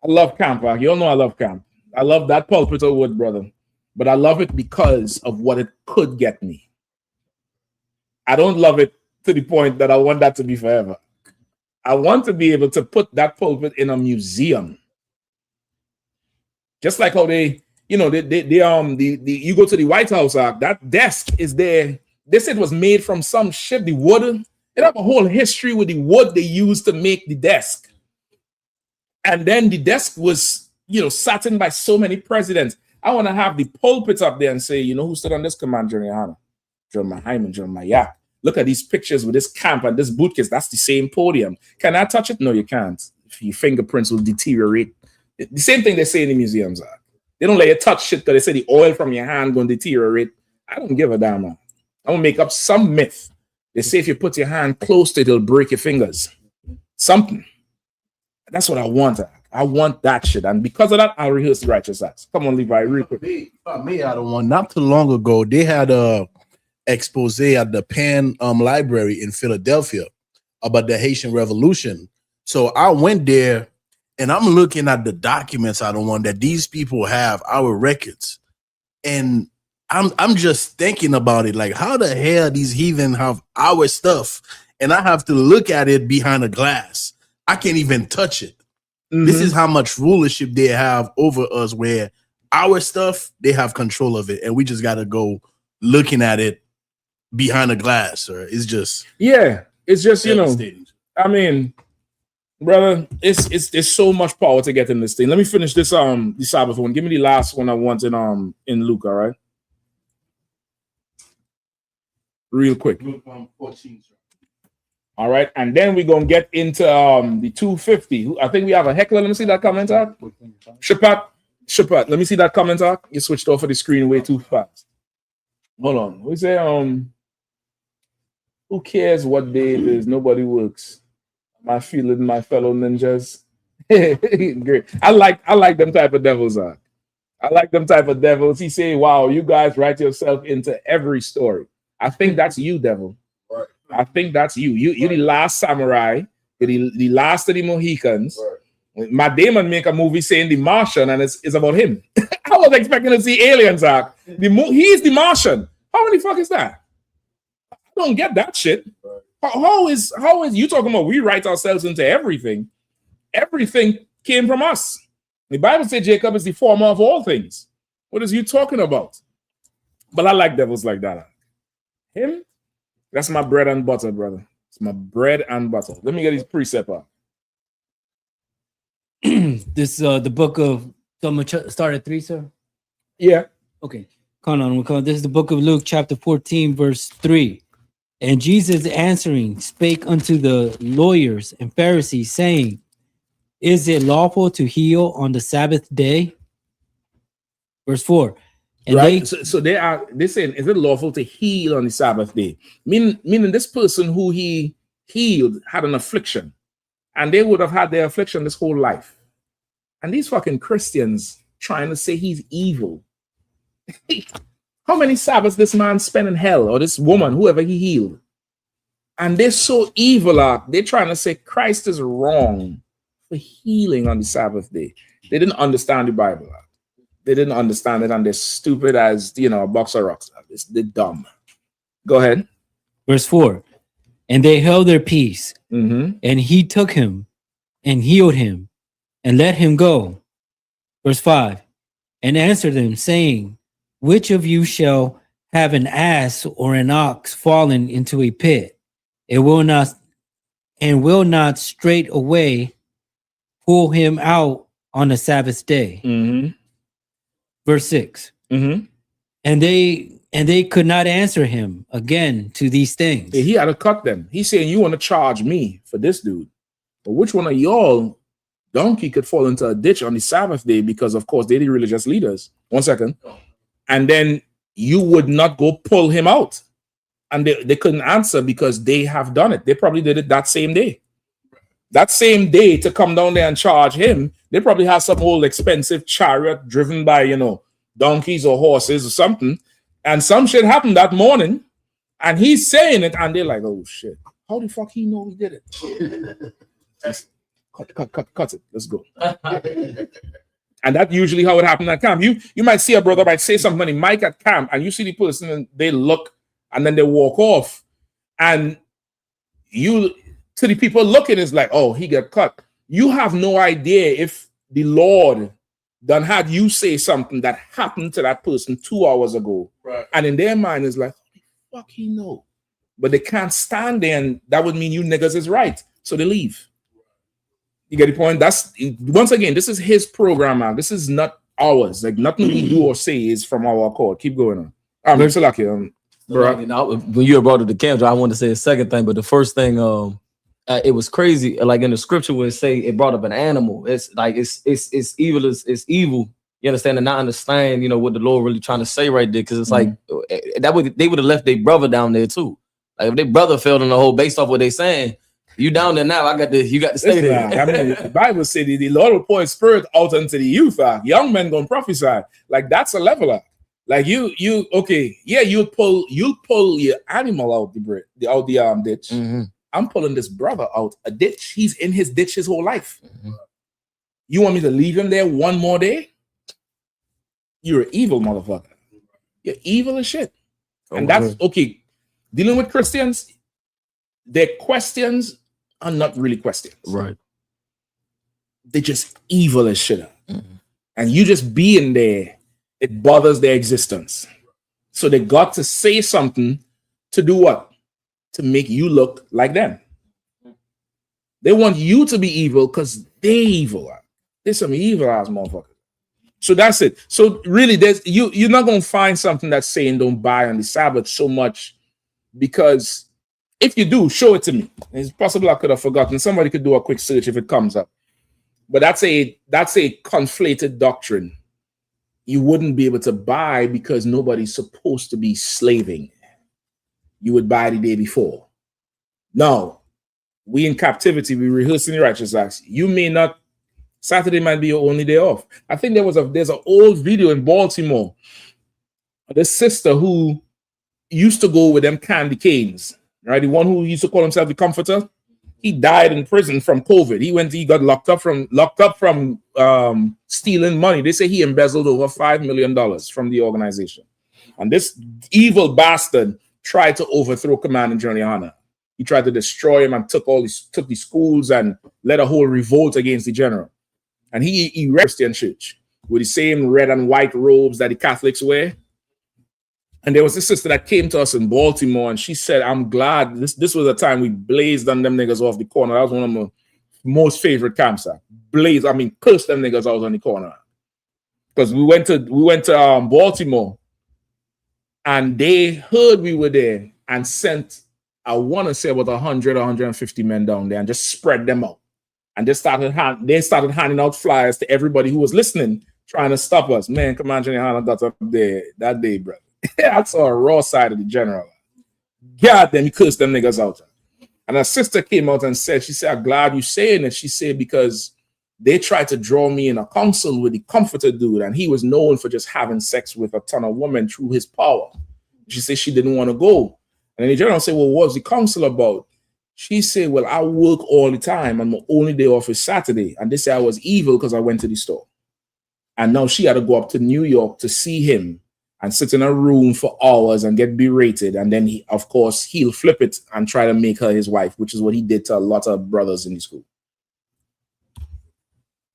love camp. You all know I love camp. I love that pulpit of wood, brother. But I love it because of what it could get me. I don't love it to the point that I want that to be forever. I want to be able to put that pulpit in a museum. Just like how you go to the White House, that desk is there. They said it was made from some shit, the wood. It have a whole history with the wood they used to make the desk. And then the desk was, sat in by so many presidents. I want to have the pulpit up there and say, who stood on this command during Yahanna? John Hyman, John Mayak. Look at these pictures with this camp and this bootcase. That's the same podium. Can I touch it? No, you can't. Your fingerprints will deteriorate. The same thing they say in the museums. They don't let you touch shit because they say the oil from your hand going to deteriorate. I don't give a damn. I'm going to make up some myth. They say if you put your hand close to it, it'll break your fingers. Something. That's what I want. I want that shit. And because of that, I'll rehearse the righteous acts. Come on, Levi, real quick. Me, I don't want. Not too long ago, they had a expose at the Penn Library in Philadelphia about the Haitian Revolution. So I went there and I'm looking at the documents I don't want that these people have, our records. And I'm just thinking about it, like how the hell these heathen have our stuff and I have to look at it behind a glass. I can't even touch it. Mm-hmm. This is how much rulership they have over us, where our stuff, they have control of it. And we just got to go looking at it behind a glass. Or it's just, it's just, I mean, brother, it's so much power to get in this thing. Let me finish this the Sabbath one. Give me the last one I want in Luke, all right? Real quick. Luke 14. All right, and then we're gonna get into the 250. I think we have a heckler. Let me see that comment out. Shapat, let me see that comment out. You switched off of the screen way too fast. Hold on. We say who cares what day it is? Nobody works. My feeling, my fellow ninjas. Great. I like them type of devils. I like them type of devils. He say, wow, you guys write yourself into every story. I think that's you, devil. I think that's you. You're the last samurai. You're the last of the Mohicans. Right. Matt Damon make a movie saying the Martian, and it's about him. I was expecting to see aliens. He's the Martian. How many fuck is that? I don't get that shit. Right. How is you talking about we write ourselves into everything? Everything came from us. The Bible said Jacob is the former of all things. What is you talking about? But I like devils like that. Him? That's my bread and butter, brother. It's my bread and butter. Let me get his precept out. This the book of start at 3, sir? Yeah. Okay. Come on. This is the book of Luke, chapter 14, verse 3. And Jesus answering spake unto the lawyers and Pharisees, saying, Is it lawful to heal on the Sabbath day? Verse 4. And right, so they're saying, is it lawful to heal on the Sabbath day? Meaning this person who he healed had an affliction, and they would have had their affliction this whole life. And these fucking Christians trying to say he's evil. How many Sabbaths this man spent in hell, or this woman, whoever he healed? And they're so evil, they're trying to say Christ is wrong for healing on the Sabbath day. They didn't understand the Bible. They didn't understand it, and they're stupid as, a box of rocks. They're dumb. Go ahead. Verse 4. And they held their peace, and he took him and healed him and let him go. Verse 5. And answered them, saying, Which of you shall have an ass or an ox fallen into a pit? It will not straight away pull him out on the Sabbath day. Verse 6. Mm-hmm. And they could not answer him again to these things. He had to cut them. He's saying, you want to charge me for this dude. But which one of y'all donkey could fall into a ditch on the Sabbath day? Because, of course, they're the religious leaders. 1 second. And then you would not go pull him out. And they couldn't answer because they have done it. They probably did it that same day. That same day to come down there and charge him, they probably have some old expensive chariot driven by, you know, donkeys or horses or something. And some shit happened that morning. And he's saying it. And they're like, oh, shit. How the fuck he know he did it? Cut it. Let's go. And that's usually how it happened at camp. You might see a brother might say something in mic at camp, and you see the person and they look and then they walk off. And you, to the people looking, is like, oh, he got cut. You have no idea if the Lord done had you say something that happened to that person 2 hours ago. Right. And in their mind is like, what the fuck he know? But they can't stand there, and that would mean you niggas is right. So they leave. You get the point? That's, once again, this is his program, man. This is not ours. Like, nothing we do or say is from our accord. Keep going on. It's lucky. Bro. When you brought up the camp, I wanted to say a second thing, but the first thing, it was crazy. Like in the scripture where it say it brought up an animal. It's like it's evil. It's evil. You understand, and not understand, you know, what the Lord really trying to say right there. Because it's like that would they would have left their brother down there too. Like if their brother fell in the hole based off what they saying, you down there now. You got to stay there. I mean, the Bible said the Lord will pour his spirit out unto the youth. Young men gonna prophesy. Like that's a leveler. Like you okay, yeah, you'll pull your animal out the ditch. Mm-hmm. I'm pulling this brother out a ditch. He's in his ditch his whole life. Mm-hmm. You want me to leave him there one more day? You're an evil motherfucker. You're evil as shit. And that's okay. Dealing with Christians, their questions are not really questions. Right. They're just evil as shit. Mm-hmm. And you just being there, it bothers their existence. So they got to say something to do what? To make you look like them. They want you to be evil because they're evil. They're some evil ass motherfuckers. So that's it. So really, you're not gonna find something that's saying don't buy on the Sabbath so much, because if you do, show it to me. It's possible I could have forgotten. Somebody could do a quick search if it comes up. But that's a conflated doctrine. You wouldn't be able to buy because nobody's supposed to be slaving. You would buy the day before. Now, we in captivity, we rehearsing the righteous acts. You may not, Saturday might be your only day off. I think there's an old video in Baltimore. This sister who used to go with them candy canes, right? The one who used to call himself the comforter. He died in prison from COVID. He got locked up from stealing money. They say he embezzled over $5 million from the organization. And this evil bastard tried to overthrow Commanding General Yahanna. He tried to destroy him and took the schools and led a whole revolt against the general. And he Christian church with the same red and white robes that the Catholics wear. And there was this sister that came to us in Baltimore, and she said, I'm glad this was a time we blazed on them niggas off the corner. That was one of my most favorite camps. Cursed them niggas out on the corner. Because we went to Baltimore, and they heard we were there and sent, I want to say about 100 or 150 men down there and just spread them out. And they started handing out flyers to everybody who was listening, trying to stop us. Man, Commander Yahanna got up there that day, bro. I saw a raw side of the general. God damn, he cursed them niggas out. And her sister came out and said, she said, I'm glad you saying it. She said, because they tried to draw me in a council with the comforter dude, and he was known for just having sex with a ton of women through his power. She said she didn't want to go. And then the general said, well, what was the council about? She said, well, I work all the time, and my only day off is Saturday. And they say I was evil because I went to the store. And now she had to go up to New York to see him and sit in a room for hours and get berated. And then, he'll flip it and try to make her his wife, which is what he did to a lot of brothers in the school.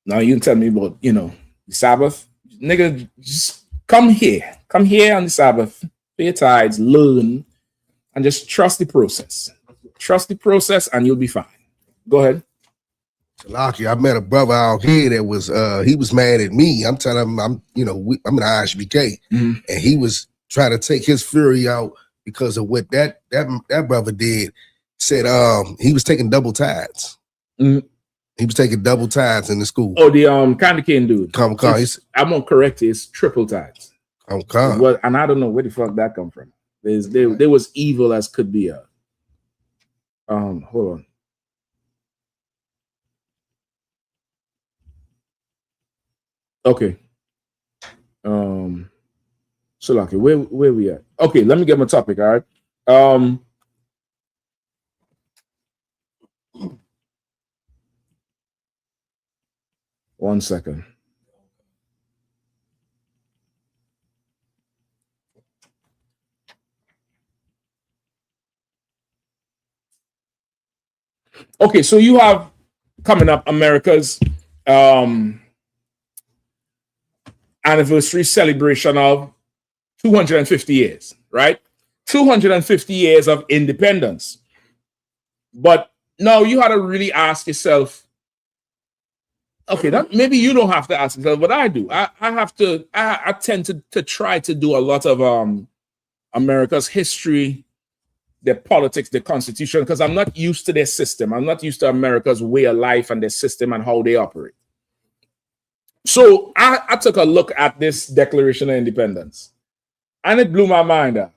Now you can tell me about, the Sabbath. Nigga, just come here. Come here on the Sabbath. Pay your tithes, learn, and just trust the process. Trust the process and you'll be fine. Go ahead. Lucky, I met a brother out here that was he was mad at me. I'm telling him I'm in the I.S.U.P.K. Mm-hmm. and he was trying to take his fury out because of what that brother did. Said he was taking double tides. Mm-hmm. He was taking double tides in the school. Oh, the candy cane dude. I'm gonna correct it. It's triple tides. Well, and I don't know where the fuck that come from. They was evil as could be. Hold on. Okay. So lucky. Where we at? Okay, let me get my topic. All right. One second. Okay, so you have coming up America's anniversary celebration of 250 years, right? 250 years of independence. But now you had to really ask yourself, okay, that maybe you don't have to ask yourself, but I do. I tend to try to do a lot of America's history, their politics, their constitution, because I'm not used to their system. I'm not used to America's way of life and their system and how they operate. So I took a look at this Declaration of Independence, and it blew my mind up.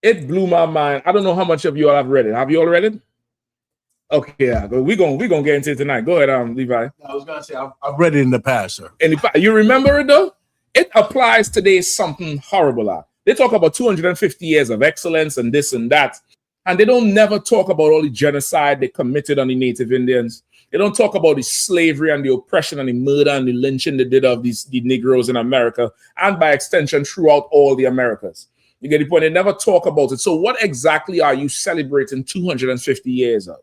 It blew my mind. I don't know how much of you all have read it. Have you all read it? Okay, yeah, we're gonna get into it tonight. Go ahead, Levi. I was gonna say I've read it in the past, sir. You remember it though? It applies today something horrible. They talk about 250 years of excellence and this and that, and they don't never talk about all the genocide they committed on the Native Indians. They don't talk about the slavery and the oppression and the murder and the lynching they did of the Negroes in America, and by extension throughout all the Americas. You get the point? They never talk about it. So what exactly are you celebrating 250 years of?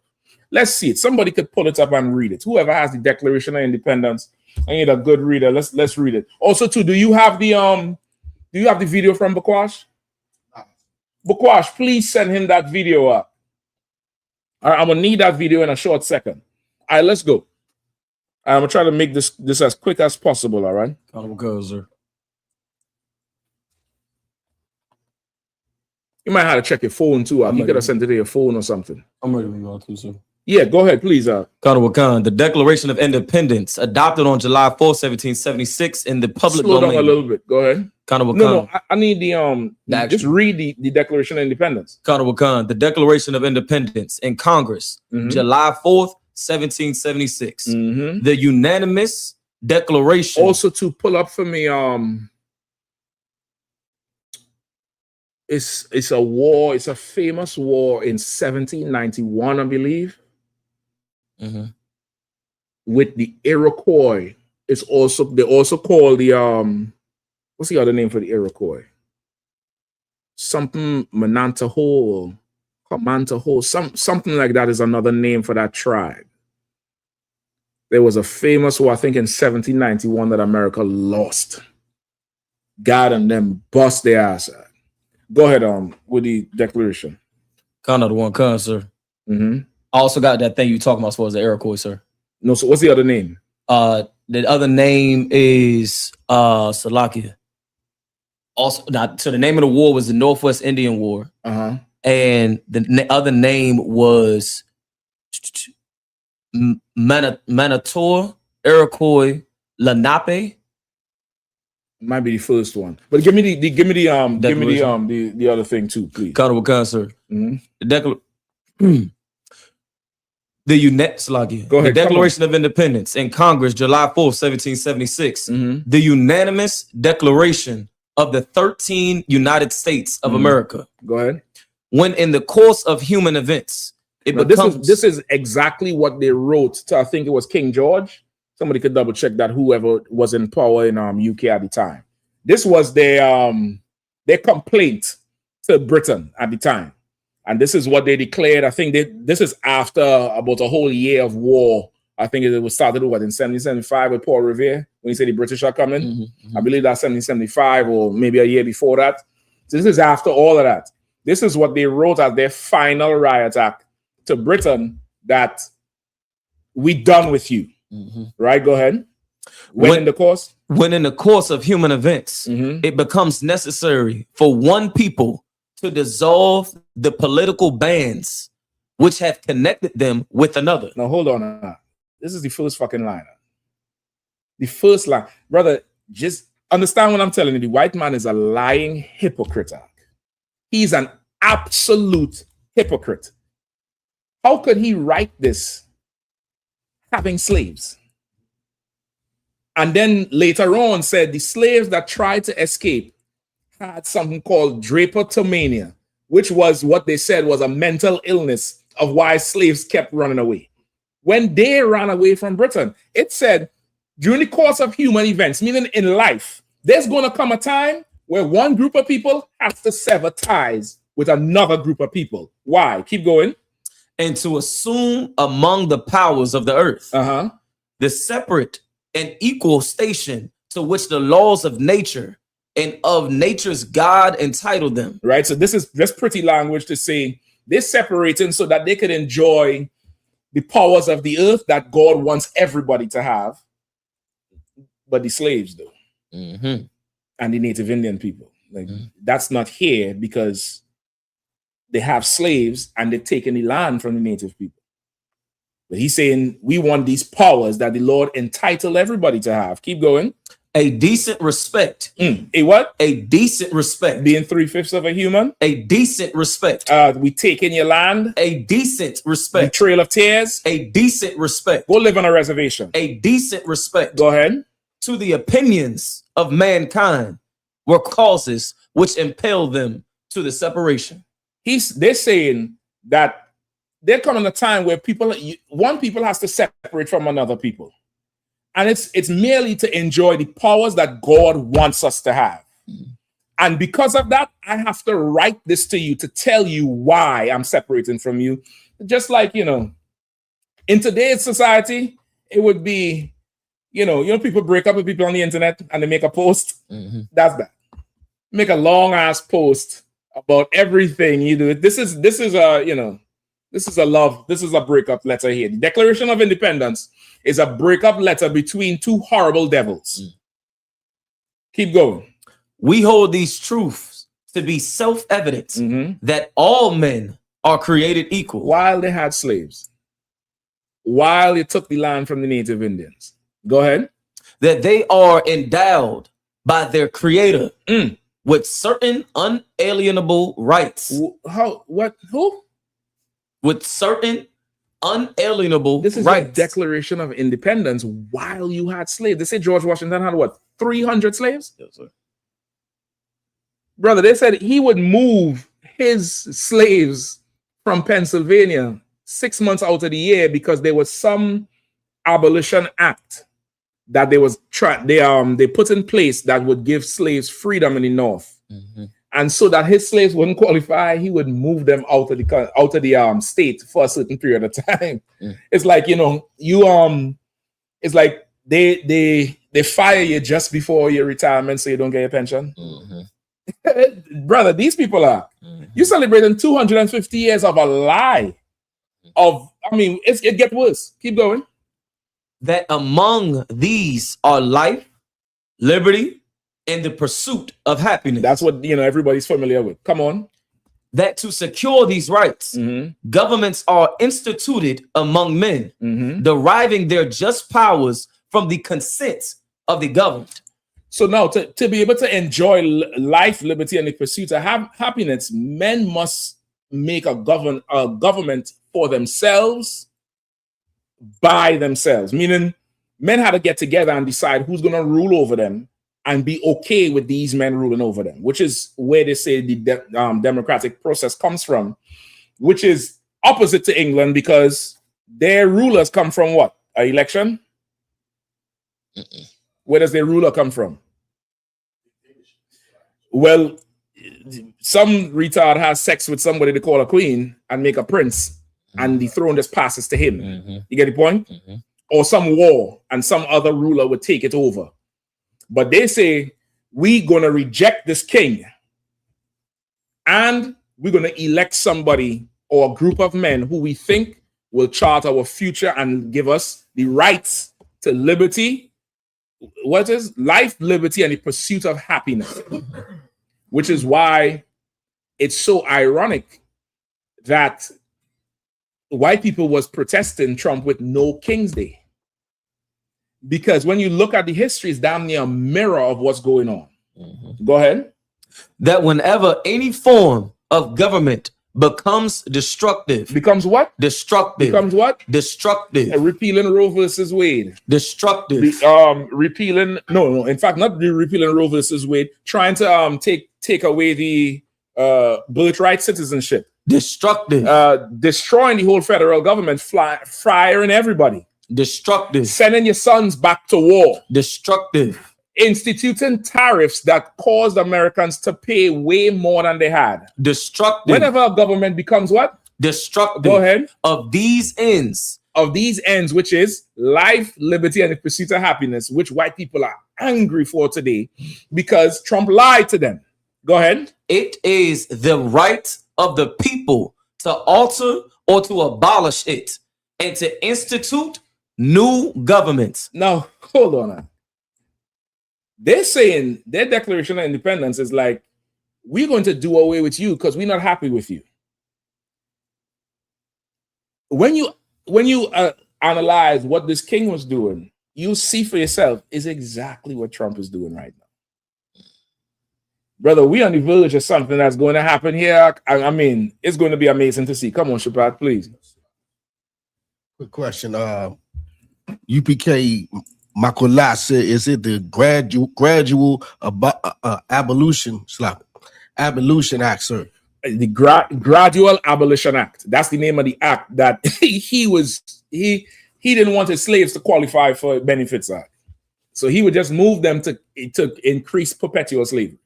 Let's see it. Somebody could pull it up and read it. Whoever has the Declaration of Independence, I need a good reader. Let's read it. Also, too, do you have the video from Bakwash? Bakwash, please send him that video up. All right, I'm gonna need that video in a short second. All right, let's go. I'm gonna try to make this as quick as possible. All right. Sir. You might have to check your phone too. You could have sent it to your phone or something. I'm ready when you want to, sir. Yeah, go ahead, please. The Declaration of Independence, adopted on July 4, 1776, in the public Slow domain. down a little bit. Go ahead. No, I need just read the Declaration of Independence. The Declaration of Independence in Congress, July 4th, 1776. The unanimous declaration. Also, to pull up for me, it's a war. It's a famous war in 1791, I believe, with the Iroquois. They also call the what's the other name for the Iroquois? Something Manantaho, something like that is another name for that tribe. There was a famous war, I think, in 1791 that America lost. God and them bust their ass out. Go ahead with the declaration. Sir. I also got that thing you talking about as far as the Iroquois, sir. No, so what's the other name? The other name is Salakia. Also, so the name of the war was the Northwest Indian War. And the other name was Manitou, Iroquois, Lenape. Might be the first one, but give me the other thing too, please. Sir. The Declaration of Independence in Congress, July 4th, 1776. The unanimous declaration of the 13 United States of America. Go ahead. When in the course of human events, this is exactly what they wrote to, I think it was King George. Somebody could double check that, whoever was in power in UK at the time. This was their complaint to Britain at the time. And this is what they declared. I think this is after about a whole year of war. I think it was started in 1775 with Paul Revere, when he said the British are coming. I believe that's 1775 or maybe a year before that. So this is after all of that. This is what they wrote as their final riot act to Britain, that we done with you. Right? Go ahead. When in the course? When in the course of human events, Mm-hmm. it becomes necessary for one people to dissolve the political bands which have connected them with another. Now, hold on. This is the first fucking line. The first line. Brother, just understand what I'm telling you. The white man is a lying hypocrite. He's an absolute hypocrite. How could he write this having slaves? And then later on said the slaves that tried to escape had something called drapetomania, which was what they said was a mental illness of why slaves kept running away. When they ran away from Britain, it said during the course of human events, meaning in life, there's going to come a time where one group of people has to sever ties with another group of people. Why? Keep going. And to assume among the powers of the earth the separate and equal station to which the laws of nature and of nature's God entitled them. Right. So this is just pretty language to say they're separating so that they could enjoy the powers of the earth that God wants everybody to have. But the slaves do. And the Native Indian people. Like that's not here because they have slaves and they've taken the land from the native people. But he's saying we want these powers that the Lord entitled everybody to have. Keep going. A decent respect. A what? A decent respect. Being 3/5 of a human. A decent respect. We take in your land. A decent respect. The Trail of Tears. A decent respect. Go live on a reservation. A decent respect. Go ahead. To the opinions of mankind were causes which impel them to the separation. They're saying that there coming a time where one people has to separate from another people. And it's merely to enjoy the powers that God wants us to have. And because of that, I have to write this to you to tell you why I'm separating from you. Just like, in today's society, it would be, people break up with people on the internet and they make a post. That's that. Make a long ass post about everything you do. This is a breakup letter here. The Declaration of Independence is a breakup letter between two horrible devils. Keep going. We hold these truths to be self-evident that all men are created equal. While they had slaves. While they took the land from the Native Indians. Go ahead. That they are endowed by their creator with certain unalienable rights. Who? With certain unalienable This is rights. a Declaration of Independence while you had slaves. They say George Washington had what? 300 slaves? Yes, sir. Brother, they said he would move his slaves from Pennsylvania 6 months out of the year because there was some abolition act that they put in place that would give slaves freedom in the North. And so that his slaves wouldn't qualify, he would move them out of the state for a certain period of time. It's like, it's like they fire you just before your retirement so you don't get your pension. Brother, these people are you celebrating 250 years of a lie. It gets worse. Keep going. That among these are life, liberty, and the pursuit of happiness. That's what everybody's familiar with. Come on. That to secure these rights, governments are instituted among men, deriving their just powers from the consent of the governed. So now to be able to enjoy life, liberty, and the pursuit of happiness, men must make a government for themselves, by themselves. Meaning men had to get together and decide who's going to rule over them and be okay with these men ruling over them, which is where they say the democratic process comes from, which is opposite to England because their rulers come from what? An election? Where does their ruler come from? Well, some retard has sex with somebody they call a queen and make a prince, and the throne just passes to him. You get the point? Or some war and some other ruler would take it over. But they say, we're going to reject this king and we're going to elect somebody or a group of men who we think will chart our future and give us the rights to liberty. What is life, liberty, and the pursuit of happiness? Which is why it's so ironic that white people was protesting Trump with no King's Day. Because when you look at the history, it's damn near a mirror of what's going on. Go ahead. That whenever any form of government becomes destructive. Becomes what? Destructive. Becomes what? Destructive. Repealing Roe versus Wade. Destructive. Repealing, no, in fact, not repealing Roe versus Wade, trying to take away the birthright citizenship. Destructive. Destroying the whole federal government, firing everybody. Destructive. Sending your sons back to war. Destructive. Instituting tariffs that caused Americans to pay way more than they had. Destructive. Whenever a government becomes what? Destructive. Go ahead. Of these ends. Of these ends, which is life, liberty, and the pursuit of happiness, which white people are angry for today because Trump lied to them. Go ahead. It is the right of the people to alter or to abolish it and to institute new governments. Now, hold on. They're saying their Declaration of Independence is like, we're going to do away with you because we're not happy with you. When you analyze what this king was doing, you see for yourself is exactly what Trump is doing right now. Brother, we're on the verge of something that's going to happen here. I mean, it's going to be amazing to see. Come on, Shabbat, please. Quick question. UPK Makola said, is it the gradual abolition act, sir? The Gradual Abolition Act. That's the name of the act that he didn't want his slaves to qualify for benefits act. So he would just move them to increase perpetual slavery.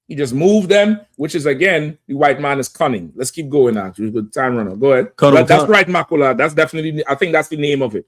He just moved them, which is, again, the white man is cunning. Let's keep going now. Time runner. Go ahead. That's right, Makula. That's definitely, I think that's the name of it.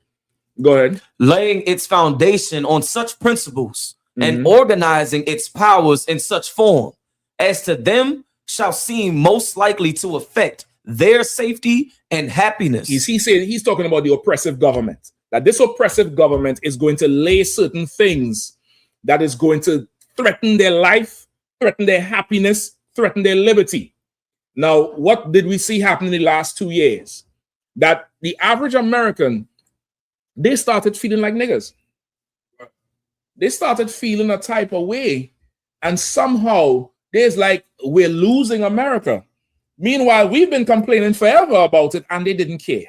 Go ahead. Laying its foundation on such principles and organizing its powers in such form as to them shall seem most likely to affect their safety and happiness. He's talking about the oppressive government. That this oppressive government is going to lay certain things that is going to threaten their life, threaten their happiness, threaten their liberty. Now, what did we see happen in the last 2 years? That the average American, they started feeling like niggas. They started feeling a type of way. And somehow there's like, we're losing America. Meanwhile, we've been complaining forever about it and they didn't care.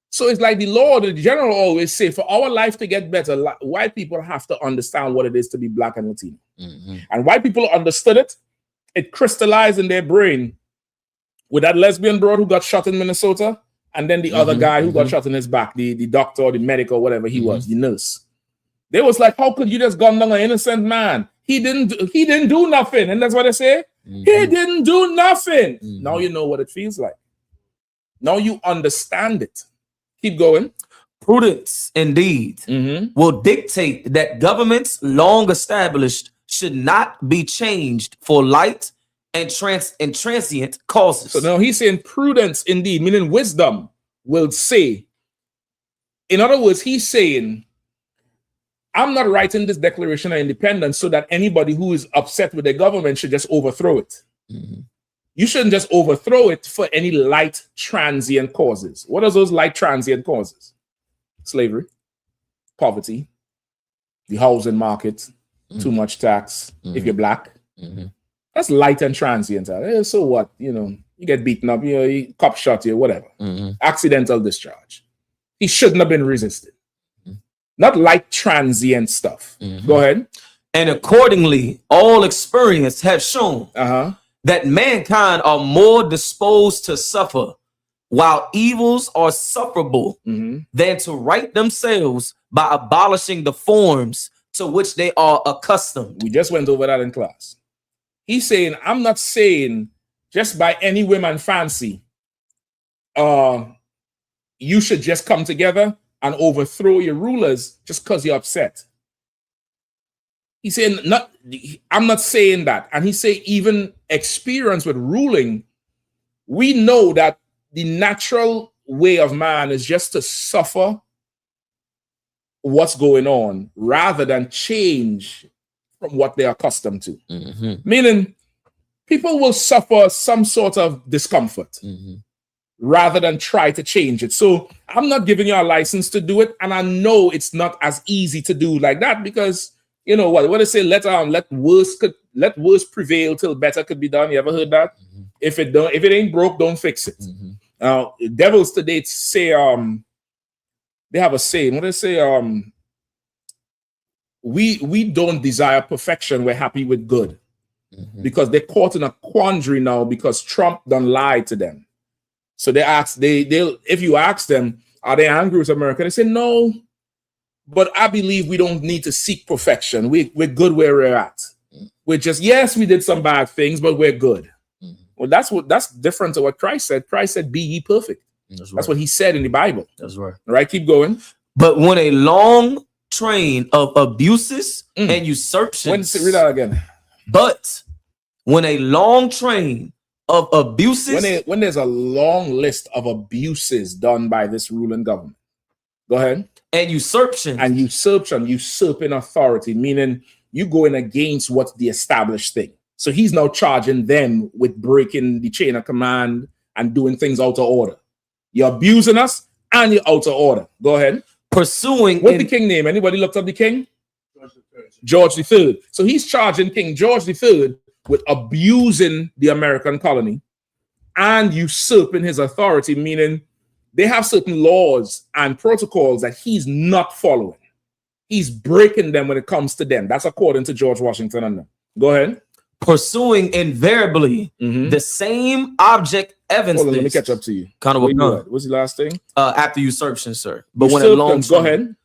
So it's like the Lord, the general always say, for our life to get better, white people have to understand what it is to be black and Latino. And white people understood it. It crystallized in their brain with that lesbian broad who got shot in Minnesota. And then the other guy who got shot in his back, the doctor or the medic or whatever he was, the nurse. They was like, how could you just gun down an innocent man? He didn't do nothing. And that's what they say. He didn't do nothing. Now you know what it feels like. Now you understand it. Keep going. Prudence, indeed, will dictate that governments long established should not be changed for light and transient causes. So now he's saying prudence, indeed, meaning wisdom, will say. In other words, he's saying, I'm not writing this Declaration of Independence so that anybody who is upset with the government should just overthrow it. You shouldn't just overthrow it for any light transient causes. What are those light transient causes? Slavery, poverty, the housing market, too much tax, if you're black. That's light and transient. So what? You know, you get beaten up, you cop shot you, whatever. Accidental discharge. He shouldn't have been resisted. Not light transient stuff. Go ahead. And accordingly, all experience have shown that mankind are more disposed to suffer while evils are sufferable than to right themselves by abolishing the forms to which they are accustomed. We just went over that in class. He's saying, I'm not saying just by any whim and fancy, you should just come together and overthrow your rulers just because you're upset. He's saying, I'm not saying that. And he say, even experience with ruling, we know that the natural way of man is just to suffer what's going on rather than change from what they're accustomed to. Meaning, people will suffer some sort of discomfort rather than try to change it. So I'm not giving you a license to do it, and I know it's not as easy to do like that because you know what they say, let worse prevail till better could be done. You ever heard that? If it ain't broke, don't fix it. Devils today say they have a saying. What they say? We don't desire perfection. We're happy with good, because they're caught in a quandary now because Trump done lied to them. So they ask they'll if you ask them, are they angry with America? They say no, but I believe we don't need to seek perfection. We're good where we're at. We're just, yes, we did some bad things, but we're good. Well, that's different to what Christ said. Christ said, "Be ye perfect." That's what he said in the Bible. That's right. All right, keep going. But when a long train of abuses and usurpations, read that again. But when a long train of abuses, when there's a long list of abuses done by this ruling government, go ahead. And usurping authority, meaning you going against what's the established thing. So he's now charging them with breaking the chain of command and doing things out of order. You're abusing us and you're out of order. Go ahead. Pursuing. What's the king name? Anybody looked up the king? George III. So he's charging King George III with abusing the American colony and usurping his authority, meaning they have certain laws and protocols that he's not following. He's breaking them when it comes to them. That's according to George Washington and them. Go ahead. Pursuing invariably the same object evidence. Hold on, let me catch up to you. What's the last thing? After usurpation, sir. But when a long go ahead.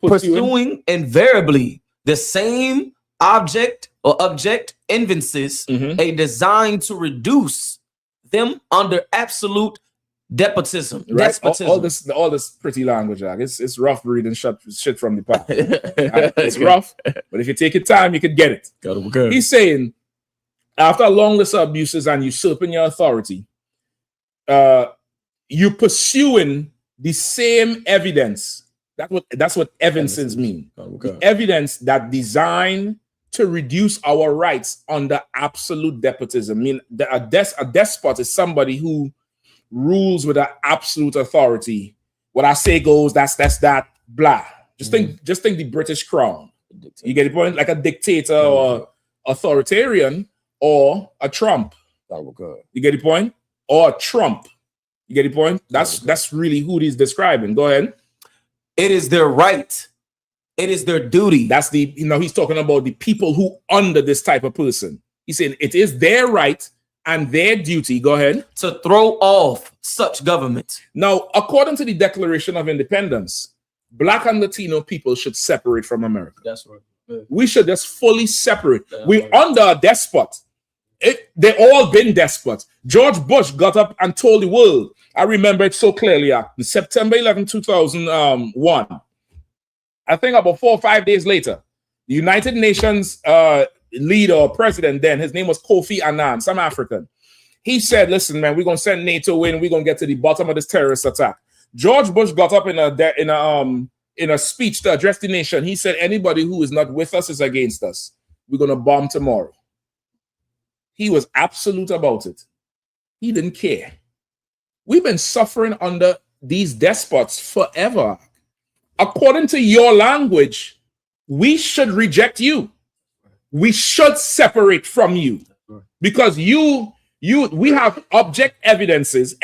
Pursuing invariably the same object or object evidences, a design to reduce them under absolute despotism. Right? Despotism. All this pretty language, Jack. It's rough reading shit from the past. It's rough, but if you take your time, you can get it. He's saying, after a long list of abuses and usurping your authority, you pursuing the same evidence. That's what evidences mean. The evidence that designed to reduce our rights under absolute despotism. I mean, a despot is somebody who rules with an absolute authority. What I say goes, that's that, blah. Just think the British crown. You get the point? Like a dictator or authoritarian or a Trump. You get the point? Or a Trump. You get the point? That's really who he's describing. Go ahead. It is their right. It is their duty. That's he's talking about the people who under this type of person. He's saying it is their right and their duty, go ahead, to throw off such government. Now, according to the Declaration of Independence, Black and Latino people should separate from America. That's right. Yeah. We should just fully separate. We're under a despot. They all been despots. George Bush got up and told the world. I remember it so clearly. September 11, 2001. I think about 4 or 5 days later, the United Nations leader or president then, his name was Kofi Annan, some African. He said, listen, man, we're going to send NATO in. We're going to get to the bottom of this terrorist attack. George Bush got up in a speech to address the nation. He said, anybody who is not with us is against us. We're going to bomb tomorrow. He was absolute about it. He didn't care. We've been suffering under these despots forever. According to your language, we should reject you. We should separate from you because we have object evidences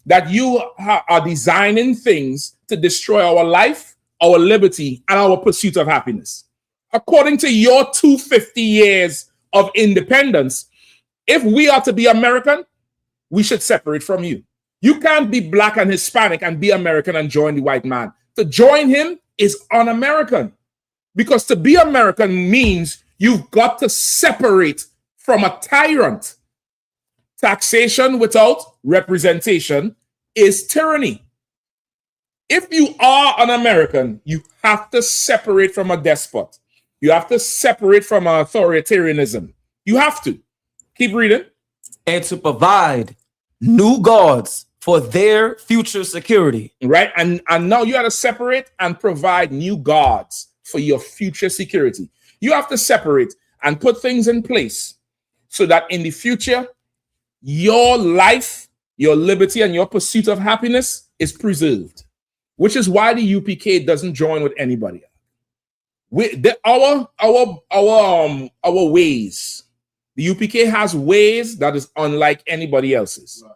that you are designing things to destroy our life, our liberty, and our pursuit of happiness. According to your 250 years of independence, if we are to be American, we should separate from you. You can't be Black and Hispanic and be American and join the white man. To join him is un-American, because to be American means you've got to separate from a tyrant. Taxation without representation is tyranny. If you are an American, you have to separate from a despot. You have to separate from authoritarianism. You have to. Keep reading. And to provide new guards for their future security. Right? And now you have to separate and provide new gods for your future security. You have to separate and put things in place so that in the future, your life, your liberty, and your pursuit of happiness is preserved. Which is why the UPK doesn't join with anybody. Our ways. The UPK has ways that is unlike anybody else's. Right.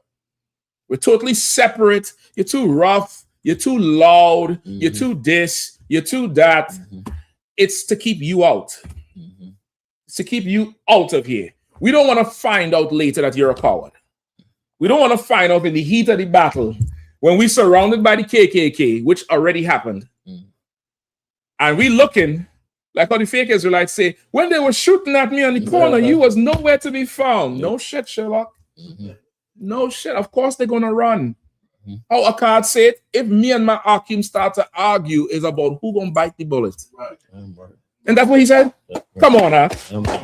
We're totally separate. You're too rough. You're too loud. You're too this. You're too that. It's to keep you out. It's to keep you out of here. We don't want to find out later that you're a coward. We don't want to find out in the heat of the battle when we're surrounded by the KKK, which already happened. And we looking, like how the fake Israelites say, when they were shooting at me on the corner, you was nowhere to be found. No shit, Sherlock. No shit. Of course they're going to run. How a card said, if me and my Akim start to argue, is about who going to bite the bullet. Right. And that's what he said? Come on,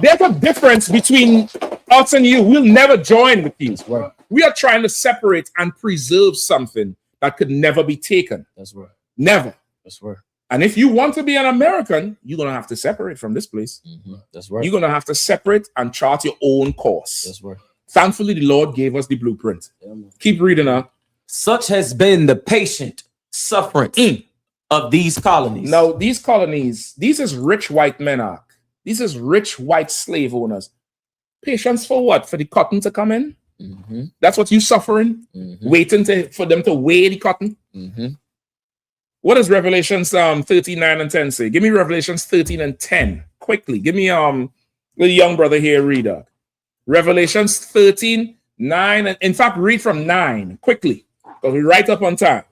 there's a difference between us and you. We'll never join with you. Right. We are trying to separate and preserve something that could never be taken. That's right. Never. That's right. And if you want to be an American, you're going to have to separate from this place. That's right. You're going to have to separate and chart your own course. That's right. Thankfully, the Lord gave us the blueprint. Keep reading up. Such has been the patient sufferance of these colonies. Now, these colonies, these is rich white men. These is rich white slave owners. Patience for what? For the cotton to come in? That's what you suffering? Waiting for them to weigh the cotton? What does Revelations 13, 9 and 10 say? Give me Revelations 13 and 10. Quickly. Give me the young brother here, read that. Revelations 13, 9, and in fact, read from 9 quickly. Because we're right up on time.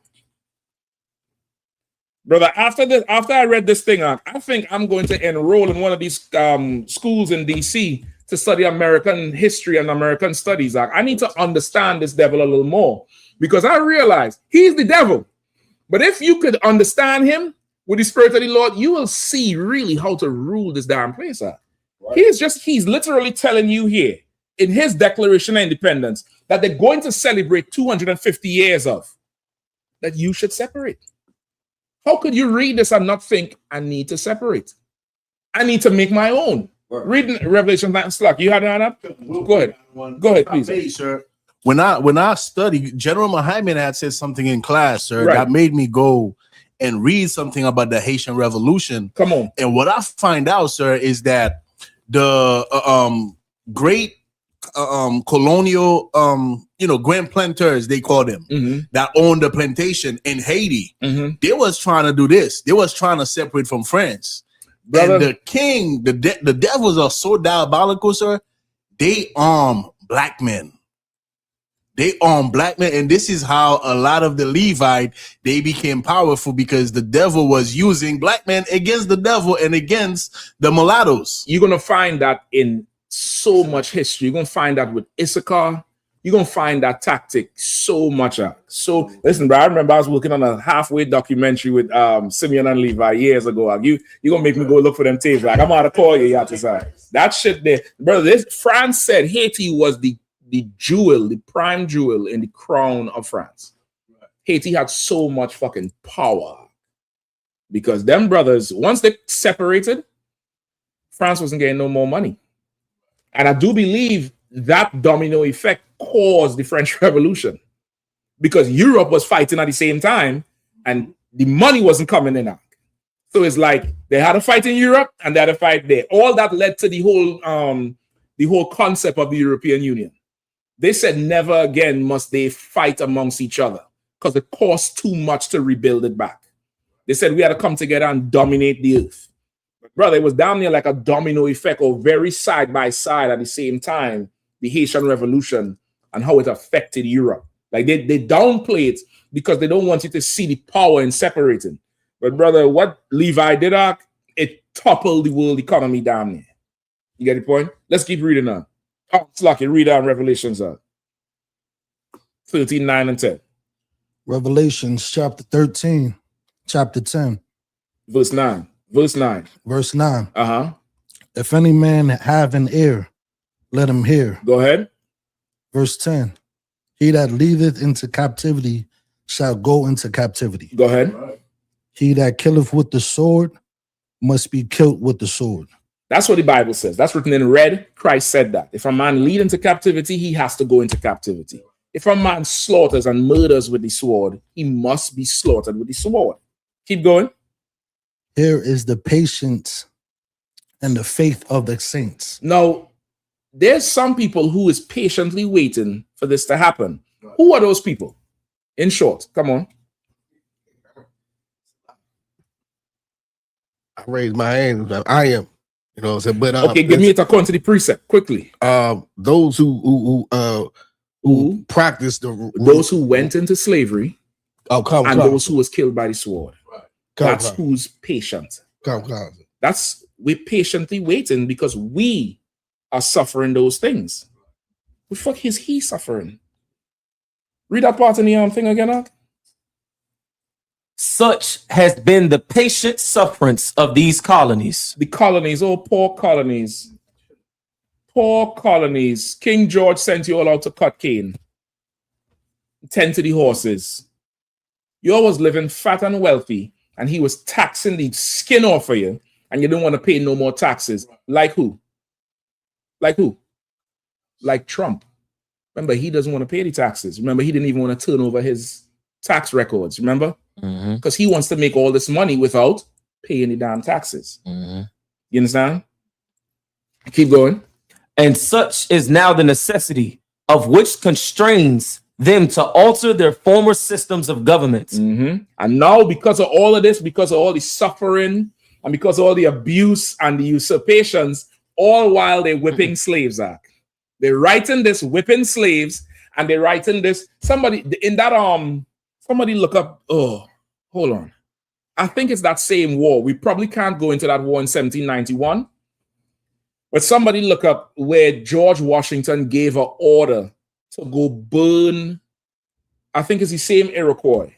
Brother, after I read this thing, I think I'm going to enroll in one of these schools in DC to study American history and American studies. I need to understand this devil a little more because I realize he's the devil. But if you could understand him with the Spirit of the Lord, you will see really how to rule this damn place. Right. He's literally telling you here in his Declaration of Independence that they're going to celebrate 250 years of that you should separate. How could you read this and not think I need to separate? I need to make my own. Right. Reading Revelation 9 slack. You had that up? Go ahead. Go ahead, please. Hey, sir. When I studied, General Muhammad had said something in class, sir, that made me go and read something about the Haitian Revolution. Come on. And what I find out, sir, is that the great colonial grand planteurs, they call them, that owned the plantation in Haiti, they was trying to do this. They was trying to separate from France. Brother. And the king, the devils are so diabolical, sir. They arm black men. They arm black men, and this is how a lot of the Levite, they became powerful because the devil was using black men against the devil and against the mulattoes. You're going to find that in so much history. You're going to find that with Issachar. You're going to find that tactic so much. So listen, bro, I remember I was working on a halfway documentary with Simeon and Levi years ago. You're going to make me go look for them tapes. Like, I'm going to call you. That shit there. Brother, France said Haiti was the jewel, the prime jewel in the crown of France. Right. Haiti had so much fucking power because them brothers, once they separated, France wasn't getting no more money. And I do believe that domino effect caused the French Revolution because Europe was fighting at the same time and the money wasn't coming in. So it's like they had a fight in Europe and they had a fight there. All that led to the whole concept of the European Union. They said never again must they fight amongst each other because it costs too much to rebuild it back. They said we had to come together and dominate the earth. But brother, it was down there like a domino effect or very side by side at the same time, the Haitian Revolution and how it affected Europe. Like they downplay it because they don't want you to see the power in separating. But brother, what Levi did, it toppled the world economy down there. You get the point? Let's keep reading on. Oh, it's lucky. Read on Revelations 13, 9 and 10. Revelations chapter 13, chapter 10. Verse 9. Verse 9. Verse 9. Uh-huh. If any man have an ear, let him hear. Go ahead. Verse 10. He that leadeth into captivity shall go into captivity. Go ahead. He that killeth with the sword must be killed with the sword. That's what the Bible says. That's written in red. Christ said that. If a man lead into captivity, he has to go into captivity. If a man slaughters and murders with the sword, he must be slaughtered with the sword. Keep going. Here is the patience and the faith of the saints. Now, there's some people who is patiently waiting for this to happen. Who are those people? In short, come on. I raised my hand. I am. You know what I'm saying? But Okay, give me it according to the precept quickly. Those who practice those who went into slavery, and those who was killed by the sword. That's who's patient. That's we're patiently waiting because we are suffering those things. What the fuck is he suffering? Read that part in the thing again. Huh? Such has been the patient sufferance of these colonies. The colonies, oh, poor colonies. Poor colonies. King George sent you all out to cut cane. Tend to the horses. You all was living fat and wealthy, and he was taxing the skin off of you, and you didn't want to pay no more taxes. Like who? Like who? Like Trump. Remember, he doesn't want to pay the taxes. Remember, he didn't even want to turn over his tax records. Remember? Because he wants to make all this money without paying the damn taxes. You understand? Keep going. And such is now the necessity of which constrains them to alter their former systems of government. And now, because of all of this, because of all the suffering, and because of all the abuse and the usurpations, all while they're whipping slaves up. They're writing this, whipping slaves, and they're writing this. Somebody in that somebody look up. Oh, hold on. I think it's that same war. We probably can't go into that war in 1791. But somebody look up where George Washington gave an order to go burn. I think it's the same Iroquois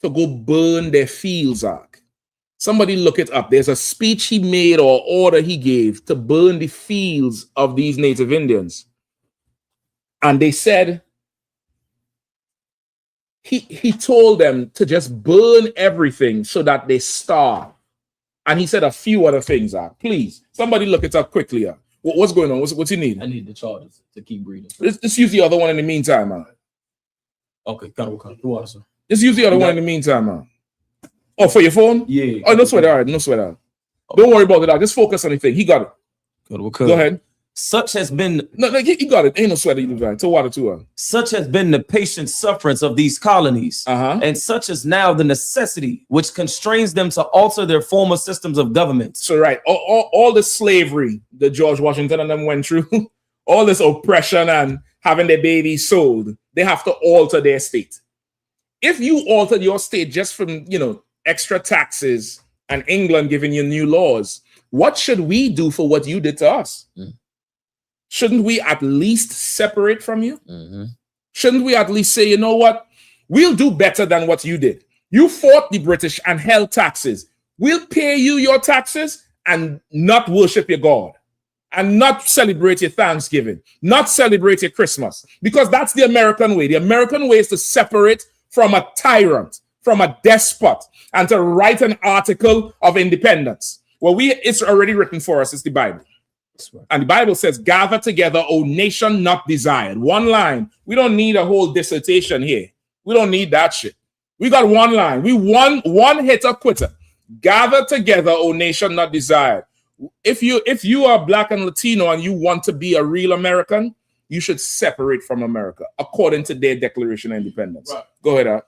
to go burn their fields out. Somebody look it up. There's a speech he made or order he gave to burn the fields of these Native Indians. And they said he told them to just burn everything so that they starve. And he said a few other things. Please, somebody look it up quickly. What's going on? What's you need? I need the charges to keep reading. Let's use the other one in the meantime. Okay, come on, sir. Just use the other one in the meantime. Oh, for your phone? Yeah. Oh, no sweat. All right, no sweat. Okay. Don't worry about it. Just focus on the thing. He got it. Go ahead. Such has been he got it. Ain't no sweat either. To water too. Such has been the patient sufferance of these colonies, and such is now the necessity which constrains them to alter their former systems of government. So right, all the slavery that George Washington and them went through, all this oppression and having their babies sold, they have to alter their state. If you altered your state just from extra taxes and England giving you new laws, what should we do for what you did to us? Shouldn't we at least separate from you? Shouldn't we at least say, you know what? We'll do better than what you did. You fought the British and held taxes. We'll pay you your taxes and not worship your God and not celebrate your Thanksgiving, not celebrate your Christmas, because that's the American way. The American way is to separate from a tyrant, from a despot, and to write an article of independence. Well, it's already written for us. It's the Bible. And the Bible says, gather together, O nation not desired. One line. We don't need a whole dissertation here. We don't need that shit. We got one line. We one hitter quitter. Gather together, O nation not desired. If you are Black and Latino and you want to be a real American, you should separate from America according to their Declaration of Independence. Right. Go ahead,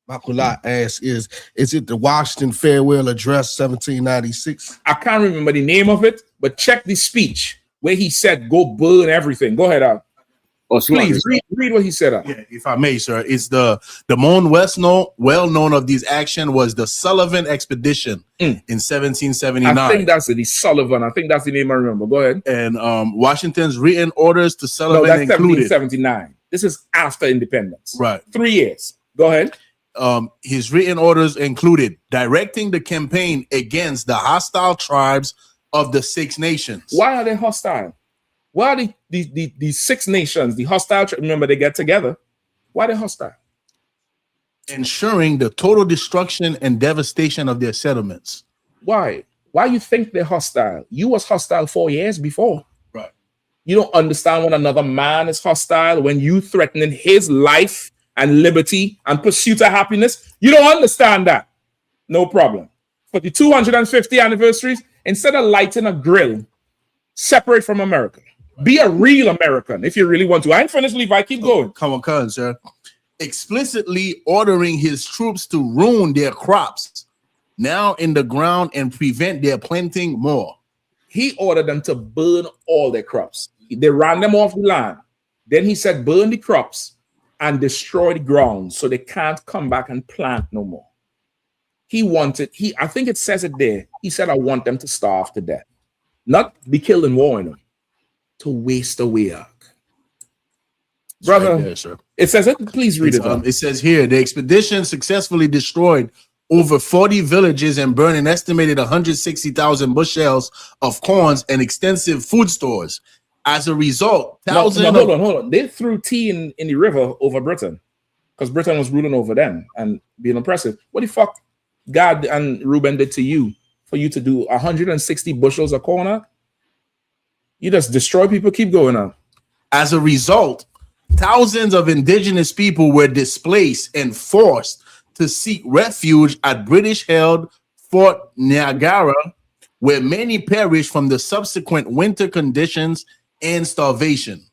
Makulat asks, is it the Washington Farewell Address 1796? I can't remember the name of it, but check the speech where he said, go burn everything. Go ahead, please read what he said. Yeah, if I may, sir. It's the most well-known of these actions was the Sullivan Expedition in 1779. I think that's the Sullivan. I think that's the name I remember. Go ahead. And Washington's written orders to Sullivan that's included 1779. This is after independence. Right. 3 years. Go ahead. His written orders included directing the campaign against the hostile tribes of the Six Nations. Why are they hostile? Why are these 6 nations, the hostile, remember they get together. Why are they hostile? Ensuring the total destruction and devastation of their settlements. Why? Why you think they're hostile? You was hostile 4 years before. Right. You don't understand when another man is hostile, when you threatening his life and liberty and pursuit of happiness. You don't understand that. No problem. For the 250 anniversaries, instead of lighting a grill, separate from America. Be a real American if you really want to. I ain't finished, Levi. Keep going. Come on, sir. Explicitly ordering his troops to ruin their crops now in the ground and prevent their planting more. He ordered them to burn all their crops. They ran them off the land. Then he said, burn the crops and destroy the ground so they can't come back and plant no more. I think it says it there. He said, I want them to starve to death. Not be killed in war, you know, to waste away. Brother, right there, sir. It says it. Please read it. It says here, the expedition successfully destroyed over 40 villages and burned an estimated 160,000 bushels of corns and extensive food stores. As a result, thousands. Hold on. They threw tea in the river over Britain because Britain was ruling over them and being oppressive. What the fuck God and Reuben did to you for you to do 160 bushels of corn? You just destroy people. Keep going on. As a result, thousands of indigenous people were displaced and forced to seek refuge at British-held Fort Niagara, where many perished from the subsequent winter conditions and starvation.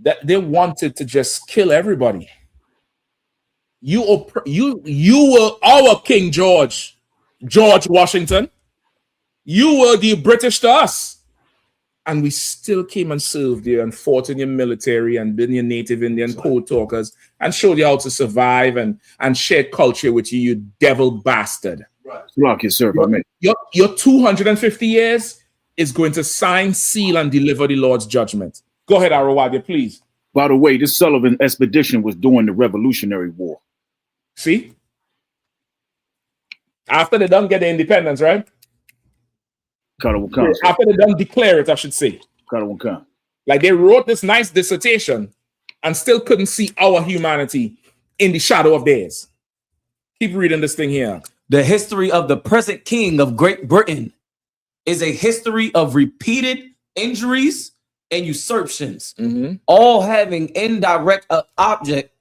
That they wanted to just kill everybody. You were our King George Washington. You were the British to us. And we still came and served you and fought in your military and been your native Indian code talkers and showed you how to survive and share culture with you, you devil bastard. Right. Sir, your 250 years is going to sign, seal, and deliver the Lord's judgment. Go ahead, Arawadia, please. By the way, this Sullivan expedition was during the Revolutionary War. See? After they don't get the independence, right? After they don't declare it, I should say. Like they wrote this nice dissertation and still couldn't see our humanity in the shadow of theirs. Keep reading this thing here. The history of the present king of Great Britain is a history of repeated injuries and usurpations, all having indirect object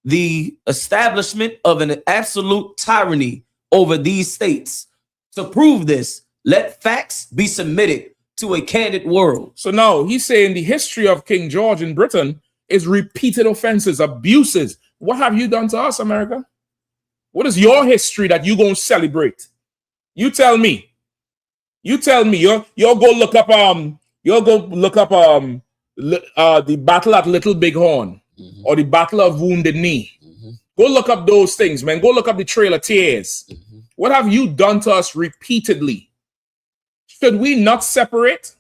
the establishment of an absolute tyranny over these states. To prove this, let facts be submitted to a candid world. So now he's saying the history of King George in Britain is repeated offenses, abuses. What have you done to us, America? What is your history that you gonna celebrate? You tell me. You'll go look up the battle at Little Bighorn or the Battle of Wounded Knee. Go look up those things, man. Go look up the Trail of Tears. What have you done to us repeatedly? Should we not separate?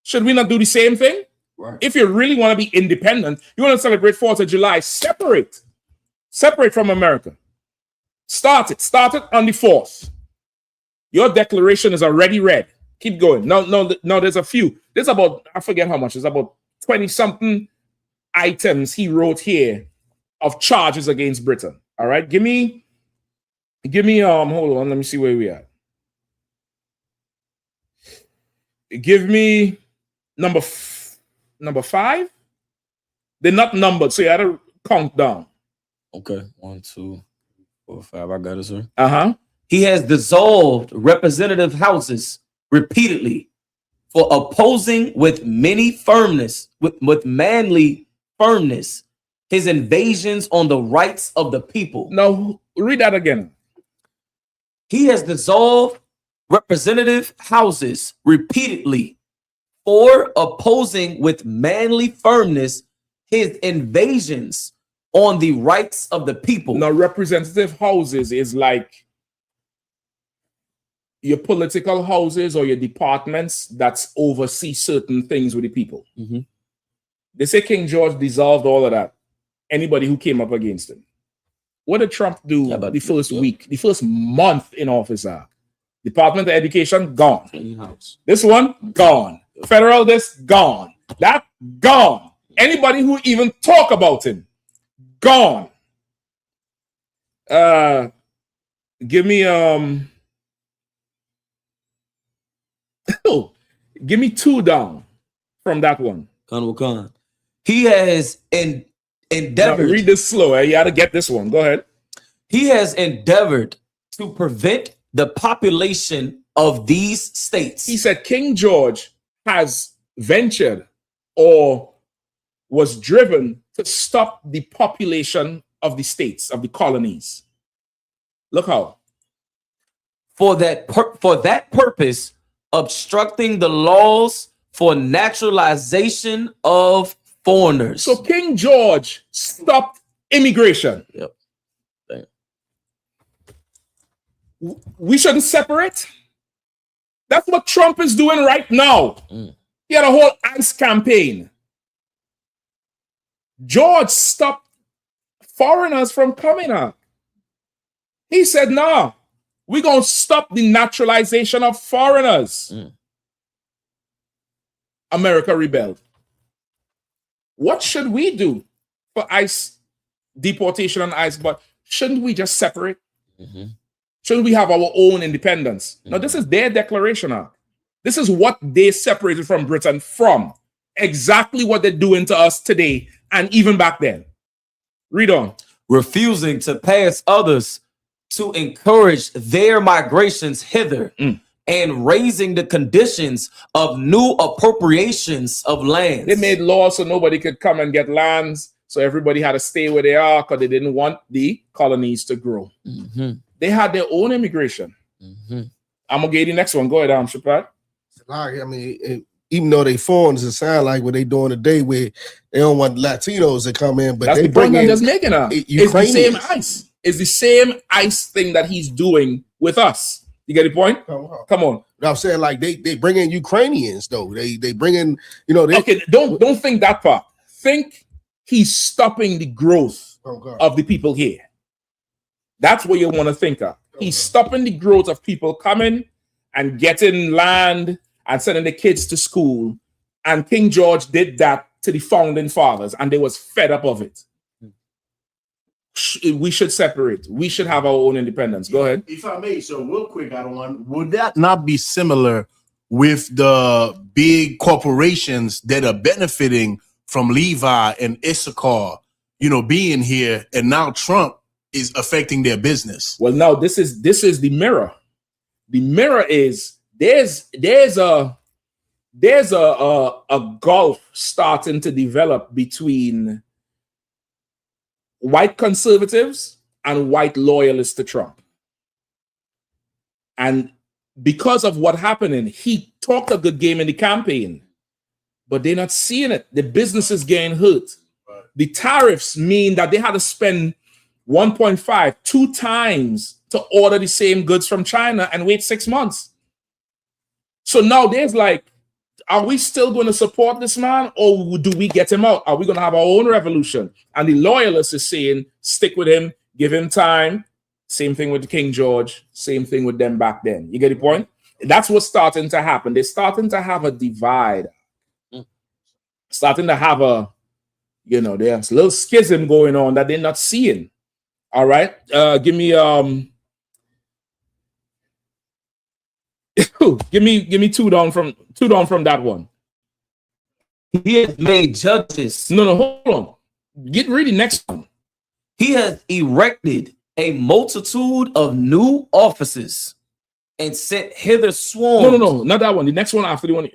Should we not do the same thing? Right. If you really want to be independent, you want to celebrate 4th of July, separate from America. Start it on the 4th. Your declaration is already read. Keep going. No, there's a few. There's about, I forget how much, it's about 20-something items he wrote here of charges against Britain. All right, give me, hold on, let me see where we are. Give me number 5. They're not numbered, so you had to count down. Okay, 1, 2, 4, 5. I got it, sir. He has dissolved representative houses repeatedly for opposing with many firmness, with manly firmness, his invasions on the rights of the people. Now, read that again. He has dissolved representative houses repeatedly for opposing with manly firmness his invasions on the rights of the people. Now, representative houses is like your political houses or your departments that oversee certain things with the people. They say King George dissolved all of that. Anybody who came up against him. What did Trump do the first week, the first month in office? Department of Education, gone. This one, gone. Federal this gone. That gone. Anybody who even talk about him, gone. Give me give me 2 down from that one. Khan. He has endeavored. Now read this slow. You got to get this one. Go ahead. He has endeavored to prevent the population of these states. He said King George has ventured or was driven to stop the population of the states, of the colonies. Look how. For that purpose, obstructing the laws for naturalization of foreigners. So King George stopped immigration. Yep. Damn. We shouldn't separate. That's what Trump is doing right now. He had a whole ICE campaign. George stopped foreigners from coming out. He said, nah, we're going to stop the naturalization of foreigners. America rebelled. What should we do for ICE deportation and ICE? But shouldn't we just separate? Shouldn't we have our own independence? Now, this is their declaration. This is what they separated from Britain from. Exactly what they're doing to us today and even back then. Read on. Refusing to pass others to encourage their migrations hither and raising the conditions of new appropriations of lands. They made laws so nobody could come and get lands. So everybody had to stay where they are because they didn't want the colonies to grow. They had their own immigration. I'm going to get the next one. Go ahead, Shapad. I mean, even though they foreigners, it sound like what they doing today where they don't want Latinos to come in, but that's they the point I'm just making. It's the same ICE. It's the same ICE thing that he's doing with us. You get the point? Come on. I'm saying like they bring in Ukrainians though. They bring in, you know. Okay, don't think that part. Think he's stopping the growth of the people here. That's what you want to think of. He's stopping the growth of people coming and getting land and sending the kids to school. And King George did that to the founding fathers, and they was fed up of it. We should separate. We should have our own independence. Go ahead. If I may, so real quick, I don't want. Would that not be similar with the big corporations that are benefiting from Levi and Issachar, being here, and now Trump is affecting their business? Well, now this is the mirror. The mirror is there's a gulf starting to develop between white conservatives and white loyalists to Trump. And because of what happening, he talked a good game in the campaign, but they're not seeing it. The business is getting hurt. The tariffs mean that they had to spend 1.5, 2 times to order the same goods from China and wait 6 months. So now there's like, are we still going to support this man, or do we get him out? Are we going to have our own revolution? And the loyalists is saying, stick with him, give him time. Same thing with King George. Same thing with them back then. You get the point? That's what's starting to happen. They're starting to have a divide. Starting to have there's a little schism going on that they're not seeing. All right. Give me give me 2 down from that one. He has made judges. No, hold on. Get ready. Next one. He has erected a multitude of new offices and sent hither swarms. No, not that one. The next one after the one.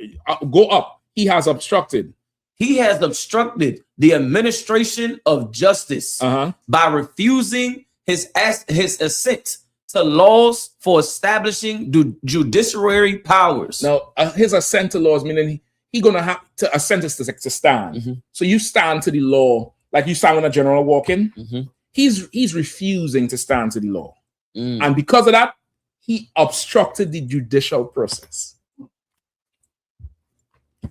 Go up. He has obstructed. He has obstructed the administration of justice by refusing his assent to laws for establishing judiciary powers. Now, his assent to laws, meaning he's going to have to assent to stand. So you stand to the law, like you stand when a general walk in. He's refusing to stand to the law. And because of that, he obstructed the judicial process.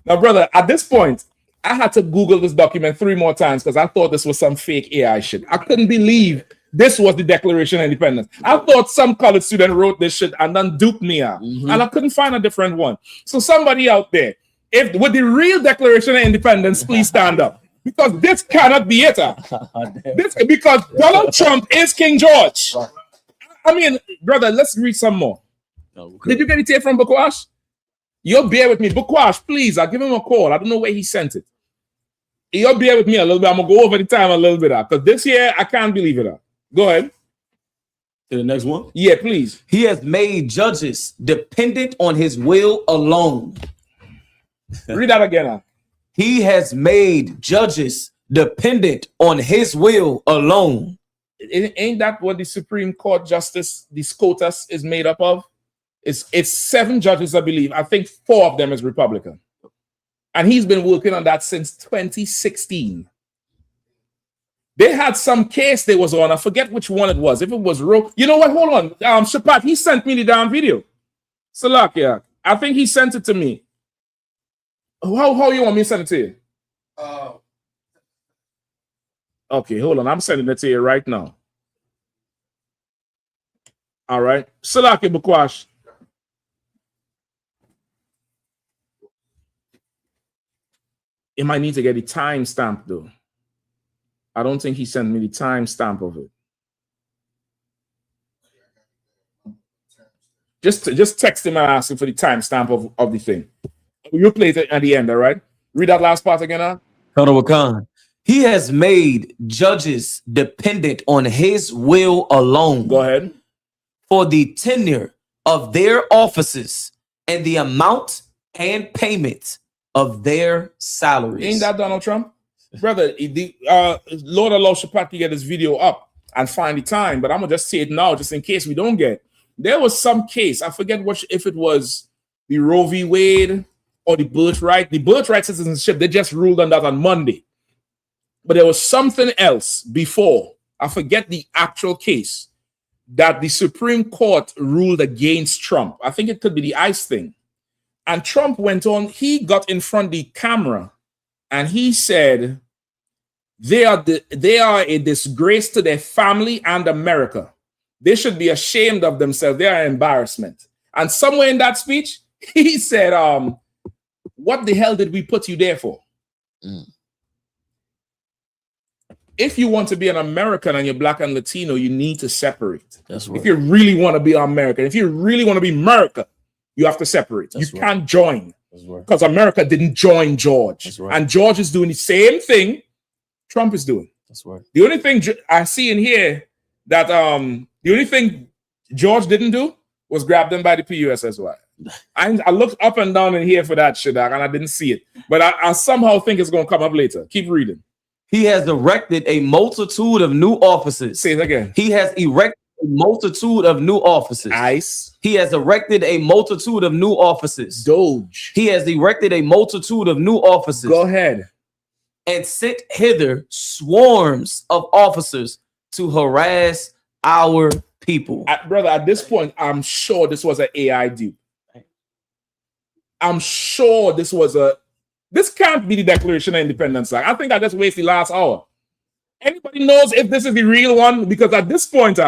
Now, brother, at this point, I had to Google this document 3 more times because I thought this was some fake AI shit. I couldn't believe this was the Declaration of Independence. I thought some college student wrote this shit and then duped me out. And I couldn't find a different one. So somebody out there, If with the real Declaration of Independence, please stand up. Because this cannot be it. Because Donald Trump is King George. I mean, brother, let's read some more. Did you get it here from Bukwash? You'll bear with me. Bukwash, please, I'll give him a call. I don't know where he sent it. You'll bear with me a little bit. I'm going to go over the time a little bit. Because this year, I can't believe it. Go ahead. To the next one? Yeah, please. He has made judges dependent on his will alone. Read that again. He has made judges dependent on his will alone. Ain't that what the Supreme Court Justice, the SCOTUS, is made up of? It's 7 judges, I believe. I think 4 of them is Republican. And he's been working on that since 2016. They had some case they was on. I forget which one it was. If it was Roe. You know what? Hold on. Shapat, he sent me the damn video. Salakia. I think he sent it to me. How you want me to send it to you? Okay, hold on. I'm sending it to you right now. All right. Salakia Bukwash. You might need to get the timestamp though. I don't think he sent me the timestamp of it. Just text him and ask him for the timestamp of the thing. You play it at the end, all right? Read that last part again, Wakan. He has made judges dependent on his will alone. Go ahead. For the tenure of their offices and the amount and payment of their salaries. Ain't that Donald Trump? Brother, Lord allow Shapat to get this video up and find the time, but I'm going to just say it now just in case we don't get. There was some case, I forget if it was the Roe v. Wade or the birthright. The birthright citizenship, they just ruled on that on Monday. But there was something else before. I forget the actual case that the Supreme Court ruled against Trump. I think it could be the ICE thing. And Trump went on, he got in front of the camera and he said, they are a disgrace to their family and America. They should be ashamed of themselves. They are an embarrassment. And somewhere in that speech, he said, what the hell did we put you there for? If you want to be an American and you're Black and Latino, you need to separate. That's right. If you really want to be American, if you really want to be America, you have to separate. That's you right. can't join. Right. Because America didn't join George. Right. And George is doing the same thing Trump is doing. That's right. The only thing I see in here that the only thing George didn't do was grab them by the PUSSY. I looked up and down in here for that shit, and I didn't see it. But I somehow think it's going to come up later. Keep reading. He has erected a multitude of new offices. Say it again. He has erected a multitude of new offices. ICE. He has erected a multitude of new offices. Doge. He has erected a multitude of new offices. Go ahead. And sent hither swarms of officers to harass our people. Brother, at this point, I'm sure this was an AI dupe. I'm sure this can't be the Declaration of Independence. I think I just wasted the last hour. Anybody knows if this is the real one? Because at this point,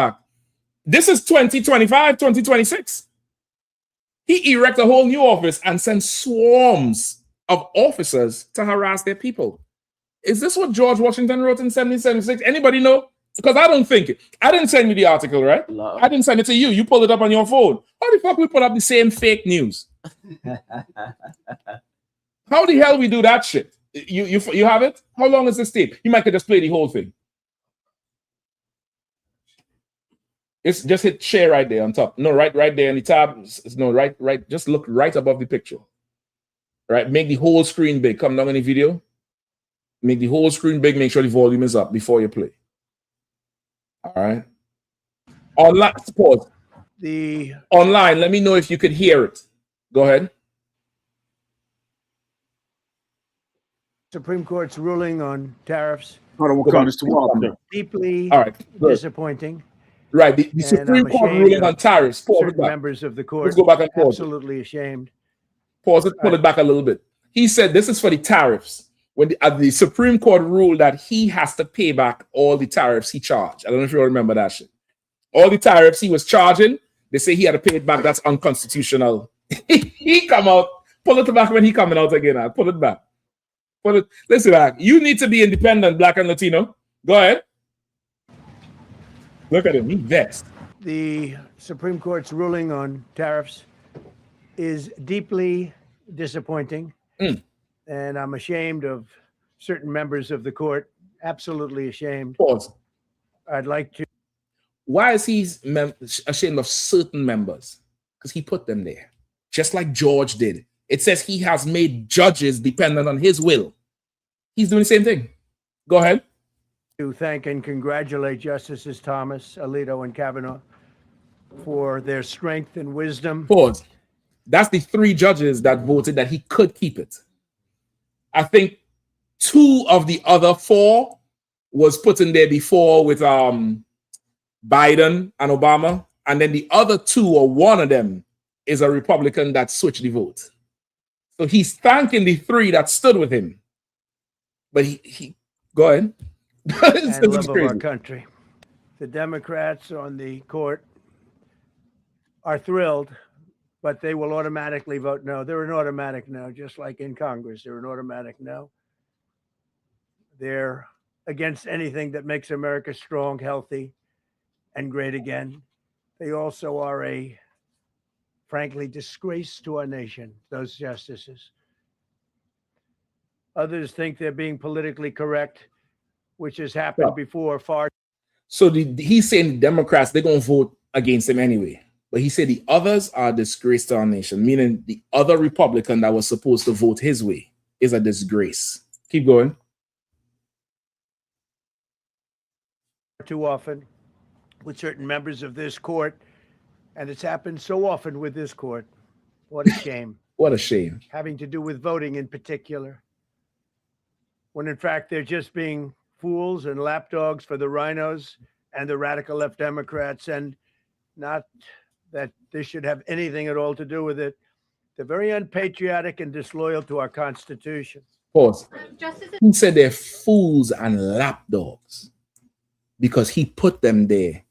this is 2025, 2026. He erected a whole new office and sent swarms of officers to harass their people. Is this what George Washington wrote in 1776? Anybody know? Because I don't think it. I didn't send you the article, right? No. I didn't send it to you. You pulled it up on your phone. How the fuck we put up the same fake news? How the hell we do that shit? You have it? How long is this tape? You might could just play the whole thing. It's just hit share right there on top. No, right there in the tab. No, right. Just look right above the picture. Right. Make the whole screen big. Come down in the video. Make the whole screen big. Make sure the volume is up before you play. All right. Online. Pause. Online. Let me know if you could hear it. Go ahead. Supreme Court's ruling on tariffs. Deeply disappointing. Right. The Supreme Court ruling on tariffs. Members of the court. Let's go back and pause. Absolutely ashamed. Pause it. Pull it back a little bit. He said this is for the tariffs. When the Supreme Court ruled that he has to pay back all the tariffs he charged. I don't know if you remember that shit. All the tariffs he was charging, they say he had to pay it back. That's unconstitutional. He come out Pull it back when he coming out again. Pull it back. Pull it. Listen, you need to be independent, Black and Latino. Go ahead. Look at him. He vexed. The Supreme Court's ruling on tariffs is deeply disappointing. And I'm ashamed of certain members of the court. Absolutely ashamed. Pause. I'd like to. Why is he ashamed of certain members? Because he put them there, just like George did. It says he has made judges dependent on his will. He's doing the same thing. Go ahead. To thank and congratulate Justices Thomas, Alito, and Kavanaugh for their strength and wisdom. Pause. That's the 3 judges that voted that he could keep it. I think 2 of the other 4 was put in there before with Biden and Obama. And then the other 2 or one of them is a Republican that switched the vote. So he's thanking the 3 that stood with him. But he go ahead. And love of our country. The Democrats on the court are thrilled, but they will automatically vote no. They're an automatic no, just like in Congress. They're an automatic no. They're against anything that makes America strong, healthy, and great again. They also are a, frankly, disgrace to our nation, those justices. Others think they're being politically correct, which has happened before far. So he's saying the Democrats, they're going to vote against him anyway. But he said the others are a disgrace to our nation, meaning the other Republican that was supposed to vote his way is a disgrace. Keep going. Too often with certain members of this court, and it's happened so often with this court. What a shame. What a shame. Having to do with voting in particular, when in fact they're just being fools and lapdogs for the rhinos and the radical left Democrats, and not that this should have anything at all to do with it. They're very unpatriotic and disloyal to our Constitution. Pause. He said they're fools and lapdogs because he put them there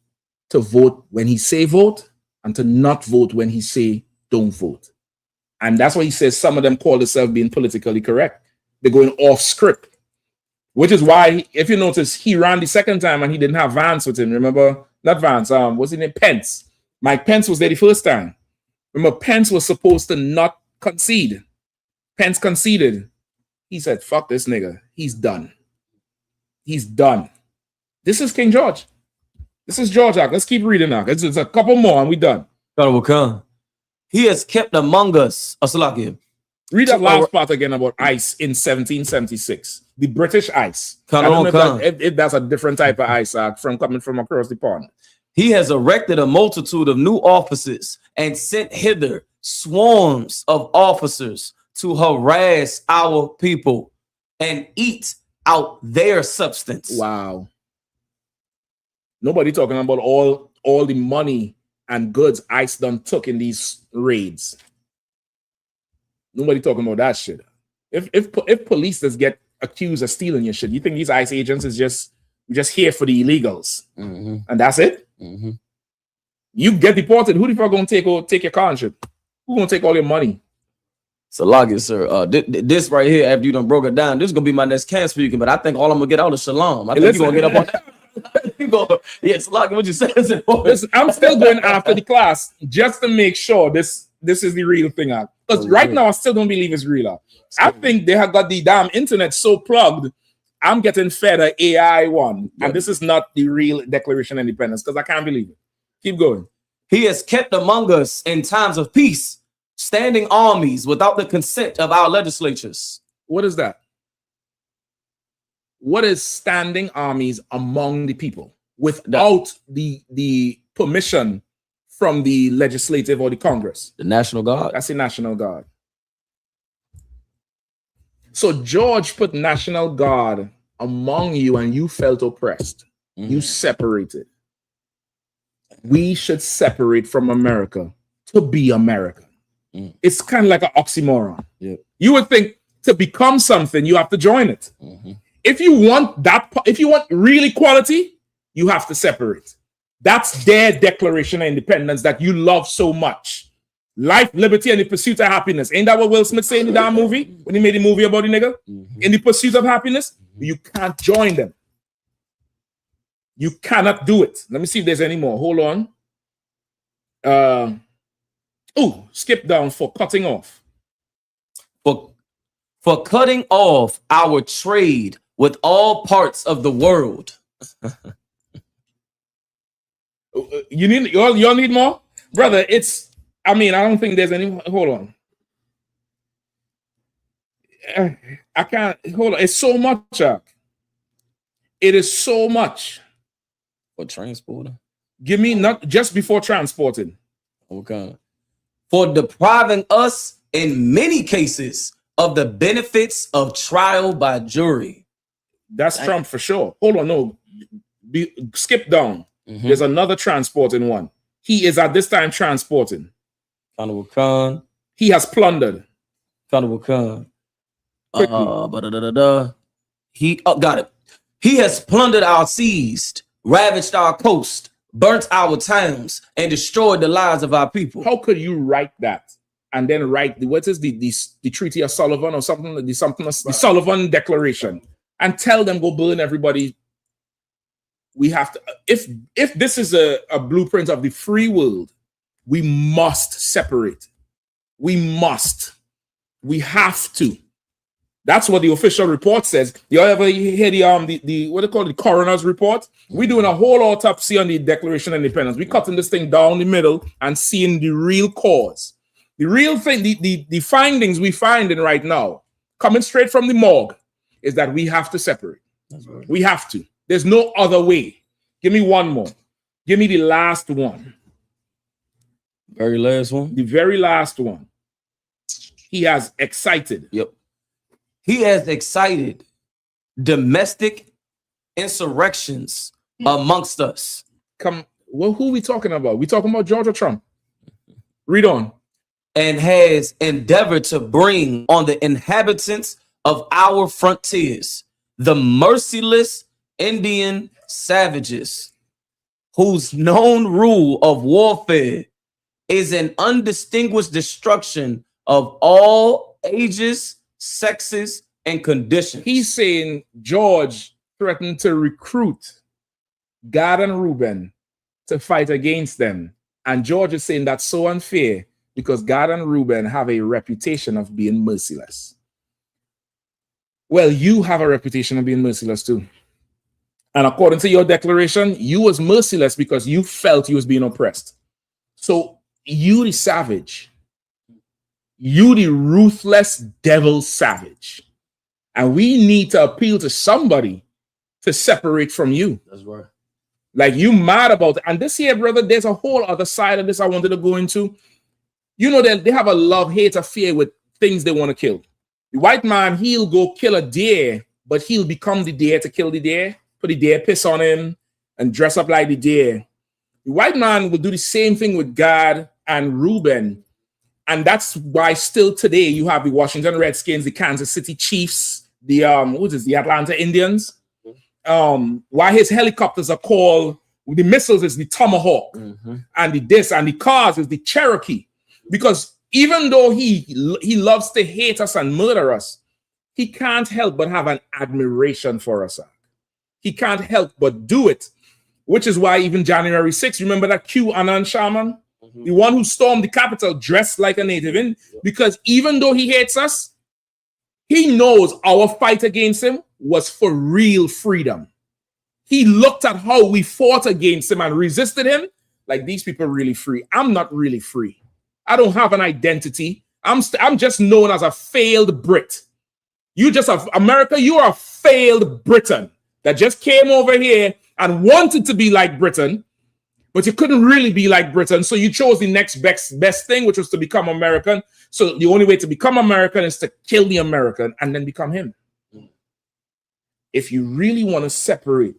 to vote when he say vote and to not vote when he say don't vote. And that's why he says some of them call themselves being politically correct. They're going off script, which is why, if you notice, he ran the second time and he didn't have Vance with him. Remember? Not Vance. What's his name? Pence. Mike Pence was there the first time. Remember, Pence was supposed to not concede. Pence conceded. He said, fuck this nigga. He's done. He's done. This is King George. This is George Act. Let's keep reading now. It's a couple more and we're done. He has kept among us. Read that last part again about ICE in 1776. The British ICE. I don't know if that's a different type of ICE coming from across the pond. He has erected a multitude of new offices and sent hither swarms of officers to harass our people and eat out their substance. Wow. Nobody talking about all the money and goods ICE done took in these raids. Nobody talking about that shit. If police does get accused of stealing your shit, you think these ICE agents is just here for the illegals, and that's it? You get deported. Who the fuck gonna take your car and shit? Who gonna take all your money? So log it, sir. This right here, after you done broke it down, this is gonna be my next can speaking, but I think all I'm gonna get out is Shalom. I think you're gonna get up on that. Yes, log it. What you said is important. I'm still going after the class just to make sure this is the real thing. Because right now I still don't believe it's real. I think they have got the damn internet so plugged. I'm getting fed an AI one, and this is not the real Declaration of Independence because I can't believe it. Keep going. He has kept among us in times of peace standing armies without the consent of our legislatures. What is that? What is standing armies among the people without the permission from the legislative or the Congress? The National Guard. That's the National Guard. So George put National Guard among you and you felt oppressed. You separated. We should separate from America to be American. It's kind of like an oxymoron. You would think to become something, you have to join it. If you want real equality, you have to separate. That's their Declaration of Independence that you love so much. Life, liberty, and the pursuit of happiness. Ain't that what Will Smith said in the damn movie when he made the movie about the nigga? In the pursuit of happiness, you can't join them. You cannot do it. Let me see if there's any more. Hold on. Skip down for cutting off. For cutting off our trade with all parts of the world. Y'all need more? Brother, I don't think there's any. Hold on. I can't. Hold on. It's so much, Chuck. It is so much. For transporting? Give me not just before transporting. Okay. For depriving us in many cases of the benefits of trial by jury. That's Trump for sure. Hold on, no. Skip down. There's another transporting one. He is at this time transporting. He has plundered. Got it. He has plundered our seas, ravaged our coast, burnt our towns, and destroyed the lives of our people. How could you write that and then write the Treaty of Sullivan or something, the Sullivan Declaration, and tell them go burn everybody? We have to. If this is a blueprint of the free world, we must separate. We must. We have to. That's what the official report says. You ever hear the what they call the coroner's report? We're doing a whole autopsy on the Declaration of Independence. We're cutting this thing down the middle and seeing the real cause. The real thing, the findings we finding right now, coming straight from the morgue, is that we have to separate. Right. We have to. There's no other way. Give me one more. Give me the last one. Very last one? The very last one. He has excited. Yep. He has excited domestic insurrections amongst us. Well, who are we talking about? We talking about George or Trump? Read on. And has endeavored to bring on the inhabitants of our frontiers the merciless Indian savages, whose known rule of warfare is an undistinguished destruction of all ages, sexes, and conditions. He's saying George threatened to recruit Gad and Reuben to fight against them. And George is saying that's so unfair because Gad and Reuben have a reputation of being merciless. Well, you have a reputation of being merciless too. And according to your declaration, you was merciless because you felt you was being oppressed. So you the savage. You the ruthless devil savage. And we need to appeal to somebody to separate from you. That's right. Like you mad about it. And this here, brother, there's a whole other side of this I wanted to go into. You know that they have a love-hate affair with things they want to kill. The white man, he'll go kill a deer, but he'll become the deer to kill the deer, put the deer piss on him, and dress up like the deer. The white man will do the same thing with Gad and Reuben. And that's why still today you have the Washington Redskins, the Kansas City Chiefs, the the Atlanta Indians. Why his helicopters are called, the missiles is the Tomahawk, and the this and the cars is the Cherokee. Because even though he loves to hate us and murder us, he can't help but have an admiration for us. He can't help but do it, which is why even January 6th, remember that Q Anand Shaman, the one who stormed the Capitol dressed like a native Indian, because even though he hates us, he knows our fight against him was for real freedom. He looked at how we fought against him and resisted him. Like, these people are really free. I'm not really free. I don't have an identity. I'm just known as a failed Brit. You just have America. You are a failed Briton that just came over here and wanted to be like Britain, but you couldn't really be like Britain. So you chose the next best thing, which was to become American. So the only way to become American is to kill the American and then become him. If you really want to separate,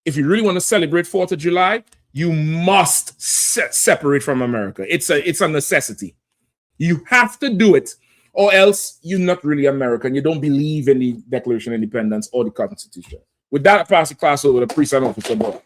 if you really want to celebrate 4th of July, you must separate from America. It's a necessity. You have to do it, or else you're not really American. You don't believe in the Declaration of Independence or the Constitution. With that, I pass the class over to Priest and Officer Boy.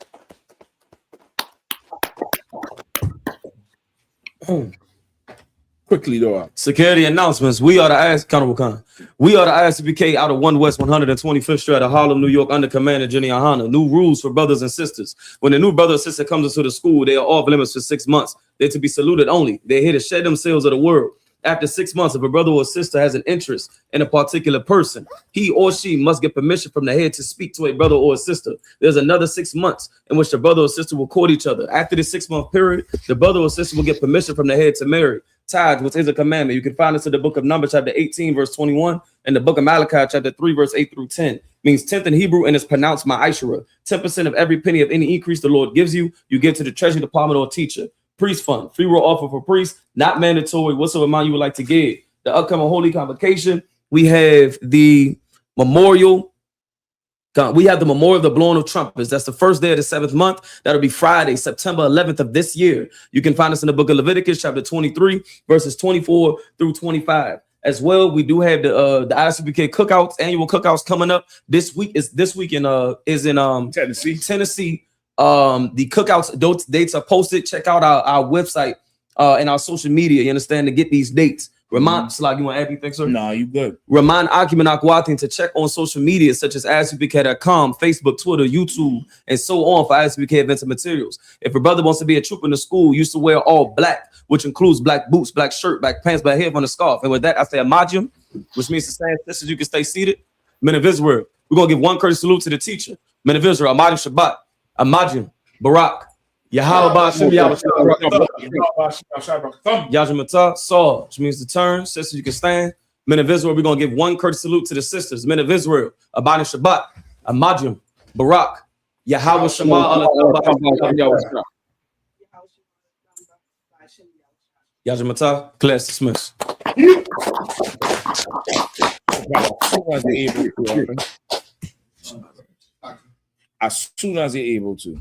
Quickly, though. Security announcements. We are the I.S.U.P.K out of 1 West 125th Street of Harlem, New York, under Commander Jenny Yahanna. New rules for brothers and sisters. When a new brother or sister comes into the school, they are off limits for 6 months. They're to be saluted only. They're here to shed themselves of the world. After 6 months, if a brother or sister has an interest in a particular person, he or she must get permission from the head to speak to a brother or a sister. There's another 6 months in which the brother or sister will court each other. After the 6 month period, the brother or sister will get permission from the head to marry. Tithes, which is a commandment. You can find this in the book of Numbers, chapter 18, verse 21, and the book of Malachi, chapter 3, verse 8 through 10. Means 10th in Hebrew, and it's pronounced ma'ashara. 10% of every penny of any increase the Lord gives you, you give to the treasury department or teacher. Priest fund, free will offer for priests, not mandatory. Whatsoever amount you would like to give. The upcoming holy convocation, we have the memorial. We have the memorial of the blowing of trumpets. That's the first day of the 7th month. That'll be Friday, September 11th of this year. You can find us in the book of Leviticus, chapter 23, verses 24 through 25. As well, we do have the I.S.U.P.K cookouts, annual cookouts coming up. This week is in Tennessee. The cookouts dates are posted. Check out our website and our social media. You understand, to get these dates. Remind Slag, you want to add anything, sir? No, you good. Remind Akim and Akwatin to check on social media such as ISUPK.com, Facebook, Twitter, YouTube, and so on for I.S.U.P.K events and materials. If a brother wants to be a trooper in the school, used to wear all black, which includes black boots, black shirt, black pants, black hair on a scarf. And with that, I say Amajim, which means the same. Sisters, you can stay seated. Men of Israel, we're going to give one courtesy salute to the teacher. Men of Israel, Amajim Shabbat, Amajim, Barak, Yahweh Yajimata, Saul, which means the turn. Sisters, you can stand. Men of Israel, we're going to give one courtesy salute to the sisters. Men of Israel, Abani Shabbat, Amajim, Barak, Yahweh Shema, Yajimata, class dismissed. As soon as they're able to.